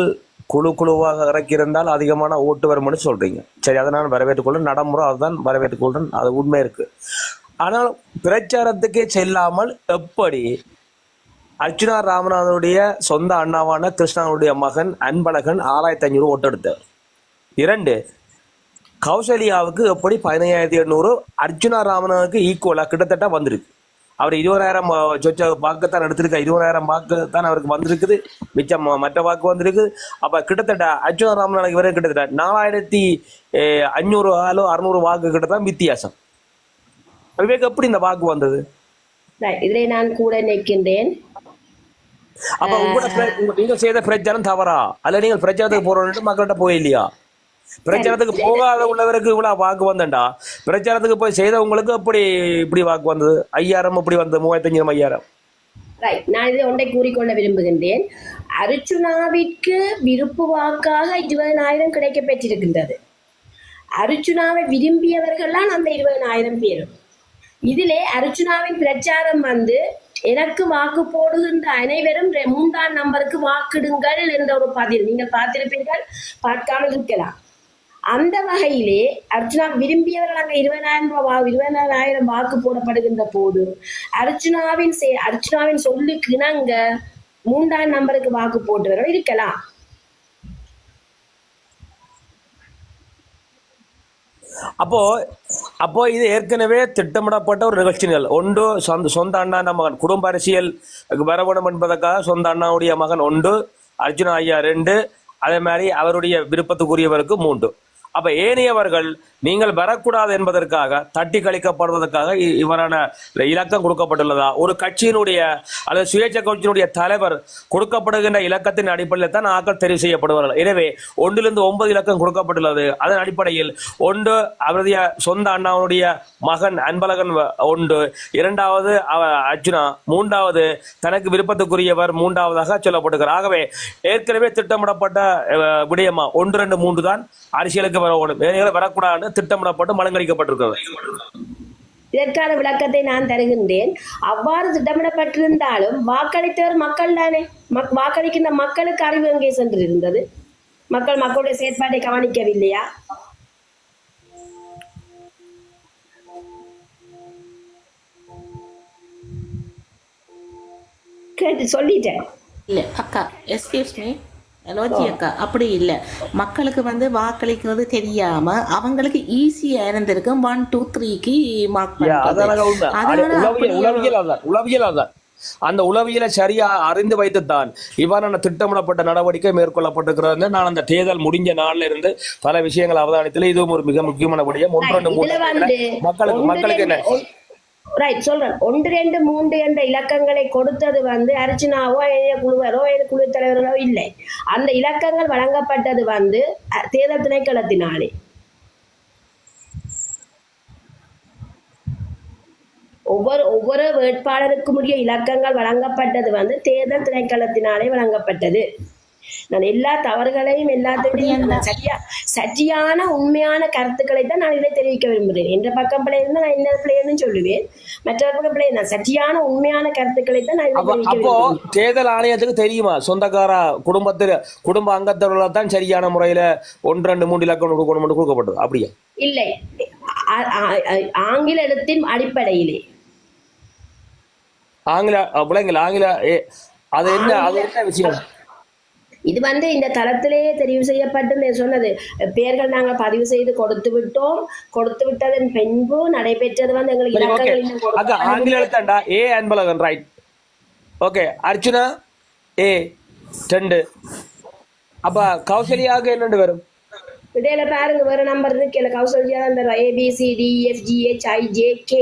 குழுவாக இறக்கியிருந்தால் அதிகமான ஓட்டு வரும்னு சொல்றீங்க. சரி, அதை நான் வரவேற்றுக்கொள்றேன். நடைமுறை அதுதான் வரவேற்றுக்கொள்றேன், அது உண்மை இருக்கு. ஆனால் பிரச்சாரத்துக்கே செல்லாமல் எப்படி அர்ச்சுனா ராமநாதனுடைய சொந்த அண்ணாவான கிருஷ்ணாவுடைய மகன் அன்பழகன் 6500 ஓட்டு எடுத்தார். 2, கௌசல்யாவுக்கு எப்படி 15800 அர்ச்சுனா ராமநாதனுக்கு ஈக்குவலா கிட்டத்தட்ட வந்திருக்கு. அவர் 20000 சொச்ச வாக்குத்தான் எடுத்திருக்க, 20000 வாக்கு தான் அவருக்கு வந்திருக்குது, மிச்சம் மற்ற வாக்கு வந்திருக்கு. அப்ப கிட்டத்தட்ட அர்ச்சுனா ராமநாதனுக்கு வரை கிட்டத்தட்ட 4500 600 வாக்கு கிட்ட தான் வித்தியாசம். விவேக், எப்படி இந்த வாக்கு வந்தது? இதை நான் கூட நிற்கின்றேன். அப்ப நீங்க செய்த பிரச்சாரம் தவறா, அல்ல நீங்கள் பிரச்சாரத்துக்கு போறோம்னு மக்கள்கிட்ட போயில்லையா? பிரச்சாரத்துக்கு போகாத உள்ளவருக்கு இவ்வளவு வாக்கு வந்தா, பிரச்சாரத்துக்கு போய் செய்தவங்களுக்கு அப்படி இப்படி வாக்கு வந்தது? 5000 இப்படி வந்தது, 3500 5000. நான் இதை ஒன்றை கூறிக்கொள்ள விரும்புகின்றேன். அர்ச்சுனாவிற்கு விருப்பு வாக்காக 20000 கிடைக்க பெற்றிருக்கின்றது. அர்ச்சுனாவை விரும்பியவர்கள்லாம் அந்த 20000 பேரும். இதிலே அர்ச்சுனாவின் பிரச்சாரம் வந்து எனக்கு வாக்கு போடுகின்ற அனைவரும் 3ஆம் நம்பருக்கு வாக்கிடுங்கள் என்ற ஒரு பதில் நீங்கள் பார்த்திருப்பீர்கள், பார்க்காமல் இருக்கலாம். அந்த வகையிலே அர்ச்சுனா விரும்பியவர்கள் அங்கே 20000 வாக்கு போடப்படுகின்ற போது அர்ச்சுனாவின் சொல்லுக்கு இணங்க 3ஆம் நம்பருக்கு வாக்கு போட்டவர்கள் இருக்கலாம். அப்போ இது ஏற்கனவே திட்டமிடப்பட்ட ஒரு நிகழ்ச்சிகள். ஒன்று சொந்த அண்ணா மகன் குடும்ப அரசியல் வரவேணும் என்பதற்காக சொந்த அண்ணாவுடைய மகன் 1, அர்ஜுனா ஐயா 2, அதே மாதிரி அவருடைய விருப்பத்துக்குரியவருக்கு 3. அப்ப ஏனையவர்கள் நீங்கள் வரக்கூடாது என்பதற்காக தட்டி கழிக்கப்படுவதற்காக இவரான இலக்கம் கொடுக்கப்பட்டுள்ளதா? ஒரு கட்சியினுடைய அல்லது சுயேட்சை கட்சியினுடைய தலைவர் கொடுக்கப்படுகின்ற இலக்கத்தின் அடிப்படையில் தான் ஆக்கள் தெரிவு செய்யப்படுவார்கள். எனவே 1லிருந்து 9 இலக்கம் கொடுக்கப்பட்டுள்ளது. அதன் அடிப்படையில் 1 அவருடைய சொந்த அண்ணாவுடைய மகன் அன்பழகன் 1, 2வது அர்ஜுனா, 3வது தனக்கு விருப்பத்துக்குரியவர் 3வதாக சொல்லப்படுகிறார். ஆகவே ஏற்கனவே திட்டமிடப்பட்ட விடயமா 1, 2, 3 தான் அரசியலுக்கு வரக்கூடாது திட்டமிடப்பட்டு மலங்கடிக்கப்பட்டிருக்கிறது. இதற்கான விளக்கத்தை நான் தருகின்றேன். அவ்வாறு திட்டமிடப்பட்டிருந்தாலும் வாக்களித்தவர் மக்கள் தானே. வாக்களிக்கின்ற மக்களுக்கு அறிவு எங்கே சென்று இருந்தது? மக்களுடைய செயற்பாட்டை கவனிக்கவில்லையா? கேட்டு சொல்லிட்டேன். இல்ல அக்கா, எஸ்கியூஸ் மீ லோஜி அக்கா, அப்படி இல்லை. மக்களுக்கு வந்து வாக்களிக்கிறது தெரியாம அவங்களுக்கு ஈஸியா இருந்திருக்கும் 1, 2, 3க்கு மார்க் உளவியல். அந்த உளவியலை சரியா அறிந்து வைத்துத்தான் இவ்வாறான திட்டமிடப்பட்ட நடவடிக்கை மேற்கொள்ளப்பட்டிருக்கிறது. நான் அந்த தேர்தல் முடிஞ்ச நாள்ல இருந்து பல விஷயங்கள் அவதானித்துல இதுவும் ஒரு மிக முக்கியமான விடயம். மக்களுக்கு என்ன ரைட் சொல்றேன். 1, 2, 3 என்ற இலக்கங்களை கொடுத்தது அர்ச்சனாவோ குழுவரோ குழு தலைவர்களோ இல்லை. அந்த இலக்கங்கள் வழங்கப்பட்டது தேர்தல் திணைக்களத்தினாலே. ஒவ்வொரு வேட்பாளருக்கும் உரிய இலக்கங்கள் வழங்கப்பட்டது தேர்தல் திணைக்களத்தினாலே வழங்கப்பட்டது. நான் எல்லா தவறுகளையும் எல்லாத்தையும் சரியான உண்மையான கருத்துக்களை தான் நான் இதை தெரிவிக்க விரும்புகிறேன். என்ற பக்கம் பிள்ளை இருந்தா நான் என்ன பிள்ளைன்னு சொல்லுவேன், மற்ற பக்கம் பிள்ளை நான் சரியான உண்மையான கருத்துக்களை தான் நான் அப்போ தேர்தல் ஆணையத்துக்கு தெரியுமா குடும்ப அங்கத்தவர்களால் தான் சரியான முறையில 1, 2, 3 இலக்கம் கொடுக்கப்பட்டது அப்படியா? இல்லை, ஆங்கில எழுத்தின் அடிப்படையிலே ஆங்கில அது என்ன விஷயம்? இது இந்த தளத்திலேயே தெரிவு செய்யப்பட்டு சொன்னது பெயர்கள் நாங்கள் பதிவு செய்து கொடுத்து விட்டதன் பின்பு நடைபெற்றது எங்களுக்கு ஆங்கில எழுத்தாண்டா ஏ அன்பழகன் ரைட். ஓகே, அர்ச்சுனா ஏ 2. அப்ப கௌசல்யாவுக்கு என்னண்டு வரும்? இடையில பாருங்க வேற நம்பர் இருக்கு. கௌசல்யா தான் தரும். ABCDEFGHIJK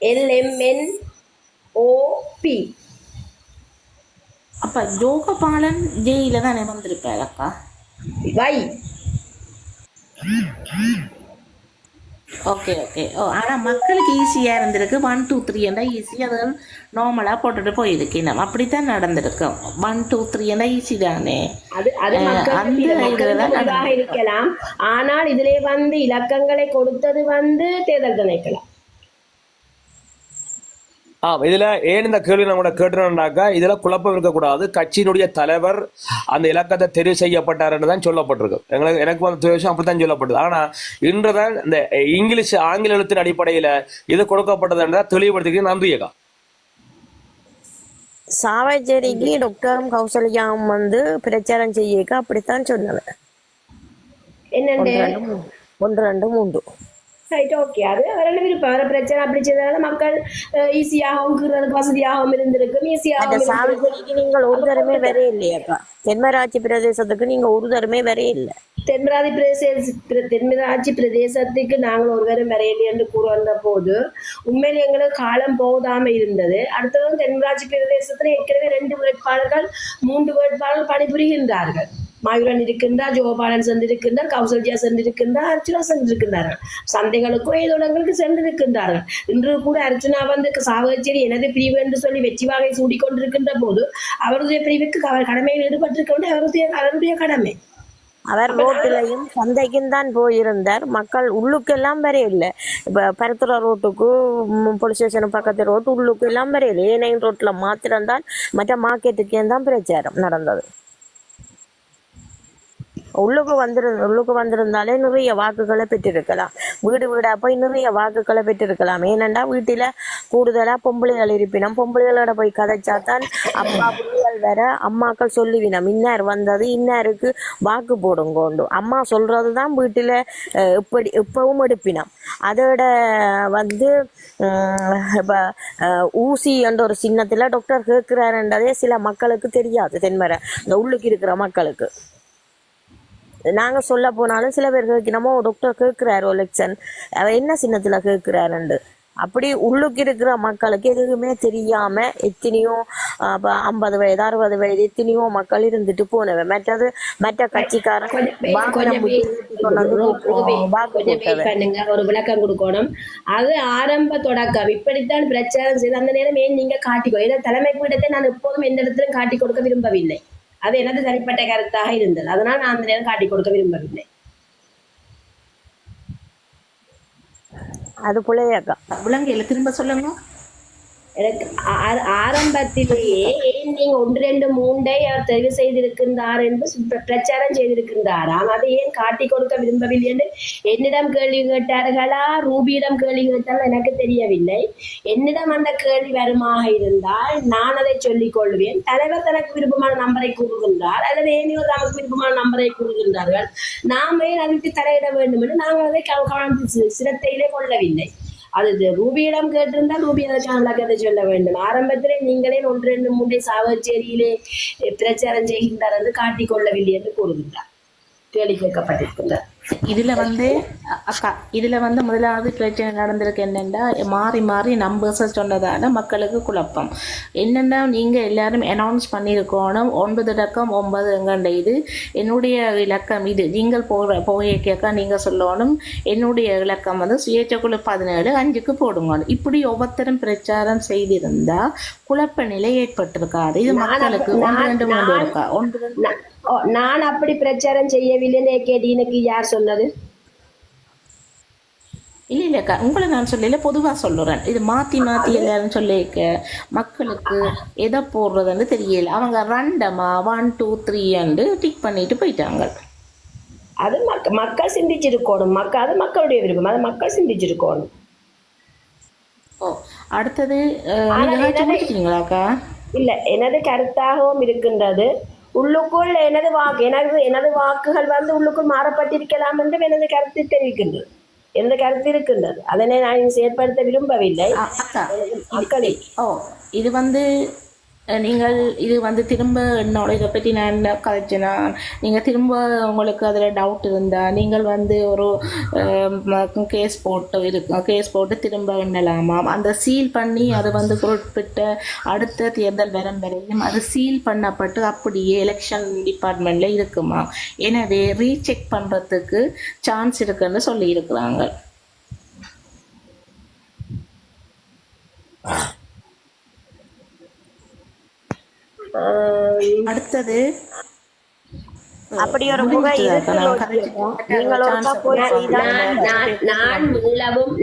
LMNOP. அப்ப ஜோகபாலன் ஜெயில தானே வந்திருப்பார் அக்கா. வை ஓகே ஓகே. ஆனா மக்களுக்கு ஈஸியா இருந்திருக்கு. 1, 2, 3 என்ற ஈஸி அது நார்மலா போட்டுட்டு போயிருக்கு. நம்ம அப்படித்தான் நடந்திருக்கோம். 1, 2, 3 என்ற ஈஸி தானே. அந்த இருக்கலாம். ஆனால் இதிலே இலக்கங்களை கொடுத்தது தேர்தல் திணைக்களம். இதுல ஏன் இந்த கேள்வி நம்ம கேட்டுனாக்கா இதுல குழப்பம் இருக்கக்கூடாது. கட்சியினுடைய தலைவர் அந்த இலக்கத்தை தெரிவு செய்யப்பட்டார் தான் சொல்லப்பட்டிருக்கு. எனக்கு விஷயம் அப்படித்தான் சொல்லப்பட்டது. ஆனா இன்றுதான் இந்த ஆங்கில எழுத்தின் அடிப்படையில இது கொடுக்கப்பட்டது தெளிவுபடுத்திக்க நன்றியக்கா. சாவச்சேரிக்கு டாக்டரும் கௌசல்யாவும் பிரச்சாரம் செய்ய அப்படித்தான் சொன்னவன். 1, 2, 3 ரைட். ஓகே, அது அவரோட விருப்பம். வர பிரச்சனை அப்படி செய்ததால மக்கள் ஈஸியாகவும் வசதியாகவும் இருந்திருக்கும். சாவச்சேரிக்கு நீங்கள் ஒரு தரமே வர இல்லையாக்கா? தென்மராட்சி பிரதேசத்துக்கு நீங்க ஒரு தரமே வர இல்லை. தென்மராட்சி பிரதேசத்துக்கு நாங்கள் ஒருவரும் வரையில்லை என்று கூற வந்த போது உண்மையில எங்களுக்கு காலம் போதாம இருந்தது. அடுத்தது தென்மராட்சி பிரதேசத்துல ஏற்கனவே 2 வேட்பாளர்கள் 3 வேட்பாளர்கள் பணிபுரிகின்றார்கள். மாயூரன் இருக்கின்றார், ஜோபாலன் சென்றிருக்கின்றார், கௌசல்யா சென்றிருக்கின்றார், அர்ச்சுனா சென்றிருக்கின்றார்கள். சந்தைகளுக்கும் ஏதோடங்களுக்கு சென்றிருக்கின்றார்கள். இன்று கூட அர்ச்சுனா சாவச்சேரி எனது பிரிவு என்று சொல்லி வெற்றி வாகை சூடிக்கொண்டிருக்கின்ற போது அவருடைய பிரிவுக்கு கடமையில் ஈடுபட்டிருக்க அவருடைய கடமை. அவர் ரோட்டிலையும் சந்தைக்கும் தான் போயிருந்தார். மக்கள் உள்ளுக்கெல்லாம் வர இல்லை. இப்ப பரத்துறா ரோட்டுக்கு போலீஸ் ஸ்டேஷன் பக்கத்து ரோட்டு உள்ளுக்கு எல்லாம் வர இல்லை. ஏனையும் ரோட்ல மாத்திரம்தான் மற்ற மார்க்கெட்டுக்கே தான் பிரச்சாரம் நடந்தது. உள்ளுக்கு வந்திருந்தாலே நிறைய வாக்குகளை பெற்றிருக்கலாம். வீடு வீடா போய் நிறைய வாக்குகளை பெற்றிருக்கலாம். ஏனென்றா வீட்டில கூடுதலா பொம்பளைகள் இருப்பினும் பொம்பளைகளோட போய் கதைச்சாத்தான் அப்பா பிள்ளைகள் வேற அம்மாக்கள் சொல்லுவினம் இன்னார் வந்தது இன்னாருக்கு வாக்கு போடுங்கோண்டு அம்மா சொல்றதுதான் வீட்டில எப்பவும் எடுப்பினம். அதோட ஊசி என்ற ஒரு சின்னத்துல டாக்டர் கேட்கிறாருன்றதே சில மக்களுக்கு தெரியாது. தென்மரை இந்த உள்ளுக்கு இருக்கிற மக்களுக்கு நாங்க சொல்ல போனாலும் சில பேர் கேட்கணுமோ டாக்டர் கேட்கிறாரு எலெக்ஷன் என்ன சின்னத்துல கேட்கிறாருண்டு. அப்படி உள்ளுக்கு இருக்கிற மக்களுக்கு எதுவுமே தெரியாம எத்தனையோ 50 வயது 60 வயது எத்தனையோ மக்கள் இருந்துட்டு போனவன். மற்ற கட்சிக்காரன் ஒரு விளக்கம் கொடுக்கணும். அது ஆரம்ப தொடக்கம் இப்படித்தான் பிரச்சாரம் செய்து அந்த நேரம் ஏன் நீங்க காட்டிக்கோ. ஏன்னா தலைமை பீடத்தை நான் எப்போதும் எந்த இடத்திலும் காட்டி கொடுக்க விரும்பவில்லை. அது எனது தனிப்பட்ட கருத்தாக இருந்தது. அதனால் நான் அந்த நேரம் காட்டி கொடுக்க விரும்பவில்லை. அது பிள்ளையாக்கா விலங்கையில திரும்ப சொல்லுங்க. எனக்கு ஆரம்பத்திலேயே ஏன் நீங்க 1, 2, 3 அவர் தெரிவு செய்திருக்கின்றார் என்று பிரச்சாரம் செய்திருக்கின்றாராம். அதை ஏன் காட்டி கொடுக்க விரும்பவில்லை என்று என்னிடம் கேள்வி கேட்டார்களா ரூபியிடம் கேள்வி கேட்டால் எனக்கு தெரியவில்லை. என்னிடம் அந்த கேள்வி வருமாக இருந்தால் நான் அதை சொல்லிக் கொள்வேன். தலைவர் தனக்கு விருப்பமான நம்பரை கூறுகின்றார் அல்லது ஏனையோ தனக்கு விருப்பமான நம்பரை கூறுகின்றார்கள். நாமே அதற்கு தலையிட வேண்டும் என்று நாங்கள் அதை சிரத்தையிலே கொள்ளவில்லை. அது ரூபியிடம் கேட்டிருந்தால் ரூபி அதற்கான விளக்கத்தை சொல்ல வேண்டும். ஆரம்பத்திலே நீங்களே 1 2 3 சாவச்சேரியிலே பிரச்சாரம் செய்கின்றார் என்று காட்டிக்கொள்ளவில்லை என்று கூறுகின்றார், கேள்வி கேட்கப்பட்டிருக்கின்றார். இதுல வந்து அக்கா இதுல வந்து முதலாவது பிரச்சனை நடந்திருக்கு என்னென்னா, மாறி மாறி நம்பர்ஸை சொன்னதால மக்களுக்கு குழப்பம். என்னென்னா நீங்க எல்லாரும் அனௌன்ஸ் பண்ணியிருக்கணும் 9.9 எங்கண்ட இது என்னுடைய இலக்கம், இது நீங்கள் போக கேட்க நீங்க சொல்லணும் என்னுடைய இலக்கம் வந்து சுயேட்சைக்குழு 17 5க்கு போடுங்க. இப்படி ஒவ்வொருத்தரும் பிரச்சாரம் செய்திருந்தா குழப்ப நிலை ஏற்பட்டிருக்காது. இது மக்களுக்கு 1 2 3 இருக்கா 1 2 நான் அப்படி பிரச்சாரம் செய்யவில்லைன்னு கேட்டீனுக்கு யார் சொன்னது? இல்லக்கா உங்களை நான் சொல்லல, பொதுவாக சொல்லுறேன். இது மாற்றி மாற்றி எல்லாரும் சொல்லிக்க மக்களுக்கு எதை போடுறதுன்னு தெரியல. அவங்க ரண்டமா 1 2 3 டிக் பண்ணிட்டு போயிட்டாங்க. அது மக்கள் சிந்திச்சிருக்கணும். அது மக்களுடைய விருப்பம், அது மக்கள் சிந்திச்சிருக்கணும். ஓ அடுத்தது முடிச்சிட்டீங்களாக்கா? இல்ல, எனது கருத்தாகவும் இருக்கின்றது. உள்ளுக்குள் எனது வாக்குகள் வந்து உள்ளுக்குள் மாறப்பட்டிருக்கலாம் என்று எனது கருத்து தெரிவிக்கின்றது. எனது கருத்து இருக்கின்றது, அதனை நான் செயற்படுத்த விரும்பவில்லை. மக்களே இது வந்து நீங்கள் இது வந்து திரும்ப என்னோட இதை பற்றி நான் கதைச்சேன்னா, நீங்கள் திரும்ப உங்களுக்கு அதில் டவுட் இருந்தால் நீங்கள் வந்து ஒரு கேஸ் போட்டு திரும்ப எண்ணலாமாம். அந்த சீல் பண்ணி அது வந்து குறிப்பிட்ட அடுத்த தேர்தல் வரும் வரையும் அது சீல் பண்ணப்பட்டு அப்படியே எலெக்ஷன் டிபார்ட்மெண்ட்டில் இருக்குமா. எனவே ரீசெக் பண்ணுறதுக்கு சான்ஸ் இருக்குன்னு சொல்லியிருக்கிறாங்க. அடுத்தது அப்படி ஒரு முறை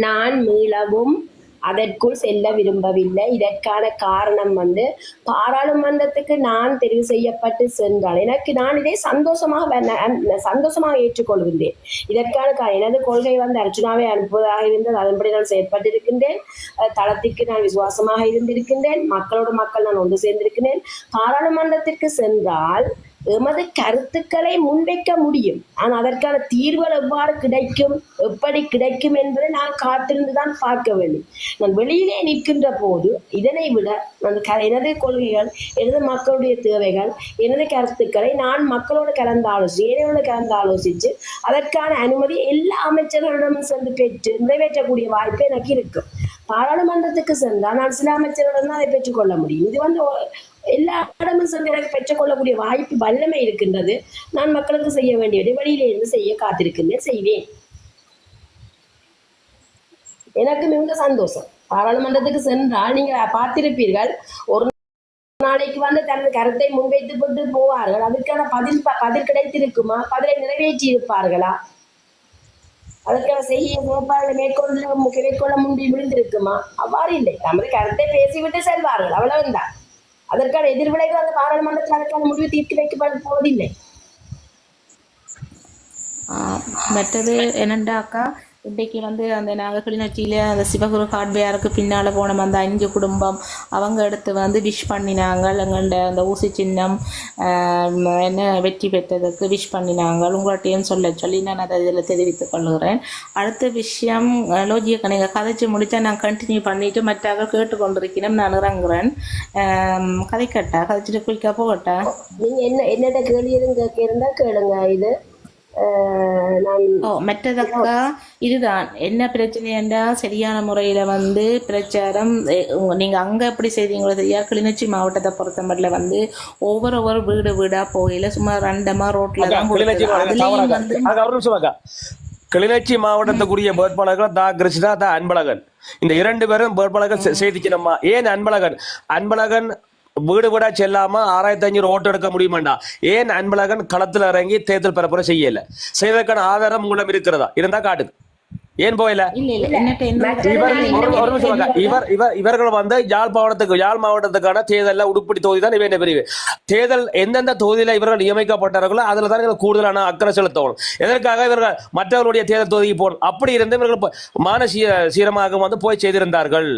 நான் மீளவும் அதற்குள் செல்ல விரும்பவில்லை. இதற்கான காரணம் வந்து பாராளுமன்றத்துக்கு நான் தெரிவு செய்யப்பட்டு சென்றால் நான் இதை சந்தோஷமாக ஏற்றுக்கொள்கின்றேன். இதற்கான எனது கொள்கை வந்து அர்ச்சுனாவை அனுப்புவதாக இருந்தது, அதன்படி நான் செயற்பட்டிருக்கின்றேன். தளத்திற்கு நான் விசுவாசமாக இருந்திருக்கின்றேன். மக்கள் நான் ஒன்று சேர்ந்திருக்கிறேன். பாராளுமன்றத்திற்கு சென்றால் எமது கருத்துக்களை முன்வைக்க முடியும். ஆனால் அதற்கான தீர்வுகள் எவ்வாறு கிடைக்கும், எப்படி கிடைக்கும் என்பதை நான் காத்திருந்துதான் பார்க்க வேண்டும். நான் வெளியிலே நிற்கின்ற போது இதனை விட எனது கொள்கைகள், எனது மக்களுடைய தேவைகள், எனது கருத்துக்களை நான் மக்களோடு கலந்து ஆலோசித்து அதற்கான அனுமதி எல்லா அமைச்சர்களிடமும் சென்று பெற்று நிறைவேற்றக்கூடிய வாய்ப்பு எனக்கு இருக்கும். பாராளுமன்றத்துக்கு சென்றால் நான் சில அமைச்சர்களிடம் தான் அதை பெற்றுக்கொள்ள முடியும். இது வந்து எல்லா இடமும் சென்று எனக்கு பெற்றுக்கொள்ளக்கூடிய வாய்ப்பு வல்லமை இருக்கின்றது. நான் மக்களுக்கு செய்ய வேண்டியதை வெளியிலே இருந்து செய்ய காத்திருக்கின்றேன், செய்வேன். எனக்கு மிகுந்த சந்தோஷம். பாராளுமன்றத்துக்கு சென்றால் நீங்க பார்த்திருப்பீர்கள், ஒரு நாளைக்கு வந்து தனது கருத்தை முன்வைத்து கொண்டு போவார்கள். அதற்கான பதில் கிடைத்திருக்குமா? பதிலை நிறைவேற்றி இருப்பார்களா? அதற்கான செய்ய மேற்கொள்ள முடிந்திருக்குமா? அவ்வாறு இல்லை. நமது கருத்தை பேசிவிட்டு செல்வார்கள், அவ்வளவுதான். அதற்கான எதிர்விளைவு அந்த பாராளுமன்றத்தில் அதற்கான முடிவு தீர்த்து வைக்கப்பட போவதில்லை. மற்றது என்னண்டாக்கா, இன்றைக்கு வந்து அந்த நாங்கள் கிளிநொச்சியில் அந்த சிவகுரு ஹார்ட்வேருக்கு பின்னால் போனோம். அந்த 5 குடும்பம் அவங்க எடுத்து வந்து விஷ் பண்ணினாங்க. எங்கள்ட அந்த ஊசி சின்னம் என்ன வெற்றி பெற்றதுக்கு விஷ் பண்ணினாங்க. உங்கள்கிட்டையும் சொல்லி நான் அதை இதில் தெரிவித்துக் கொள்கிறேன். அடுத்த விஷயம் லோஜியை நீங்கள் கதைச்சி முடித்தா நான் கண்டினியூ பண்ணிவிட்டு மற்றாக கேட்டுக்கொண்டிருக்கிறேன். நான் இறங்குறேன். கதைச்சிட்டு குயிக்காக போகட்டா? நீங்கள் என்னோட கேள்வி இருந்தால் கேளுங்க. இது மற்றதக்கா இதுதான் என்ன பிரச்சனை என்றால், சரியான முறையில் வந்து பிரச்சாரம் நீங்கள் அங்கே எப்படி செய்தீங்களோ சரியா. கிளிநொச்சி மாவட்டத்தை பொறுத்த மட்டும் வந்து ஒவ்வொரு வீடாக போகையில் சும்மா ரண்டமாக ரோட்டில் தான் வந்து. கிளிநொச்சி மாவட்டத்துக்குரிய வேட்பாளர்கள் தா கிருஷ்ணா, தா அன்பழகன், இந்த 2 பேரும் வேட்பாளர்கள் செய்திக்கணுமா? ஏன் அன்பழகன் வீடு வீடா செல்லாம 6500 ஓட்டு எடுக்க முடியுமாண்டா? ஏன் அன்பழகன் களத்துல இறங்கி தேர்தல் பரப்புரை செய்யல? செய்வதற்கான ஆதாரம் உங்களிடம் இருக்கிறதா? இருந்தா காட்டுது. ஏன் போயில? இவர்கள் வந்து யாழ் மாவட்டத்துக்கான தேர்தல் உடுப்படி தொகுதி தான் இவன் பிரிவு. தேர்தல் எந்தெந்த தொகுதியில இவர்கள் நியமிக்கப்பட்டார்களோ அதுல தான் கூடுதலான அக்கறை செலுத்தணும். எதற்காக இவர்கள் மற்றவர்களுடைய தேர்தல் தொகுதிக்கு போகணும்? அப்படி இருந்து இவர்கள் சீரமாக வந்து போய் செய்திருந்தார்கள்.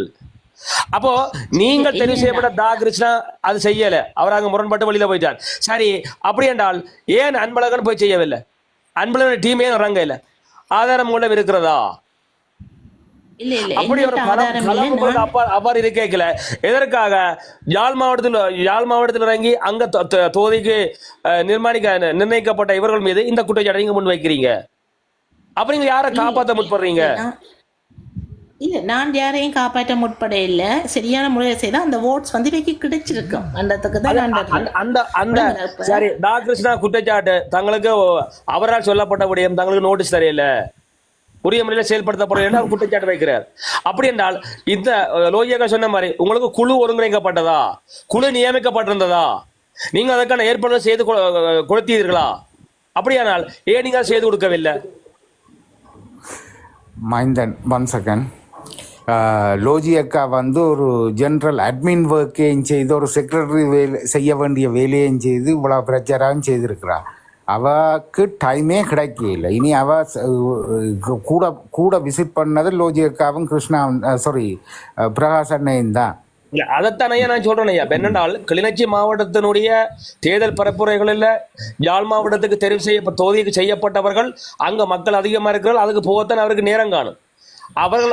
அப்போ நீங்கள் தெரிவு செய்யப்பட்ட தா கிருஷ்ணா அது செய்யல, அவர் அங்க முரண்பட்டு வெளியில போயிட்டார். சரி, அப்படி என்றால் ஏன் அன்பழகன் போய் செய்யவில்லை? அன்பழகன் டீமே இறங்க இல்லை. ஆதாரம் மூலம் இருக்கிறதா? இல்ல இல்ல அப்படி ஒரு என்கிட்ட ஆதாரம் இல்லை. கலப்பு அவ்வாறு இது கேட்கல. எதற்காக யாழ் மாவட்டத்தில் இறங்கி அங்க தொகுதிக்கு நிர்ணயிக்கப்பட்ட இவர்கள் மீது இந்த குற்றச்சாட்டை நீங்க முன் வைக்கிறீங்க? அப்ப நீங்க யாரை காப்பாற்ற முற்படுறீங்க? இல்ல நான் யாரையும் காப்பாற்ற முற்பட இல்ல. சரியான முறையில் செய்தா அந்த ஓட்ஸ் வந்து இன்னைக்கு கிடைச்சிருக்கும். அந்த சரி கிருஷ்ணா குற்றச்சாட்டு தங்களுக்கு அவரால் சொல்லப்பட்ட விடயம் தங்களுக்கு நோட்டீஸ் தெரியல, உரிய முறையில் செயல்படுத்தப்பட குற்றச்சாட்டு வைக்கிறார். அப்படி என்றால் இந்த லோகியக்கா சொன்ன மாதிரி உங்களுக்கு குழு ஒருங்கிணைக்கப்பட்டதா, குழு நியமிக்கப்பட்டிருந்ததா, நீங்க அதற்கான ஏற்பாடு செய்து கொடுத்தீர்களா? அப்படியானால் ஏன் நீங்க செய்து கொடுக்கவில்லை? மைந்தன் 1 செகண்ட். லோஜி அக்கா வந்து ஒரு ஜென்ரல் அட்மின் ஒர்க்கையும் செய்து ஒரு செக்ரட்டரி செய்ய வேண்டிய வேலையும் செய்து இவ்வளோ பிரச்சாரம் செய்திருக்கிறாள். அவக்கு டைமே கிடைக்கல. இனி அவ கூட கூட விசிட் பண்ணது லோஜி அக்காவும் பிரகாஷ் அண்ணையும் தான். அதைத்தான் ஐயா நான் சொல்றேன் ஐயா. என்னென்றால் கிளிநொச்சி மாவட்டத்தினுடைய தேர்தல் பரப்புரைகளில் யாழ் மாவட்டத்துக்கு தெரிவு தொகுதிக்கு செய்யப்பட்டவர்கள் அங்க மக்கள் அதிகமா இருக்கிறார்கள். அதுக்கு போகத்தான் அவருக்கு நேரம் காணும்.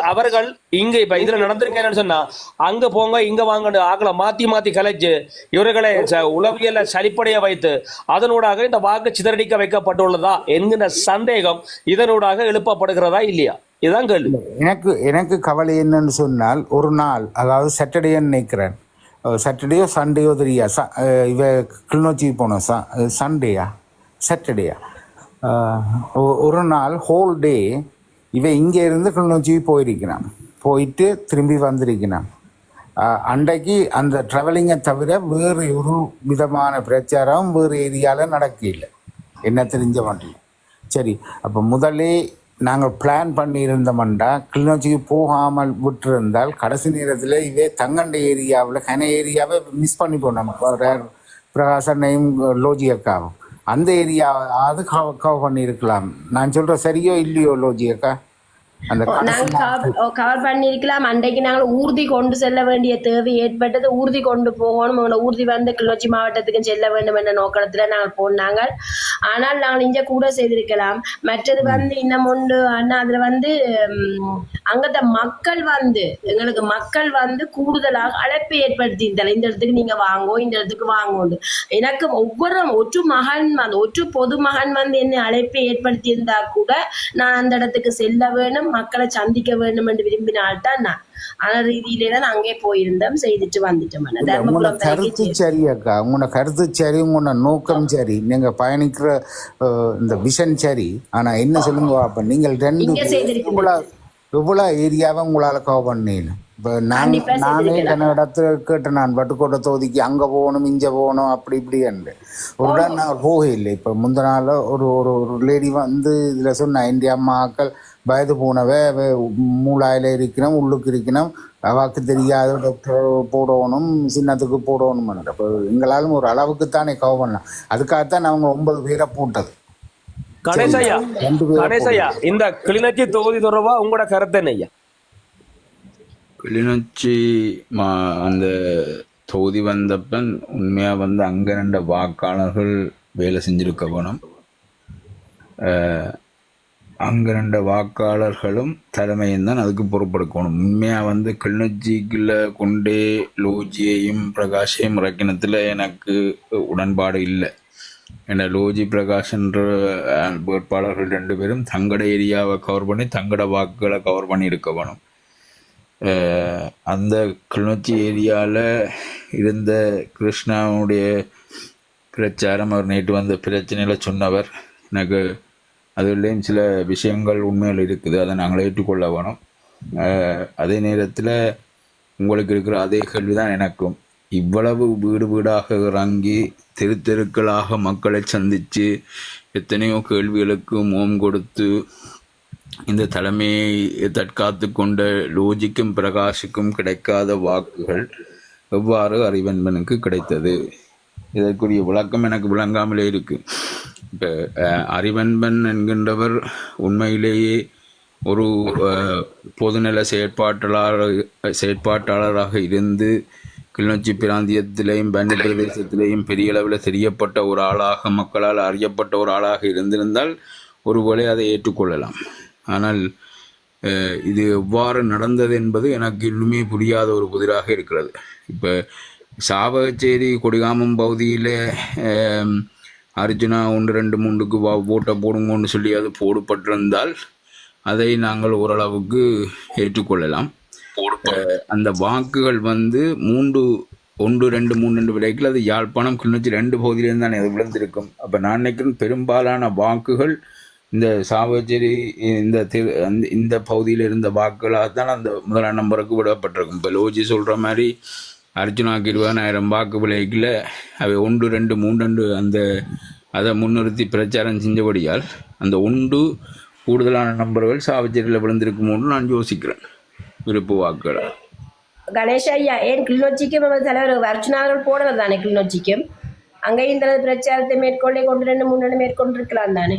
அவர்கள் இங்க இப்ப இதுல நடந்திருக்கேன்னு சொன்னா அங்க போங்க இங்க வாங்க ஆக்களை மாத்தி கலைச்சு இவர்களை உளவியல சளிப்படைய வைத்து அதனூடாக இந்த வாக்கு சிதறடிக்க வைக்கப்பட்டுள்ளதா என்கிற சந்தேகம் இதனூடாக எழுப்பப்படுகிறதா இல்லையா? இதுதான் கேள்வி. எனக்கு கவலை என்னன்னு சொன்னால், ஒரு நாள் அதாவது சாட்டர்டேன்னு நினைக்கிறேன், சாட்டர்டேயோ சண்டேயோ தெரியா, இவ கிளிநொச்சி போனோம், சாட்டர்டேயா ஒரு நாள் ஹோல் டே இவன் இங்கே இருந்து கிளிநொச்சி போயிட்டு திரும்பி வந்திருக்கிறான். அன்றைக்கு அந்த ட்ராவலிங்கை தவிர வேறு ஒரு விதமான பிரச்சாரம் வேறு ஏரியாவில் நடக்கல, என்ன தெரிஞ்ச மாட்டேன். சரி, அப்போ முதலே நாங்கள் பிளான் பண்ணியிருந்தோம்டா கிளிநொச்சிக்கு போகாமல் விட்டுருந்தால் கடைசி நேரத்தில் இவே தங்கண்ட ஏரியாவில் ஏரியாவை மிஸ் பண்ணி போனோம். பிரகாசனையும் லோஜி அக்காவும் அந்த ஏரியா அது கவர் பண்ணியிருக்கலாம். நான் சொல்கிறேன் சரியோ இல்லையோ லோஜி அக்கா? கவர் பண்ணிருக்கலாம். அன்றைக்கு நாங்கள் ஊர்தி கொண்டு செல்ல வேண்டிய தேவை ஏற்பட்டது. ஊர்தி கொண்டு போகணும், ஊர்தி வந்து கிளிநொச்சி மாவட்டத்துக்கு செல்ல வேண்டும் என்ற நோக்கத்துல நாங்கள் போனாங்க. ஆனால் நாங்கள் இங்க கூட செய்திருக்கலாம். மற்றது வந்து இன்னும் ஒன்று அண்ணா, அதுல வந்து அங்கத்த மக்கள் வந்து எங்களுக்கு கூடுதலாக அழைப்பு ஏற்படுத்தி இருந்தால் இந்த இடத்துக்கு நீங்க வாங்கோ, இந்த இடத்துக்கு வாங்கோண்டு. எனக்கு ஒற்று பொது மகன் வந்து என்ன அழைப்பை ஏற்படுத்தி இருந்தா கூட நான் அந்த இடத்துக்கு செல்ல வேணும், மக்களை சந்திக்க வேண்டும் என்று விரும்பினால்தான் நான் அந்த ரீதியிலே தான் அங்கே போயிருந்தோம், செய்துட்டு வந்துட்டோம். உங்களோட கருத்து சரி அக்கா, உங்களோட கருத்து சரி, உங்களோட நோக்கம் சரி, நீங்க பயணிக்கிற இந்த விஷன் சரி. ஆனா என்ன சொல்லுங்க, அப்ப நீங்கள் எவ்வளவு ஏரியாவை உங்களால கவர் பண்ணணும்? இப்போ நானே இடத்துல கேட்டேன், நான் பட்டுக்கோட்டை தொகுதிக்கு அங்கே போகணும் இங்கே போகணும் அப்படி இப்படின்னு ஒரு இடம் நான் போக இல்லை. இப்போ முந்தின நாள் ஒரு லேடி வந்து இதில் சொன்ன இந்திய அம்மாக்கள் வயது போனவ மூளாயில் இருக்கணும், உள்ளுக்கு இருக்கணும், அவாக்கு தெரியாத டாக்டர் போடணும், சின்னத்துக்கு போடணும். இப்போ எங்களாலும் ஒரு அளவுக்கு தானே கவர் பண்ணலாம். அதுக்காகத்தான் அவங்க 9 பேரை போட்டது. கணேசையா, இந்த கிளிநொச்சி தொகுதி தொடர்பா உங்களோட கருத்து என்ன ஐயா? கிளிநொச்சி அந்த தொகுதி வந்தப்பன் உண்மையாக வந்து அங்கே 2 வாக்காளர்கள் வேலை செஞ்சுருக்க வேணும். அங்கே 2 வாக்காளர்களும் தலைமையும் தான் அதுக்கு பொறுப்பெடுக்கணும். உண்மையாக வந்து கிளிநொச்சிக்குள்ள கொண்டே லோஜியையும் பிரகாஷையும் இறக்கினத்தில் எனக்கு உடன்பாடு இல்லை. ஏன்னா லோஜி பிரகாஷ் என்ற வேட்பாளர்கள் 2 பேரும் தங்கட ஏரியாவை கவர் பண்ணி தங்கட வாக்குகளை கவர் பண்ணி இருக்க வேணும். அந்த கிளிநொச்சி ஏரியாவில் இருந்த கிருஷ்ணாவுடைய பிரச்சாரம், அவர் நேற்று வந்த பிரச்சனையில் சொன்னவர், எனக்கு அதுலேயும் சில விஷயங்கள் உண்மையில் இருக்குது, அதை நாங்கள் ஏற்றுக்கொள்ள வேணும். அதே நேரத்தில் உங்களுக்கு இருக்கிற அதே கேள்வி தான் எனக்கும். இவ்வளவு வீடு வீடாக இறங்கி தெருக்களாக மக்களை சந்தித்து எத்தனையோ கேள்விகளுக்கு முகம் கொடுத்து இந்த தலைமையை தற்காத்து கொண்ட லோஜிக்கும் பிரகாஷுக்கும் கிடைக்காத வாக்குகள் எவ்வாறு அறிவன்பனுக்கு கிடைத்தது? இதற்குரிய விளக்கம் எனக்கு விளங்காமலே இருக்கு. இப்போ அறிவன்பன் என்கின்றவர் உண்மையிலேயே ஒரு பொதுநல செயற்பாட்டாளராக இருந்து கிளிநொச்சி பிராந்தியத்திலேயும் பண்டி பிரதேசத்திலேயும் பெரிய அளவில் தெரியப்பட்ட ஒரு ஆளாக, மக்களால் அறியப்பட்ட ஒரு ஆளாக இருந்திருந்தால் ஒருவேளை அதை ஏற்றுக்கொள்ளலாம். ஆனால் இது எவ்வாறு நடந்தது என்பது எனக்கு இன்னுமே புரியாத ஒரு புதிராக இருக்கிறது. இப்போ சாவகச்சேரி கொடிகாமம் பகுதியில் அர்ஜுனா 1 2 3க்கு ஓட்டை போடுங்கன்னு சொல்லி அது போடப்பட்டிருந்தால் அதை நாங்கள் ஓரளவுக்கு ஏற்றுக்கொள்ளலாம். அந்த வாக்குகள் 3 1 2 3 விலைக்கில் அது யாழ்ப்பாணம் கிளிநொச்சி 2 பகுதியிலேருந்து தான் அது விழுந்திருக்கும். அப்போ நான் நினைக்கிறேன் பெரும்பாலான வாக்குகள் இந்த சாவகச்சேரி இந்த பகுதியில் இருந்த வாக்குகளாக தான் அந்த முதலாம் நம்பருக்கு விடப்பட்டிருக்கும். இப்போ லோஜி சொல்கிற மாதிரி அர்ஜுனாக்கு 20,000 வாக்கு விலைக்கில் அவை 1 2 3 அதை முன்னிறுத்தி பிரச்சாரம் செஞ்சபடியால் அந்த 1 கூடுதலான நம்பர்கள் சாவச்சேரியில் விழுந்திருக்குமோன்னு நான் யோசிக்கிறேன் விருப்பு வாக்குகளை. கணேஷ் ஐயா, ஏன் கிளிநொச்சிக்கும் தலைவர் அர்ச்சுனார்கள் போனவர் தானே கிளிநொச்சிக்கும்? அங்கேயும் இந்த பிரச்சாரத்தை மேற்கொள்ளே 1 2 3 மேற்கொண்டு இருக்கலாம் தானே?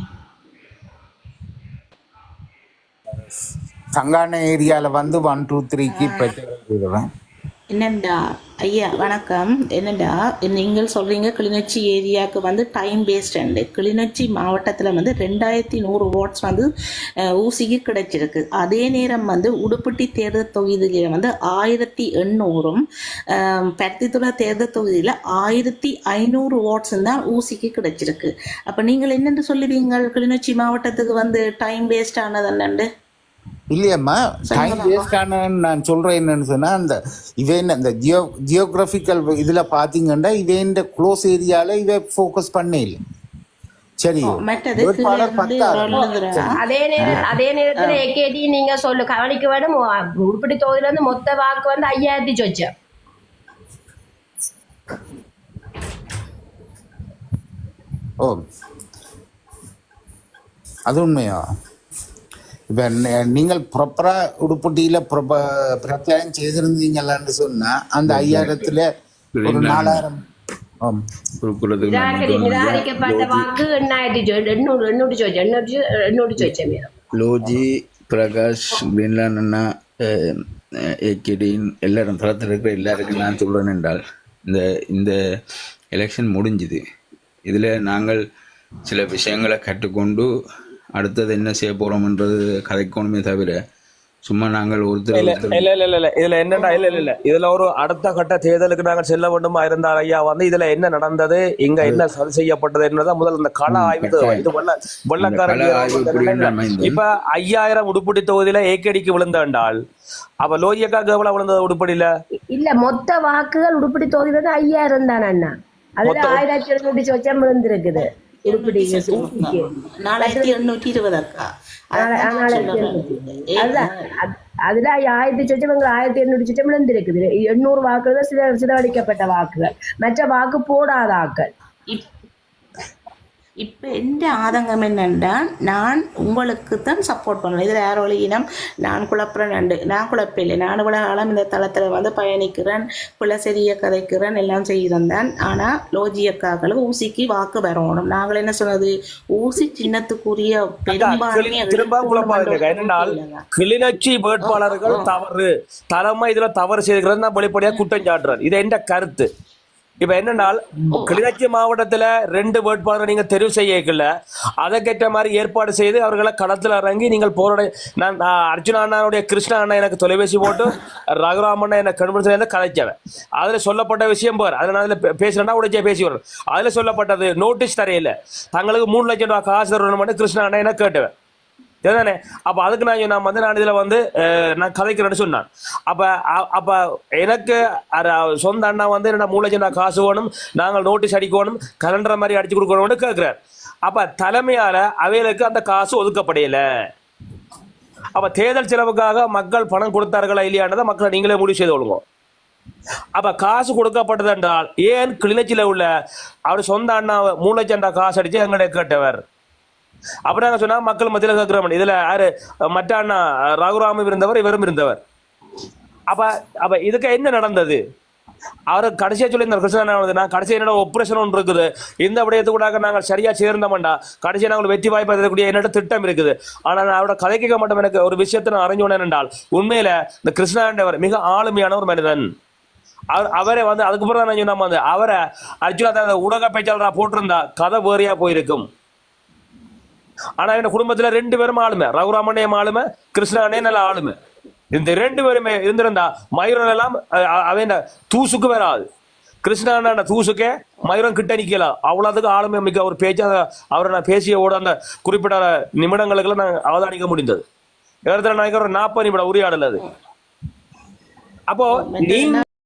சங்கான ஏரியாவில் 1 2 3க்கு பிரச்சாரம் செய்வேன். என்னண்டா ஐயா வணக்கம். என்னண்டா நீங்கள் சொல்கிறீங்க கிளிநொச்சி ஏரியாவுக்கு டைம் பேஸ்டு. கிளிநொச்சி மாவட்டத்தில் 2100 வாட்ஸ் ஊசிக்கு கிடைச்சிருக்கு. அதே நேரம் உடுப்பட்டி தேர்தல் தொகுதியில் 1800ம் பருத்தித்துறை தேர்தல் தொகுதியில் 1500 வாட்ஸும் தான் ஊசிக்கு கிடைச்சிருக்கு. அப்போ நீங்கள் என்னென்று சொல்லுவீங்க கிளிநொச்சி மாவட்டத்துக்கு டைம் வேஸ்ட் ஆனது என்னண்டு? இல்லையம்மா, டைம் வேஸ்ட் ஆனன்னு நான் சொல்றேன். என்னன்னு சொன்னா அந்த இவன் அந்த ஜியோகிராபிக்கல் இதுல பாத்தீங்கன்னா இவன் க்ளோஸ் ஏரியால இவ ஃபோக்கஸ் பண்ணே இல்லை. சரி, வேட்பாளர் 10. அதே நேரத்துல ஏகேடி நீங்க சொல்லு கவனிக்க வேணும். உருப்படி தொகுதியில இருந்து மொத்த வாக்கு 5000 சொச்சம். ஓ, அது உண்மையா? இப்போ நீங்கள் ப்ராப்பராக உடுப்பட்டியில் பிரச்சாரம் செய்திருந்தீங்களான்னு சொன்னால் அந்த 5000ல் ஒரு 4000 நிராகரிக்கப்பட்ட வாக்கு 800 சொச்சம். லோஜி பிரகாஷ் கிரீன்லாண்ட் அண்ணா ஏகேடியின் எல்லாரும் தளத்தில் இருக்கிற எல்லாருக்கும் நான் சொல்கிறேன் என்றால் இந்த எலெக்ஷன் முடிஞ்சுது. இதில் நாங்கள் சில விஷயங்களை கற்றுக்கொண்டு அடுத்தது என்ன செய்ய போறோம்ன்றது கதைக்கணுமே தவிர சும்மா நாங்கள் ஒருத்தர் இதுல என்னடா இல்ல இதுல ஒரு அடுத்த கட்ட தேர்தலுக்கு நாங்கள் செல்ல வேண்டுமா இருந்தால் ஐயா இதுல என்ன நடந்தது, இங்க என்ன சரி செய்யப்பட்டது என்னதான் முதல் இந்த கள ஆய்வு. இப்ப 5000 உடுப்படி தொகுதியில ஏகேடிக்கு விழுந்தால் அப்ப லோஜியக்காக எவ்வளவு விழுந்தது உடுப்படியில? இல்ல, மொத்த வாக்குகள் உடுப்படி தொகுதியில 5000 தானே அண்ணா. அதுல 1700 சொச்சம் விழுந்திருக்குது. அதுல 1000 சொச்சம் 1800 சொச்சம் விழுந்திருக்குது. 800 வாக்குகள் சிதறடிக்கப்பட்ட வாக்குகள், மற்ற வாக்கு போடாத ஆக்கள். இப்போ எந்த ஆதங்கம் என்னென்னா நான் உங்களுக்கு தான் சப்போர்ட் பண்ணணும். இதில் யாரோ இனம் நான் குழப்புறேன் நான் குழப்பில்லை. நான் இவ்வளோ காலம் இந்த தளத்தில் பயணிக்கிறேன், புலசெரிய கதைக்கிறேன், எல்லாம் செய்கிறேன். ஆனால் லோஜியக்காக்களுக்கு ஊசிக்கு வாக்கு வரணும். நாங்கள் என்ன சொன்னது, ஊசி சின்னத்துக்குரிய கிளிநொச்சி வேட்பாளர்கள் தவறு தலைமை இதுல தவறு செய்கிறது நான் வெளிப்படையாக குற்றம் சாட்டுறேன். இது எந்த கருத்து. இப்ப என்னன்னால் கிளிநொச்சி மாவட்டத்துல 2 வேட்பாளர் நீங்க தெரிவு செய்யல, அதற்கேற்ற மாதிரி ஏற்பாடு செய்து அவர்களை களத்துல இறங்கி நீங்கள் போராட. நான் அர்ஜுனா அண்ணாவுடைய கிருஷ்ணா அண்ணா எனக்கு தொலைபேசி போட்டு ரகுராமண்ணா என்ன கன்வென்ஸ் கதைச்சவன். அதுல சொல்லப்பட்ட விஷயம் பாரு, அதுல நான் அதுல பேசுறேன்னா உடைச்சே பேசி வரேன். அதுல சொல்லப்பட்டது நோட்டீஸ் தரையில தங்களுக்கு 3 லட்சம் ரூபாய் காசு தரணும் கிருஷ்ணா அண்ணா என்ன கேட்டுவேன். சரிதானே? அப்ப அதுக்கு நான் இதுல நான் கதைக்கிறேன்னு சொன்னான். அப்ப எனக்கு சொந்த அண்ணா என்ன 3 லட்சம் ரூபாய் காசு வேணும், நாங்கள் நோட்டீஸ் அடிக்கணும், கலண்டர் மாதிரி அடிச்சு கொடுக்கணும்னு கேட்கிறார். அப்ப தலைமையால அவைகளுக்கு அந்த காசு ஒதுக்கப்படையில. அப்ப தேர்தல் செலவுக்காக மக்கள் பணம் கொடுத்தார்களா இல்லையானதை மக்களை நீங்களே முடிவு செய்து கொள்ளுங்க. அப்ப காசு கொடுக்கப்பட்டது என்றால் ஏன் கிளிநொச்சியில உள்ள அவர் சொந்த அண்ணா 3 லட்சம் ரூபாய் காசு அடிச்சு எங்களை கேட்டவர். அப்படி நாங்க சொன்னா மக்கள் மத்தியில் கேட்கிறோம். இதுல யாரு மற்ற அண்ணா ரகுராமும் இருந்தவர், இவரும் இருந்தவர். அப்ப இதுக்கு என்ன நடந்தது? அவரு கடைசியா சொல்லியிருந்தார் கிருஷ்ணா, நான் கடைசி என்னோட ஆபரேஷன் ஒன்று இருக்குது, இந்த விடயத்துக்கூடாக நாங்கள் சரியா சேர்ந்தோம்டா கடைசியா நாங்கள் வெற்றி வாய்ப்பு தரக்கூடிய என்னோட திட்டம் இருக்குது. ஆனா நான் அவரோட கதை கேட்க மாட்டோம். எனக்கு ஒரு விஷயத்தை நான் அறிஞ்சோனேன் என்றால் உண்மையில இந்த கிருஷ்ணாண்டவர் மிக ஆளுமையான ஒரு மனிதன். அவரே அதுக்கப்புறம் தான் நான் சொன்ன அவரை அர்ஜுனா ஊடக பேச்சாளராக போட்டிருந்தா கதை வேறையா போயிருக்கும். ஆனா என் குடும்பத்துல 2 பேரும் ஆளுமை, ரகுராமண்யம் ஆளுமை, கிருஷ்ணானே நல்ல ஆளுமை. இந்த 2 பேருமே இருந்திருந்தா மயூரன் எல்லாம் அவன் தூசுக்கு வராது. கிருஷ்ணான தூசுக்கே மயூரம் கிட்ட நிக்கலாம். அவ்வளவுக்கு ஆளுமை மிக்க ஒரு பேச்சு. அவரை நான் பேசியோட அந்த குறிப்பிட்ட நிமிடங்களுக்குள்ள நான் அவதானிக்க முடிந்தது. இடத்துல நான் ஒரு 40 நிமிடம் உரையாடல் அது. அப்போ நீங்க